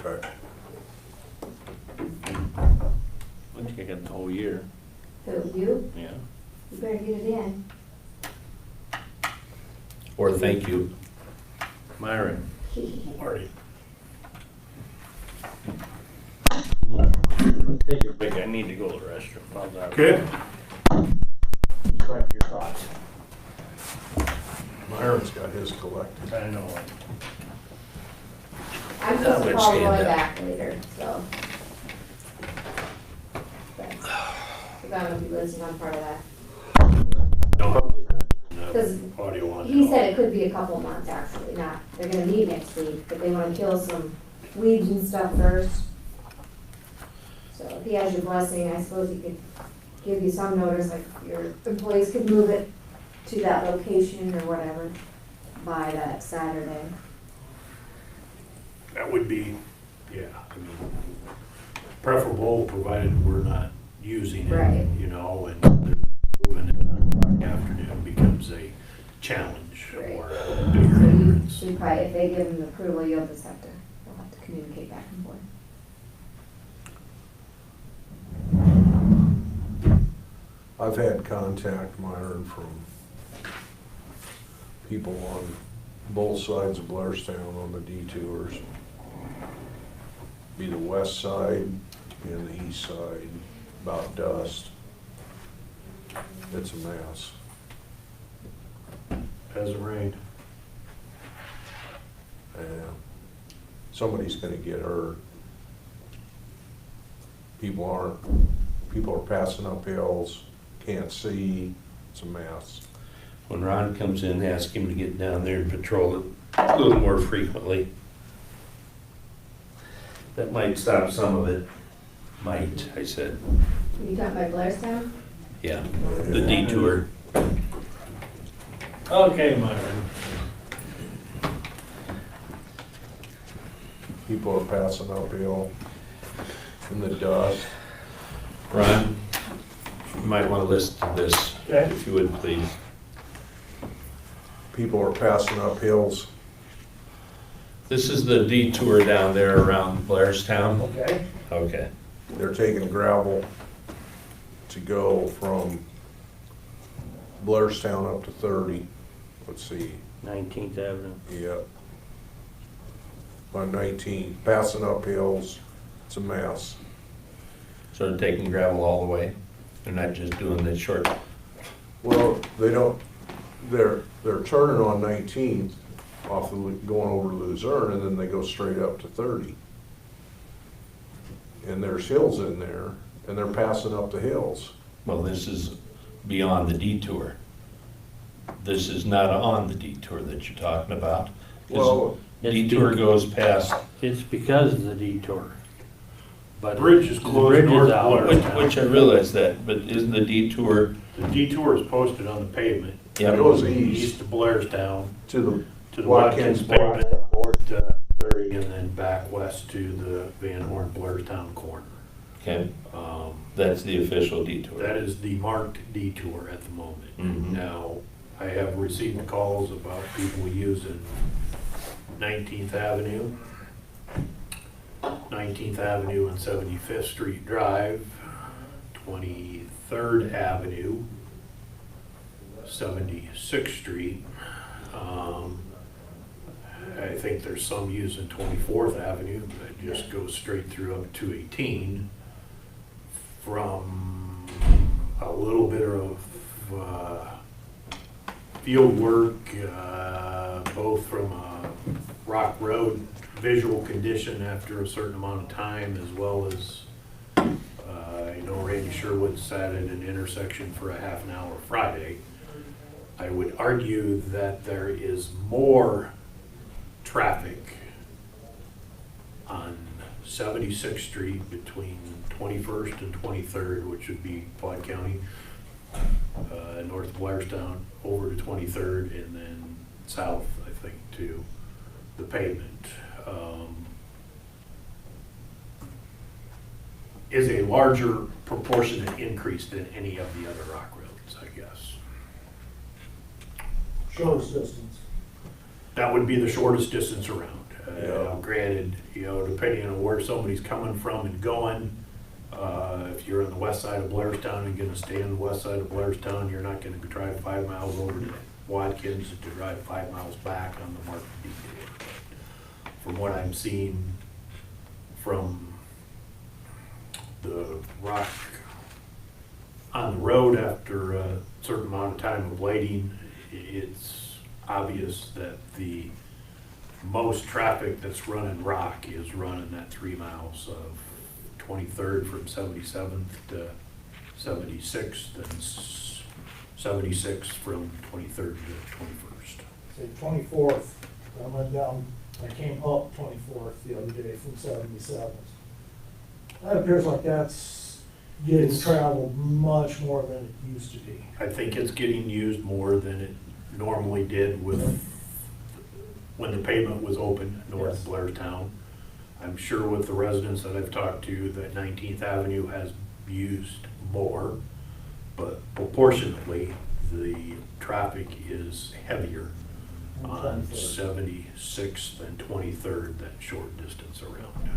Okay. I think I got the whole year. So you Yeah. better get it in. Or thank you. Myron. Marty. Take your pick. I need to go to the restroom. How's that? Okay. Collect your thoughts. Myron's got his collected. I know. I'm supposed to would call stand Roy up. back later, so. But I don't know if he listened on part of that. Because Audio on. he said it could be a couple months, actually, not, they're gonna meet next week, but they wanna kill some weeds and stuff first. So if he has your blessing, I suppose he could give you some notice, like your employees could move it to that location or whatever by that Saturday. That would be, yeah, I mean, preferable, provided we're not using Right. it, you know, and moving it on Friday afternoon becomes a challenge Right. or a So bigger hindrance. you probably, if they give him the approval, you'll just have to, you'll have to communicate back and forth. I've had contact, Myron, from people on both sides of Blairstown on the detours. Be the west side and the east side, about dust. It's a mess. Hasn't rained. Yeah. Somebody's gonna get hurt. People are passing up hills, can't see, it's a mess. When Ron comes in, ask him to get down there and patrol it a little more frequently. That might stop some of it. Might, I said. You talking about Blairstown? Yeah, the detour. Okay, Myron. People are passing uphill in the dust. Ron, you might want to listen to this, Okay. if you would, please. People are passing up hills. This is the detour down there around Blairstown. Okay. Okay. They're taking gravel to go from Blairstown up to 30. Let's see, 19th Avenue. yep. On 19, passing up hills, it's a mess. So they're taking gravel all the way? They're not just doing the short? Well, they don't, they're turning on 19th off of going over to Luzerne, and then they go straight up to 30. And there's hills in there, and they're passing up the hills. Well, this is beyond the detour. This is not on the detour that you're talking about. This Well, detour goes past, It's because of the detour. But Bridge is the closed bridge is north out. of Blairstown. which I realize that, but isn't the detour, The detour is posted on the pavement. yeah, it goes East east of Blairstown to to the Watkins Watkins Block. pavement, north to 30, and then back west to the Van Horn Blairstown corner. okay, that's the official detour. That is the marked detour at the moment. Mhm. Now, I have received calls about people using 19th Avenue, 19th Avenue and 75th Street Drive, 23rd Avenue, 76th Street, I think there's some using 24th Avenue that just goes straight through up to 18 from a little bit of field work, both from a Rock Road visual condition after a certain amount of time, as well as I know Randy Sherwood sat at an intersection for a half an hour Friday. I would argue that there is more traffic on 76th Street between 21st and 23rd, which would be Quad County, north of Blairstown, over to 23rd, and then south, I think, to the pavement. Is a larger proportionate increase than any of the other rock roads, I guess. Shortest distance. That would be the shortest distance around. Yeah. Granted, depending on where somebody's coming from and going, if you're on the west side of Blairstown and gonna stay on the west side of Blairstown, you're not gonna drive 5 miles over to Watkins to drive 5 miles back on the Market B Day. From what I'm seeing from the rock on the road after a certain amount of time of blading, it's obvious that the most traffic that's running rock is running that 3 miles of 23rd from 77th to 76th and 76th from 23rd to 21st. Say 24th, I went down, I came up 24th the other day from 77th. That appears like that's getting traveled much more than it used to be. I think it's getting used more than it normally did with, when the pavement was open north of Blairstown. I'm sure with the residents that I've talked to, that 19th Avenue has used more, but proportionately, the traffic is heavier on 76th and 23rd, that short distance around.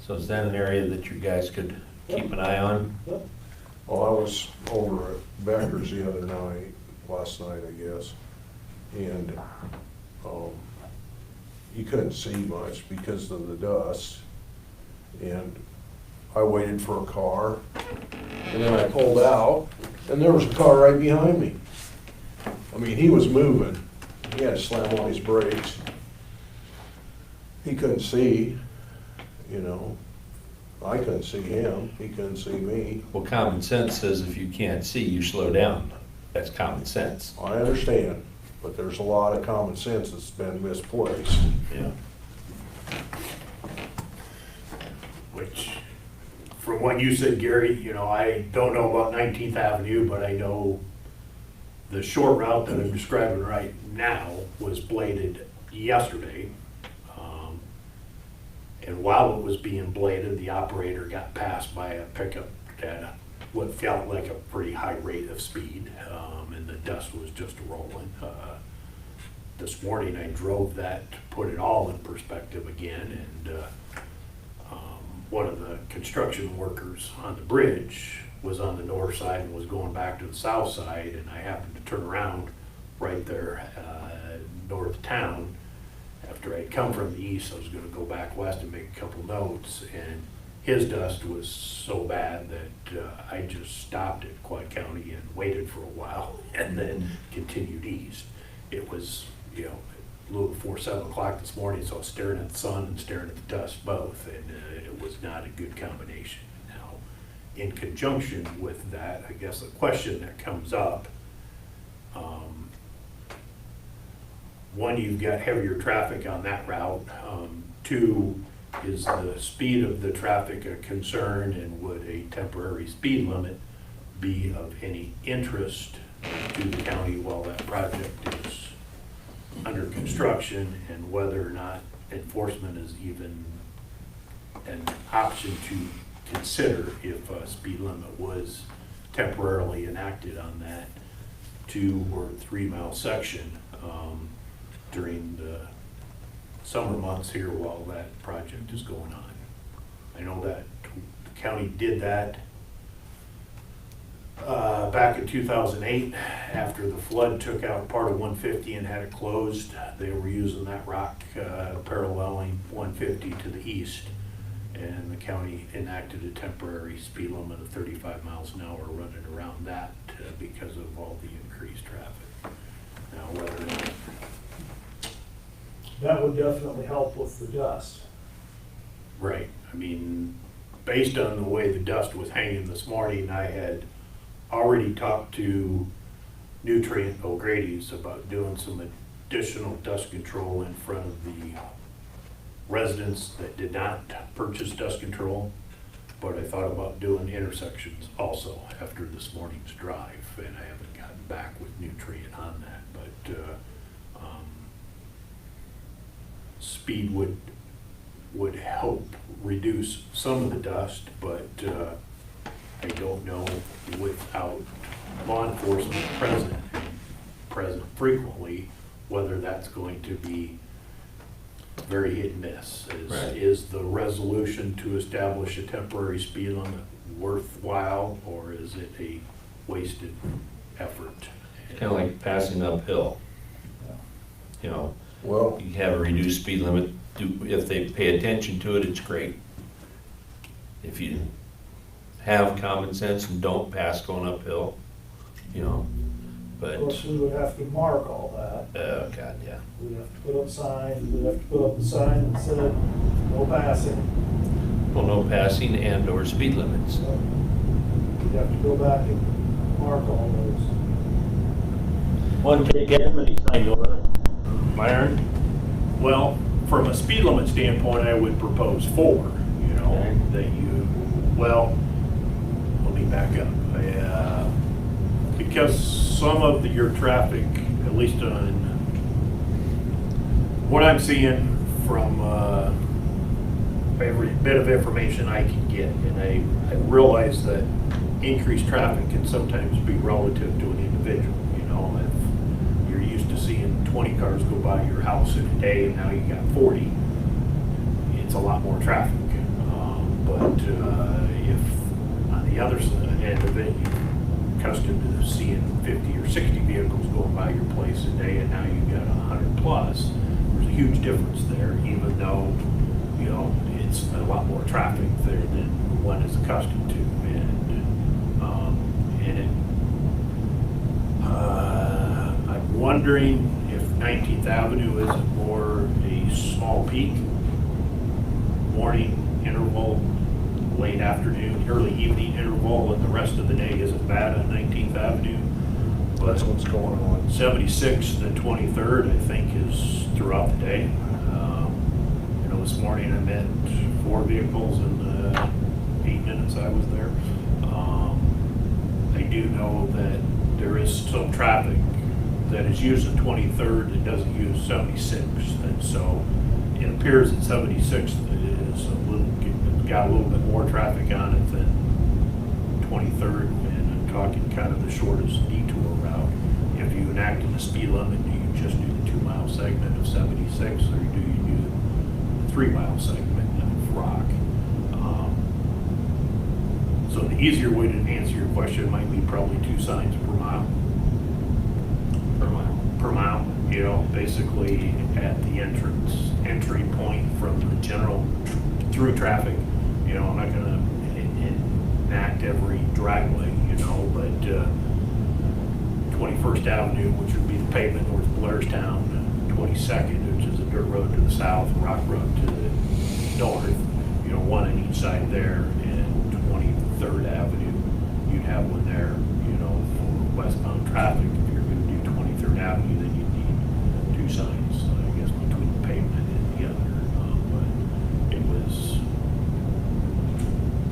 So is that an area that you guys could keep an eye on? Well, I was over at Becker's the other night, last night, I guess, and you couldn't see much because of the dust. And I waited for a car, and then I pulled out, and there was a car right behind me. I mean, he was moving. He had to slam on his brakes. He couldn't see, I couldn't see him, he couldn't see me. Well, common sense says if you can't see, you slow down. That's common sense. I understand, but there's a lot of common sense that's been misplaced. Yeah. Which, from what you said, Gary, I don't know about 19th Avenue, but I know the short route that I'm describing right now was bladed yesterday. And while it was being bladed, the operator got passed by a pickup at what felt like a pretty high rate of speed, and the dust was just rolling. This morning I drove that to put it all in perspective again, and one of the construction workers on the bridge was on the north side and was going back to the south side, and I happened to turn around right there north of town. After I'd come from the east, I was going to go back west and make a couple notes, and his dust was so bad that I just stopped at Quad County and waited for a while and then continued east. It was, a little before 7 o'clock this morning, so I was staring at the sun and staring at the dust both, and it was not a good combination. Now, in conjunction with that, I guess the question that comes up, one, you've got heavier traffic on that route. Two, is the speed of the traffic a concern, and would a temporary speed limit be of any interest to the county while that project is under construction, and whether or not enforcement is even an option to consider if a speed limit was temporarily enacted on that 2 or 3 mile section during the summer months here while that project is going on. I know that the county did that Back in 2008, after the flood took out part of 150 and had it closed, they were using that rock paralleling 150 to the east. And the county enacted a temporary speed limit of 35 miles an hour running around that because of all the increased traffic. Now, whether That would definitely help with the dust. right, I mean, based on the way the dust was hanging this morning, I had already talked to Nutrient O'Grady's about doing some additional dust control in front of the residents that did not purchase dust control, but I thought about doing intersections also after this morning's drive, and I haven't gotten back with Nutrient on that, but speed would help reduce some of the dust, but I don't know, without law enforcement present frequently, whether that's going to be very hit and miss. Right. Is the resolution to establish a temporary speed limit worthwhile, or is it a wasted effort? Kind of like passing uphill. You know, Well, you have a reduced speed limit, if they pay attention to it, it's great. If you have common sense and don't pass going uphill, you know, Of but, course, we would have to mark all that. oh God, yeah. We'd have to put up signs, we'd have to put up a sign that said, no passing. Well, no passing and or speed limits. So we'd have to go back and mark all those. One take everybody signed over. Myron? Well, from a speed limit standpoint, I would propose 4, you know, Okay. that you, well, let me back up. Because some of your traffic, at least on what I'm seeing from every bit of information I can get, and I realize that increased traffic can sometimes be relative to an individual, you know, if you're used to seeing 20 cars go by your house in a day and now you got 40, it's a lot more traffic. But if on the other end of it, you're accustomed to seeing 50 or 60 vehicles going by your place a day and now you've got 100 plus, there's a huge difference there, even though, you know, it's a lot more traffic there than one is accustomed to. I'm wondering if 19th Avenue isn't more a small peak, morning interval, late afternoon, early evening interval, and the rest of the day isn't bad on 19th Avenue. that's what's going on. 76th and 23rd, I think, is throughout the day. You know, this morning I met 4 vehicles in the 8 minutes I was there. I do know that there is some traffic that is using 23rd that doesn't use 76th, and so it appears that 76th is got a little bit more traffic on it than 23rd, and I'm talking kind of the shortest detour route. If you enacted the speed limit, do you just do the 2-mile segment of 76, or do you do the 3-mile segment of Rock? So the easier way to answer your question might be probably 2 signs per mile. Per mile, you know, basically at the entry point from the general through traffic. You know, I'm not gonna enact every driveway, you know, but 21st Avenue, which would be the pavement north of Blairstown, 22nd, which is a dirt road to the south, Rock Road to the north, you know, one on each side there, and 23rd Avenue, you'd have one there, you know, for westbound traffic. If you're gonna do 23rd Avenue, then you'd need 2 signs, I guess, between the pavement and the other. But it was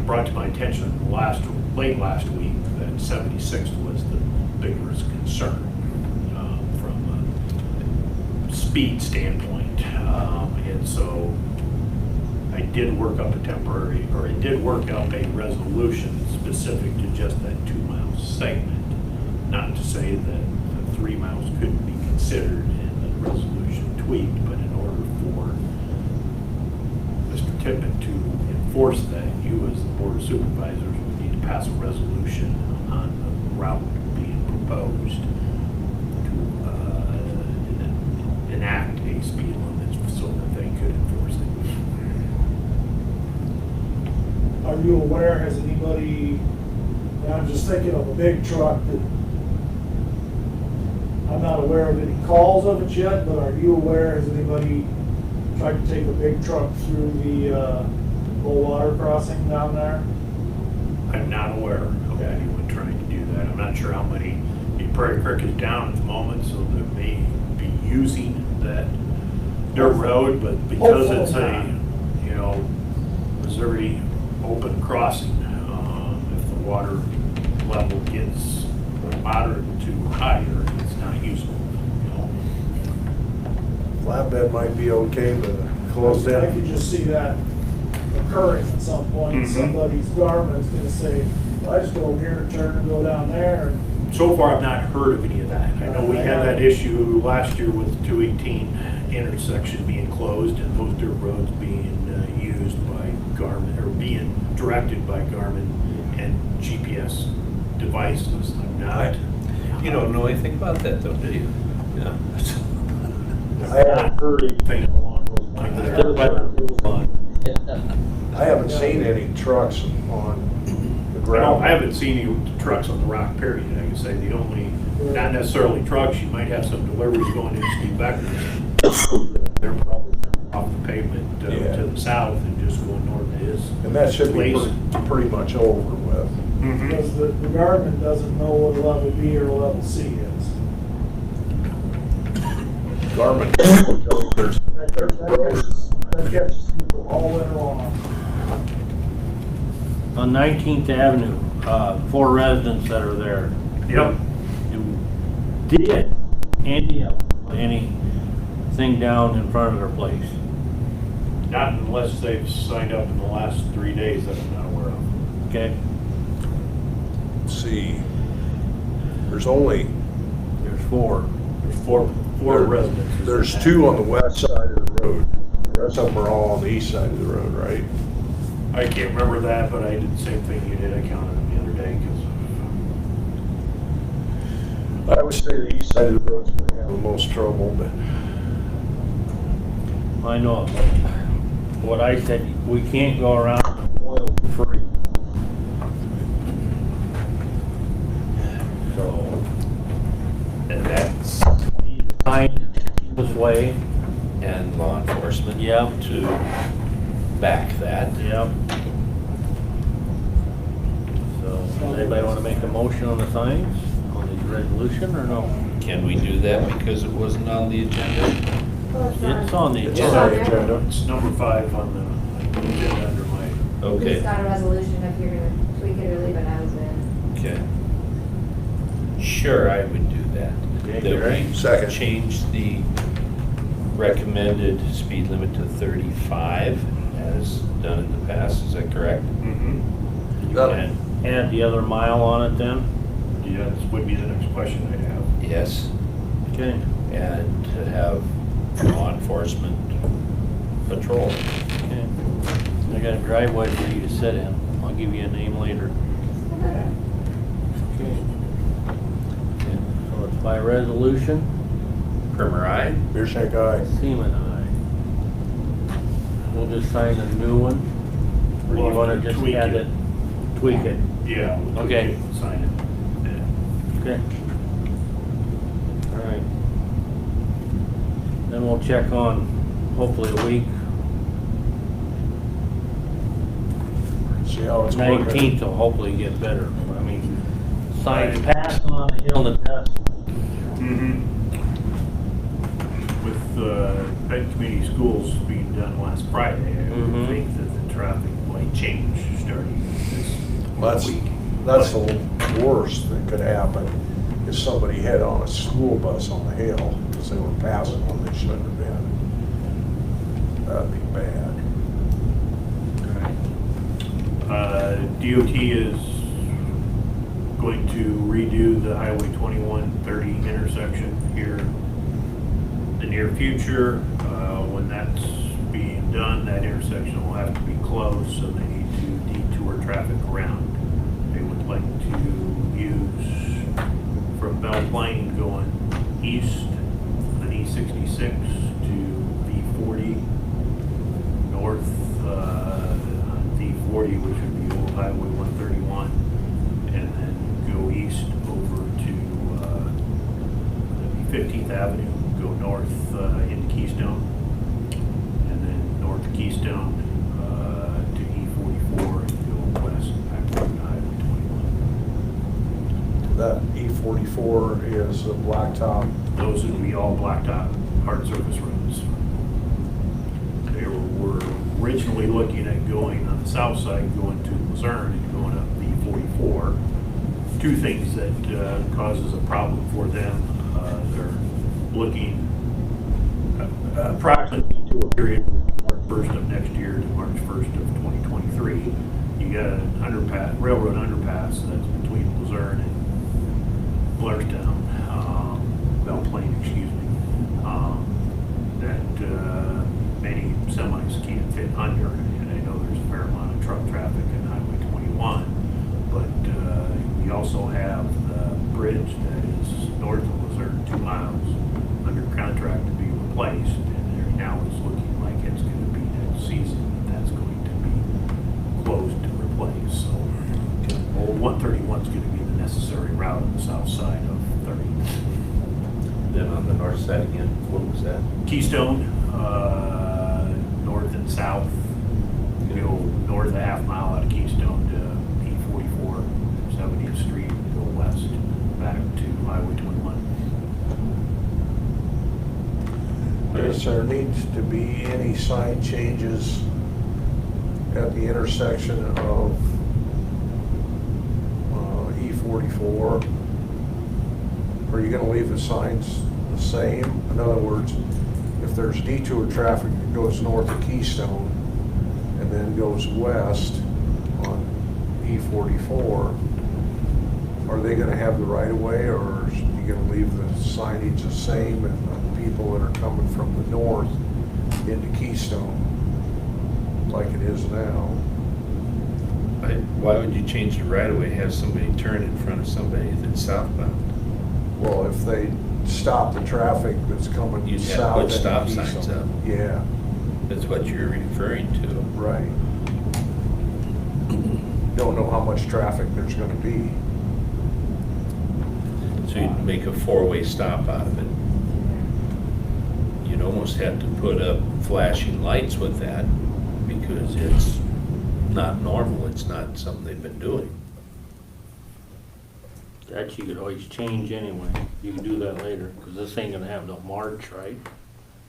brought to my attention late last week that 76th was the biggest concern from a speed standpoint. And so I did work up a resolution specific to just that 2-mile segment. Not to say that the 3 miles couldn't be considered and the resolution tweaked, but in order for Mr. Tippett to enforce that, you as the Board of Supervisors would need to pass a resolution on the route being proposed to enact a speed limit so that they could enforce it. Are you aware, has anybody, and I'm just thinking of a big truck that, I'm not aware of any calls of it yet, but are you aware, has anybody tried to take a big truck through the low water crossing down there? I'm not aware of anyone trying to do that. I'm not sure how many, Prairie Creek is down at the moment, so they may be using that dirt road, but because it's a, Missouri open crossing, if the water level gets moderate to higher, it's not usable, Flatbed might be okay, but closed I in. could just see that occurring at some point. Mhm. Somebody's Garmin's gonna say, well, I just go over here and turn and go down there. And So far, I've not heard of any of that. I know we had that issue last year with the 218 intersection being closed and those dirt roads being used by Garmin, or being directed by Garmin and GPS devices. I'm not. You don't know anything about that though, do you? Yeah. I haven't heard anything along those lines. I haven't seen any trucks on the ground. I haven't seen any trucks on the rock, period. I can say the only, not necessarily trucks, you might have some deliveries going into Steve Becker's. They're probably off the pavement to the south and just going north to his. And that should be place. pretty much over with. Mhm. because the Garmin doesn't know what a level B or a level C is. Garmin, That catches people all winter long. On 19th Avenue, 4 residents that are there. Yep. Did anything down in front of their place? Not unless they've signed up in the last 3 days that I'm not aware of. Okay, see, there's 4. There's four residents. there's 2 on the west side of the road. The rest of them are all on the east side of the road, right? I can't remember that, but I did the same thing you did. I counted them the other day because I would say the east side of the road's gonna have the most trouble, but I know, but what I said, we can't go around oil free. So, And that's, sign this way, and law enforcement. Yep. To back that. yep. So, does anybody want to make a motion on the signs, on the resolution, or no? Can we do that because it wasn't on the agenda? It's on the it's agenda. on the agenda. it's number 5 on the agenda under my. We Okay, just got a resolution if you're gonna tweak it or leave it as is. okay. Sure, I would do that. Okay, That right. we Second. change the recommended speed limit to 35 as done in the past, is that correct? Mm-hmm. And Add the other mile on it then? Yeah, this would be the next question I'd have. yes, Okay. and to have law enforcement patrol. Okay. I got a driveway for you to sit in. I'll give you a name later. Okay. So it's by resolution, Primer I. Beershank eye. Seaman aye. We'll just sign a new one, or you We'll wanna have to just tweak add it. it, tweak it? Yeah. we'll Okay. tweak it and sign it. Yeah. Okay. All right. Then we'll check on, hopefully a week, See how it's working. 19th will hopefully get better. I mean, signs passed on the hill to dust. Mm-hmm. With Benton Community Schools being done last Friday, I would Mhm. think that the traffic might change starting this week. That's the worst that could happen, if somebody had on a school bus on the hill, because they were passing when they shouldn't have been. That'd be bad. DOT is going to redo the Highway 2130 intersection here in the near future. When that's being done, that intersection will have to be closed, so they need to detour traffic around. They would like to use plane going east on E66 to V40, north V40, which would be Old Highway 131, and then go east over to 15th Avenue, go north into Keystone, and then north to Keystone to E44 and go west back to Highway 21. That E44 is a blacktop. Those would be all blacktop, hard surface roads. They were originally looking at going on the south side, going to Luzerne and going up E44. Two things that causes a problem for them. They're looking approximately to a period March 1st of next year to March 1st of 2023. You got an underpass, railroad underpass that's between Luzerne and Blairstown, Belle Plaine, excuse me, that many semis can't fit under. And I know there's a fair amount of truck traffic in Highway 21, but we also have the bridge that is north of Luzerne, 2 miles, under contract to be replaced, and there now it's looking like it's going to be next season that's going to be closed to replace. So old 131 is going to be the necessary route on the south side of 30. Then on the north side again, what was that? Keystone, north and south, go north a half mile out of Keystone to E44, 70th Street, go west back to Highway 21. Does there need to be any sign changes at the intersection of E44? Are you gonna leave the signs the same? In other words, if there's detour traffic that goes north of Keystone and then goes west on E44, are they gonna have the right of way, or are you gonna leave the signage the same, and the people that are coming from the north into Keystone like it is now? Why would you change the right of way, have somebody turn in front of somebody that's southbound? Well, if they stop the traffic that's coming You'd have to south put into stop Keystone. signs up. Yeah, That's what you're referring to. right. Don't know how much traffic there's gonna be. So you'd make a 4-way stop out of it. You'd almost have to put up flashing lights with that, because it's not normal, it's not something they've been doing. That you could always change anyway. You can do that later, because this ain't gonna happen till March, right?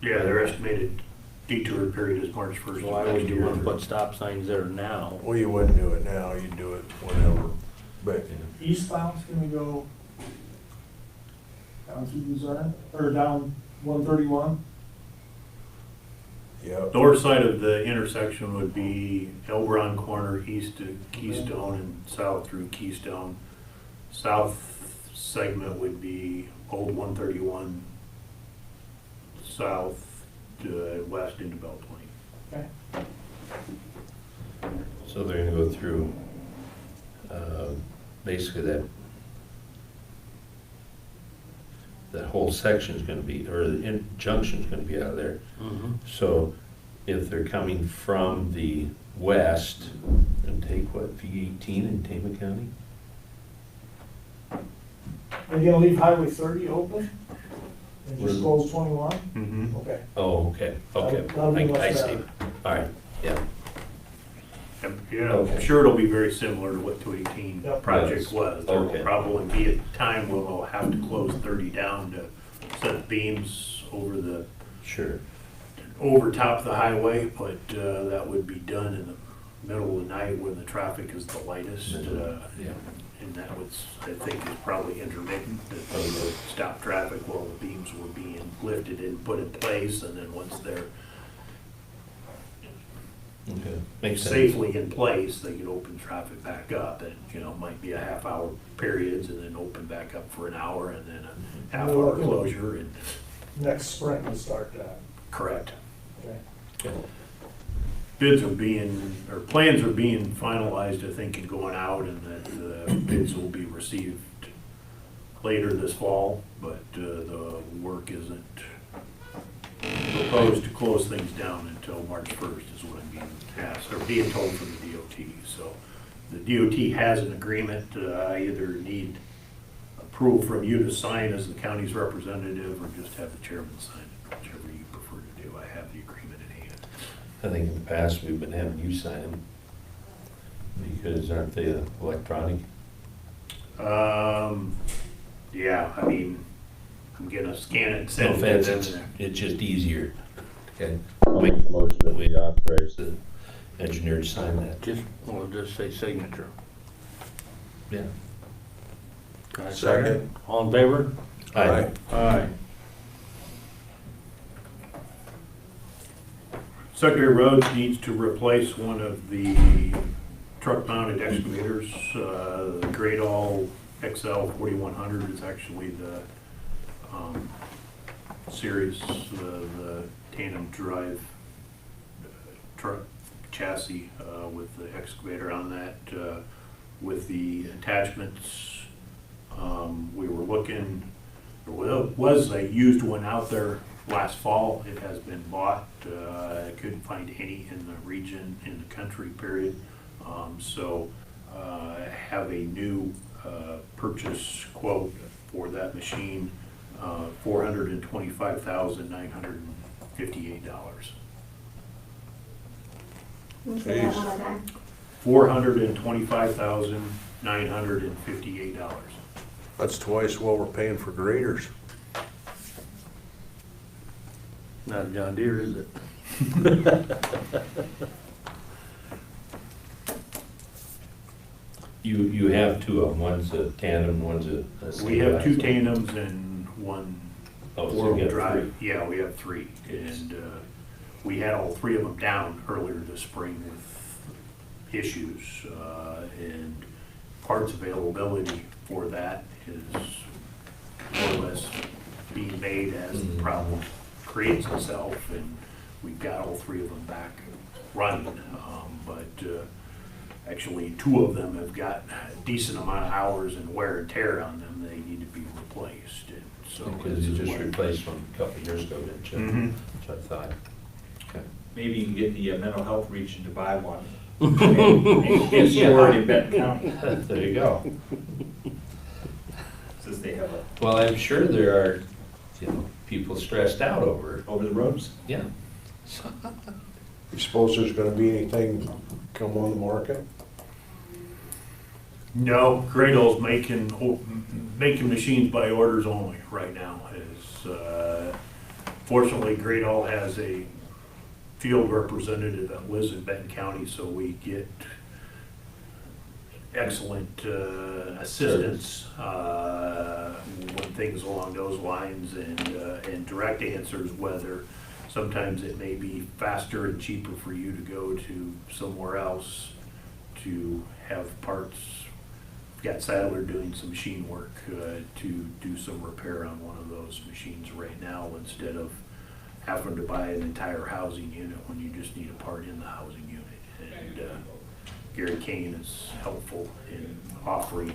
Yeah, their estimated detour period is March 1st Why of would next you year. wanna put stop signs there now? Well, you wouldn't do it now, you'd do it whenever, but Eastbound's gonna go down through Luzerne, or down 131. yeah. North side of the intersection would be Elbron Corner east to Keystone and south through Keystone. South segment would be Old 131 south to west into Belle Plaine. Okay. So they're gonna go through, basically that whole section's gonna be, or the junction's gonna be out of there. Mm-hmm. So if they're coming from the west, and take what, V18 in Tama County? Are you gonna leave Highway 30 open? And just close 21? Mm-hmm. Okay. Oh, okay, That'll be much I see. better. All right, yeah. Yeah, Okay. I'm sure it'll be very similar to what 218 Yep. project Yes. was. There will Okay. probably be a time when we'll have to close 30 down to set beams over top of the highway, but that would be done in the middle of the night when the traffic is the lightest. Yeah. And that was, I think, is probably intermittent, that they would stop traffic while the beams were being lifted and put in place, and then once they're Okay, makes sense. safely in place, they could open traffic back up, and, might be a half-hour periods, and then open back up for an hour, and then a half-hour closure, and, Next spring we'll start that. correct. Okay. Plans are being finalized, I think, and going out, and that the bids will be received later this fall, but the work isn't proposed to close things down until March 1st is what I'm being asked, or being told from the DOT. So the DOT has an agreement. I either need approval from you to sign as the county's representative or just have the chairman sign it, whichever you prefer to do. I have the agreement in hand. I think in the past, we've been having you sign them, because aren't they electronic? Yeah, I mean, I'm gonna scan it and No send it offense, to it's, them. it's just easier. Okay, I'll make the motion that we authorize the engineer to sign that. We'll just say signature. Yeah. Can I Second. All in favor? Aye. Aye. Secondary Roads needs to replace one of the truck-mounted excavators. The Great All XL 4100 is actually the series, the tandem drive truck chassis with the excavator on that. With the attachments, we were looking, there was a used one out there last fall. It has been bought. I couldn't find any in the region, in the country, period. So I have a new purchase quote for that machine, $425,958. Say that one more time. $425,958. That's twice what we're paying for graders. Not a John Deere, is it? You have two of them, one's a tandem, one's a We have two single axle. tandems and one Oh, so you four-wheel got drive. three. Yeah, we have three. And we had all three of them down earlier this spring with issues. And parts availability for that is more or less being made as the problem creates itself. And we've got all three of them back running. But actually, two of them have got a decent amount of hours and wear and tear on them. They need to be replaced. And so Because you just replaced one a couple of years ago, didn't you? Mhm. That's what I thought. Okay. Maybe you can get the mental health region to buy one. And store it in Benton County, There you go. since they have Well, I'm sure there are, people stressed out over it. over the roads. Yeah. You suppose there's gonna be anything come on the market? No, Gradle's making machines by orders only right now. Fortunately, Gradle has a field representative that lives in Benton County, so we get excellent assistance when things along those lines, and direct answers, whether sometimes it may be faster and cheaper for you to go to somewhere else to have parts. Got Sadler doing some machine work to do some repair on one of those machines right now, instead of having to buy an entire housing unit when you just need a part in the housing unit. And Gary Kane is helpful in offering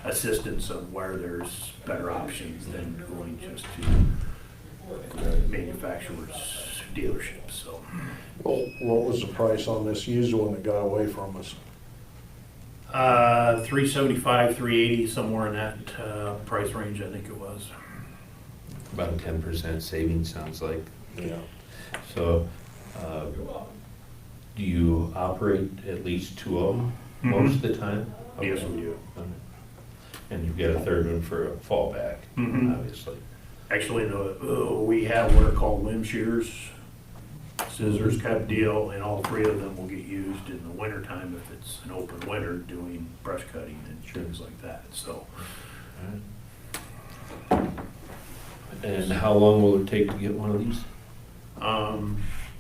assistance on where there's better options than going just to manufacturer's dealerships. So Well, what was the price on this used one that got away from us? 375, 380, somewhere in that price range, I think it was. About a 10% savings, sounds like. Yeah. So, do you operate at least two of them most of the time? Yes, we do. And you've got a third one for a fallback, Mhm. obviously. Actually, we have what are called limb shears, scissors type deal, and all three of them will get used in the wintertime if it's an open winter doing brush cutting and things like that. So And how long will it take to get one of these?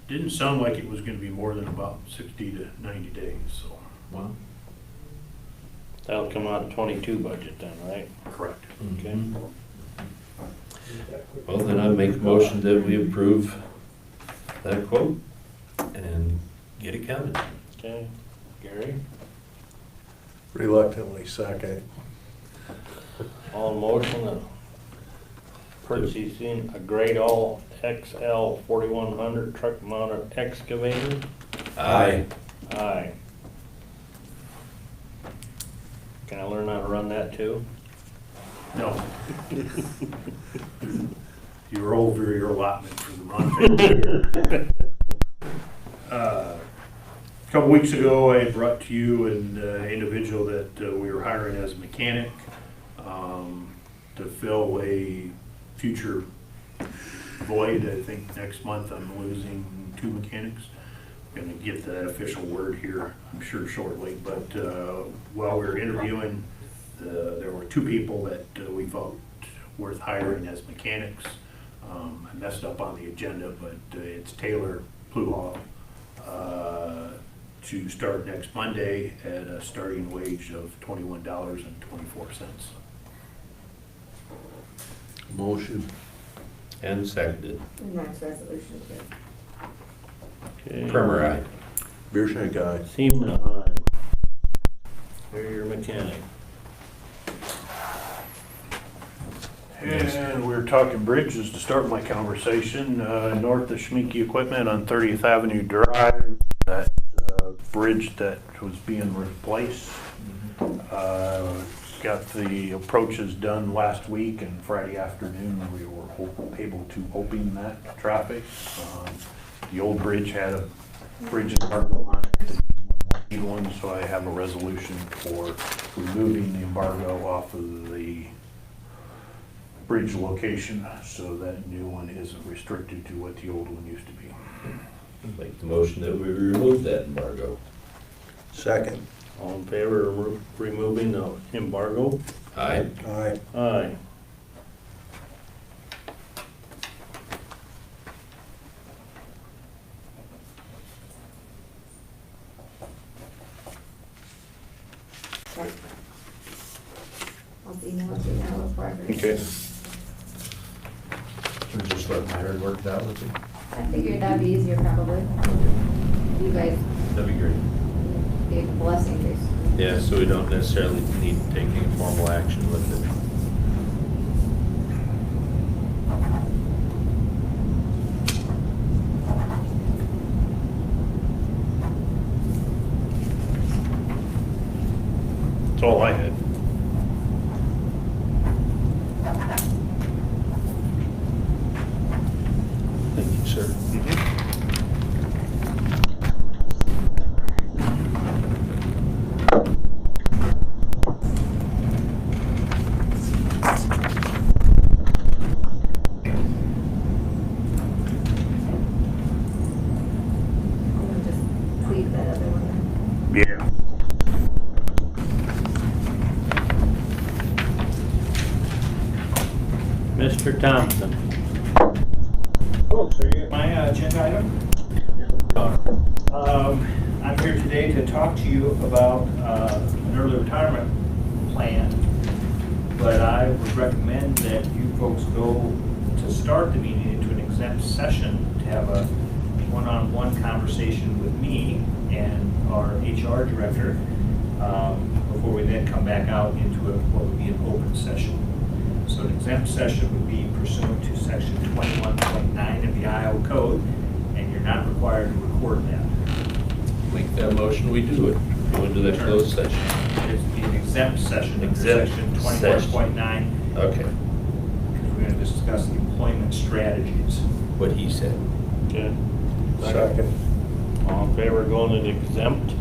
didn't sound like it was gonna be more than about 60 to 90 days, so. Wow. That'll come out of 22 budget then, right? Correct. Okay. Well, then I make a motion that we approve that quote and get it coming. Okay. Gary? Reluctantly second. On motion of purchasing a Great All XL 4100 truck mounted excavator. Aye. Aye. Can I learn how to run that too? No. You're over your allotment for the month. A couple weeks ago, I brought to you an individual that we were hiring as a mechanic to fill a future void. I think next month I'm losing 2 mechanics. Going to get that official word here, I'm sure shortly. But while we were interviewing, there were 2 people that we felt worth hiring as mechanics. I messed up on the agenda, but it's Taylor Pluhaw to start next Monday at a starting wage of $21.24. Motion. And seconded. And that's resolution 2. Okay. Primer aye. Beer shank aye. Seaman, aye. You're your mechanic. And we were talking bridges to start my conversation. North of Schmieke Equipment on 30th Avenue Drive, that bridge that was being replaced. Got the approaches done last week, and Friday afternoon we were able to open that traffic. The old bridge had a bridge embargo on it, so I have a resolution for removing the embargo off of the bridge location, so that new one isn't restricted to what the old one used to be. Make the motion that we remove that embargo. Second. All in favor of removing the embargo? Aye. Aye. Aye. I'll email it to you now before I forget. Okay. Or just let my hard work down with it. I figured that'd be easier probably. You guys That'd be great. gave a blessing, please. Yeah, so we don't necessarily need to take any formal action with it. That's all I had. Thank you, sir. I'm gonna just tweak that other one. Yeah. Mr. Thompson. Oh, so you get my agenda item? I'm here today to talk to you about an early retirement plan, but I would recommend that you folks go to start the meeting into an exempt session to have a one-on-one conversation with me and our HR director before we then come back out into what would be an open session. So an exempt session would be pursuant to section 21.9 of the Iowa Code, and you're not required to record that. Make that motion, we do it. Go into that closed session. It's an exempt session under Exempt section session. 21.9, Okay, because we're going to discuss employment strategies. what he said. Okay. Second. All in favor of going into exempt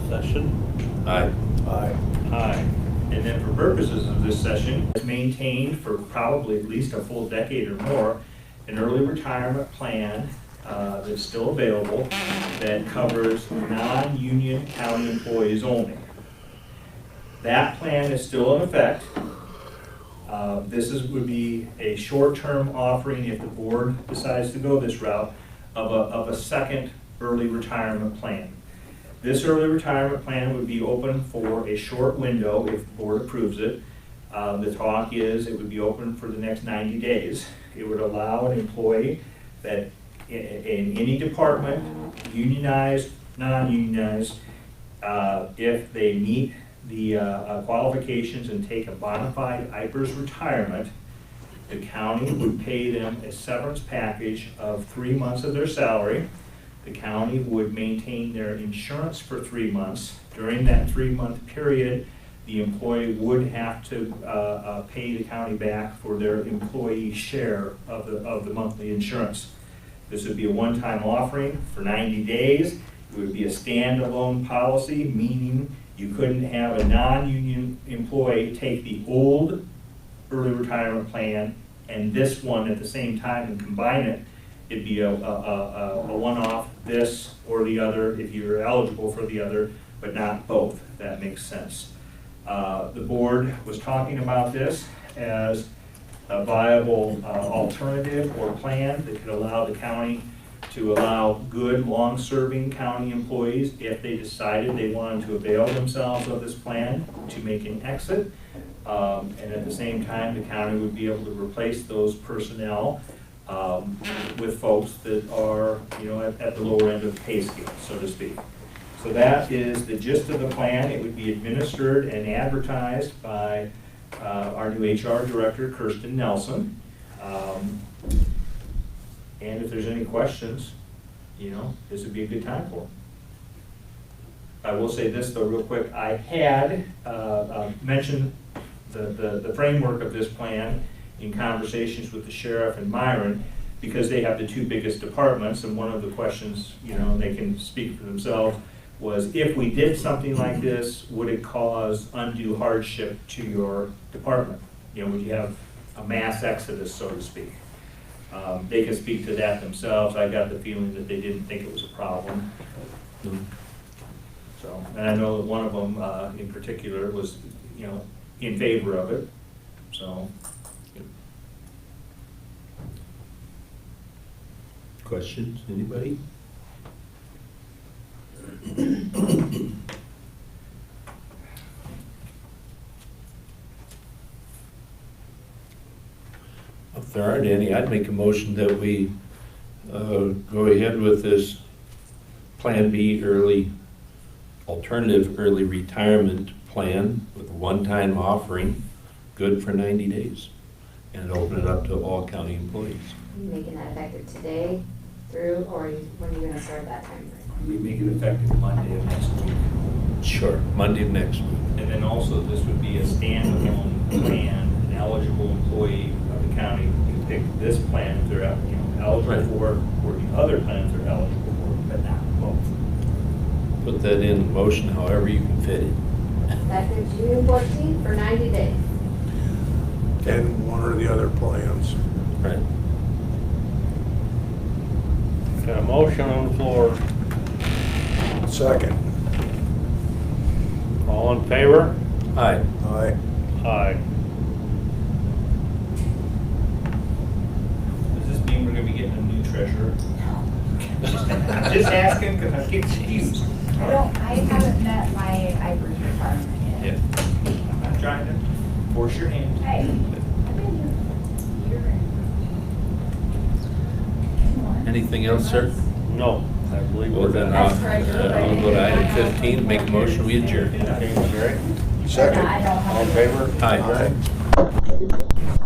session? Aye. Aye. Aye. And then for purposes of this session, it's maintained for probably at least a full decade or more, an early retirement plan that's still available that covers non-union county employees only. That plan is still in effect. Would be a short-term offering if the board decides to go this route of a second early retirement plan. This early retirement plan would be open for a short window if the board approves it. The talk is it would be open for the next 90 days. It would allow an employee that in any department, unionized, non-unionized, if they meet the qualifications and take a bona fide IPERS retirement, the county would pay them a severance package of 3 months of their salary. The county would maintain their insurance for 3 months. During that 3-month period, the employee would have to pay the county back for their employee share of the monthly insurance. This would be a one-time offering for 90 days. It would be a standalone policy, meaning you couldn't have a non-union employee take the old early retirement plan and this one at the same time and combine it. It'd be a one-off, this or the other, if you're eligible for the other, but not both, if that makes sense. The board was talking about this as a viable alternative or plan that could allow the county to allow good, long-serving county employees, if they decided they wanted to avail themselves of this plan, to make an exit. And at the same time, the county would be able to replace those personnel with folks that are, at the lower end of the pay scale, so to speak. So that is the gist of the plan. It would be administered and advertised by our new HR director, Kirsten Nelson. And if there's any questions, this would be a good time for them. I will say this though, real quick. I had mentioned the framework of this plan in conversations with the sheriff and Myron, because they have the two biggest departments, and one of the questions, they can speak for themselves, was if we did something like this, would it cause undue hardship to your department? Would you have a mass exodus, so to speak? They can speak to that themselves. I got the feeling that they didn't think it was a problem. So, and I know that one of them in particular was, in favor of it, so. Questions, anybody? If there aren't any, I'd make a motion that we go ahead with this Plan B alternative early retirement plan with a one-time offering, good for 90 days, and open it up to all county employees. Are you making that effective today through, or when are you gonna start that time frame? We make it effective Monday of next week. Sure, Monday of next week. And then also, this would be a standalone plan. An eligible employee of the county can pick this plan if they're eligible for, or the other plans they're eligible for, but not both. Put that in motion however you can fit it. Effective June 14th for 90 days. And one or the other plans. Right. Got a motion on the floor. Second. All in favor? Aye. Aye. Aye. Does this mean we're gonna be getting a new treasurer? I'm just asking because I'm confused. I haven't met my IPERS requirement yet. I'm not trying to force your hand. Hey, I've been here a year and. Anything else, sir? No, I believe Well, we're then done. I'll go to item 15, make a motion, we adjourn. Okay, Gary? Second. I don't have. All in favor? Aye. Aye.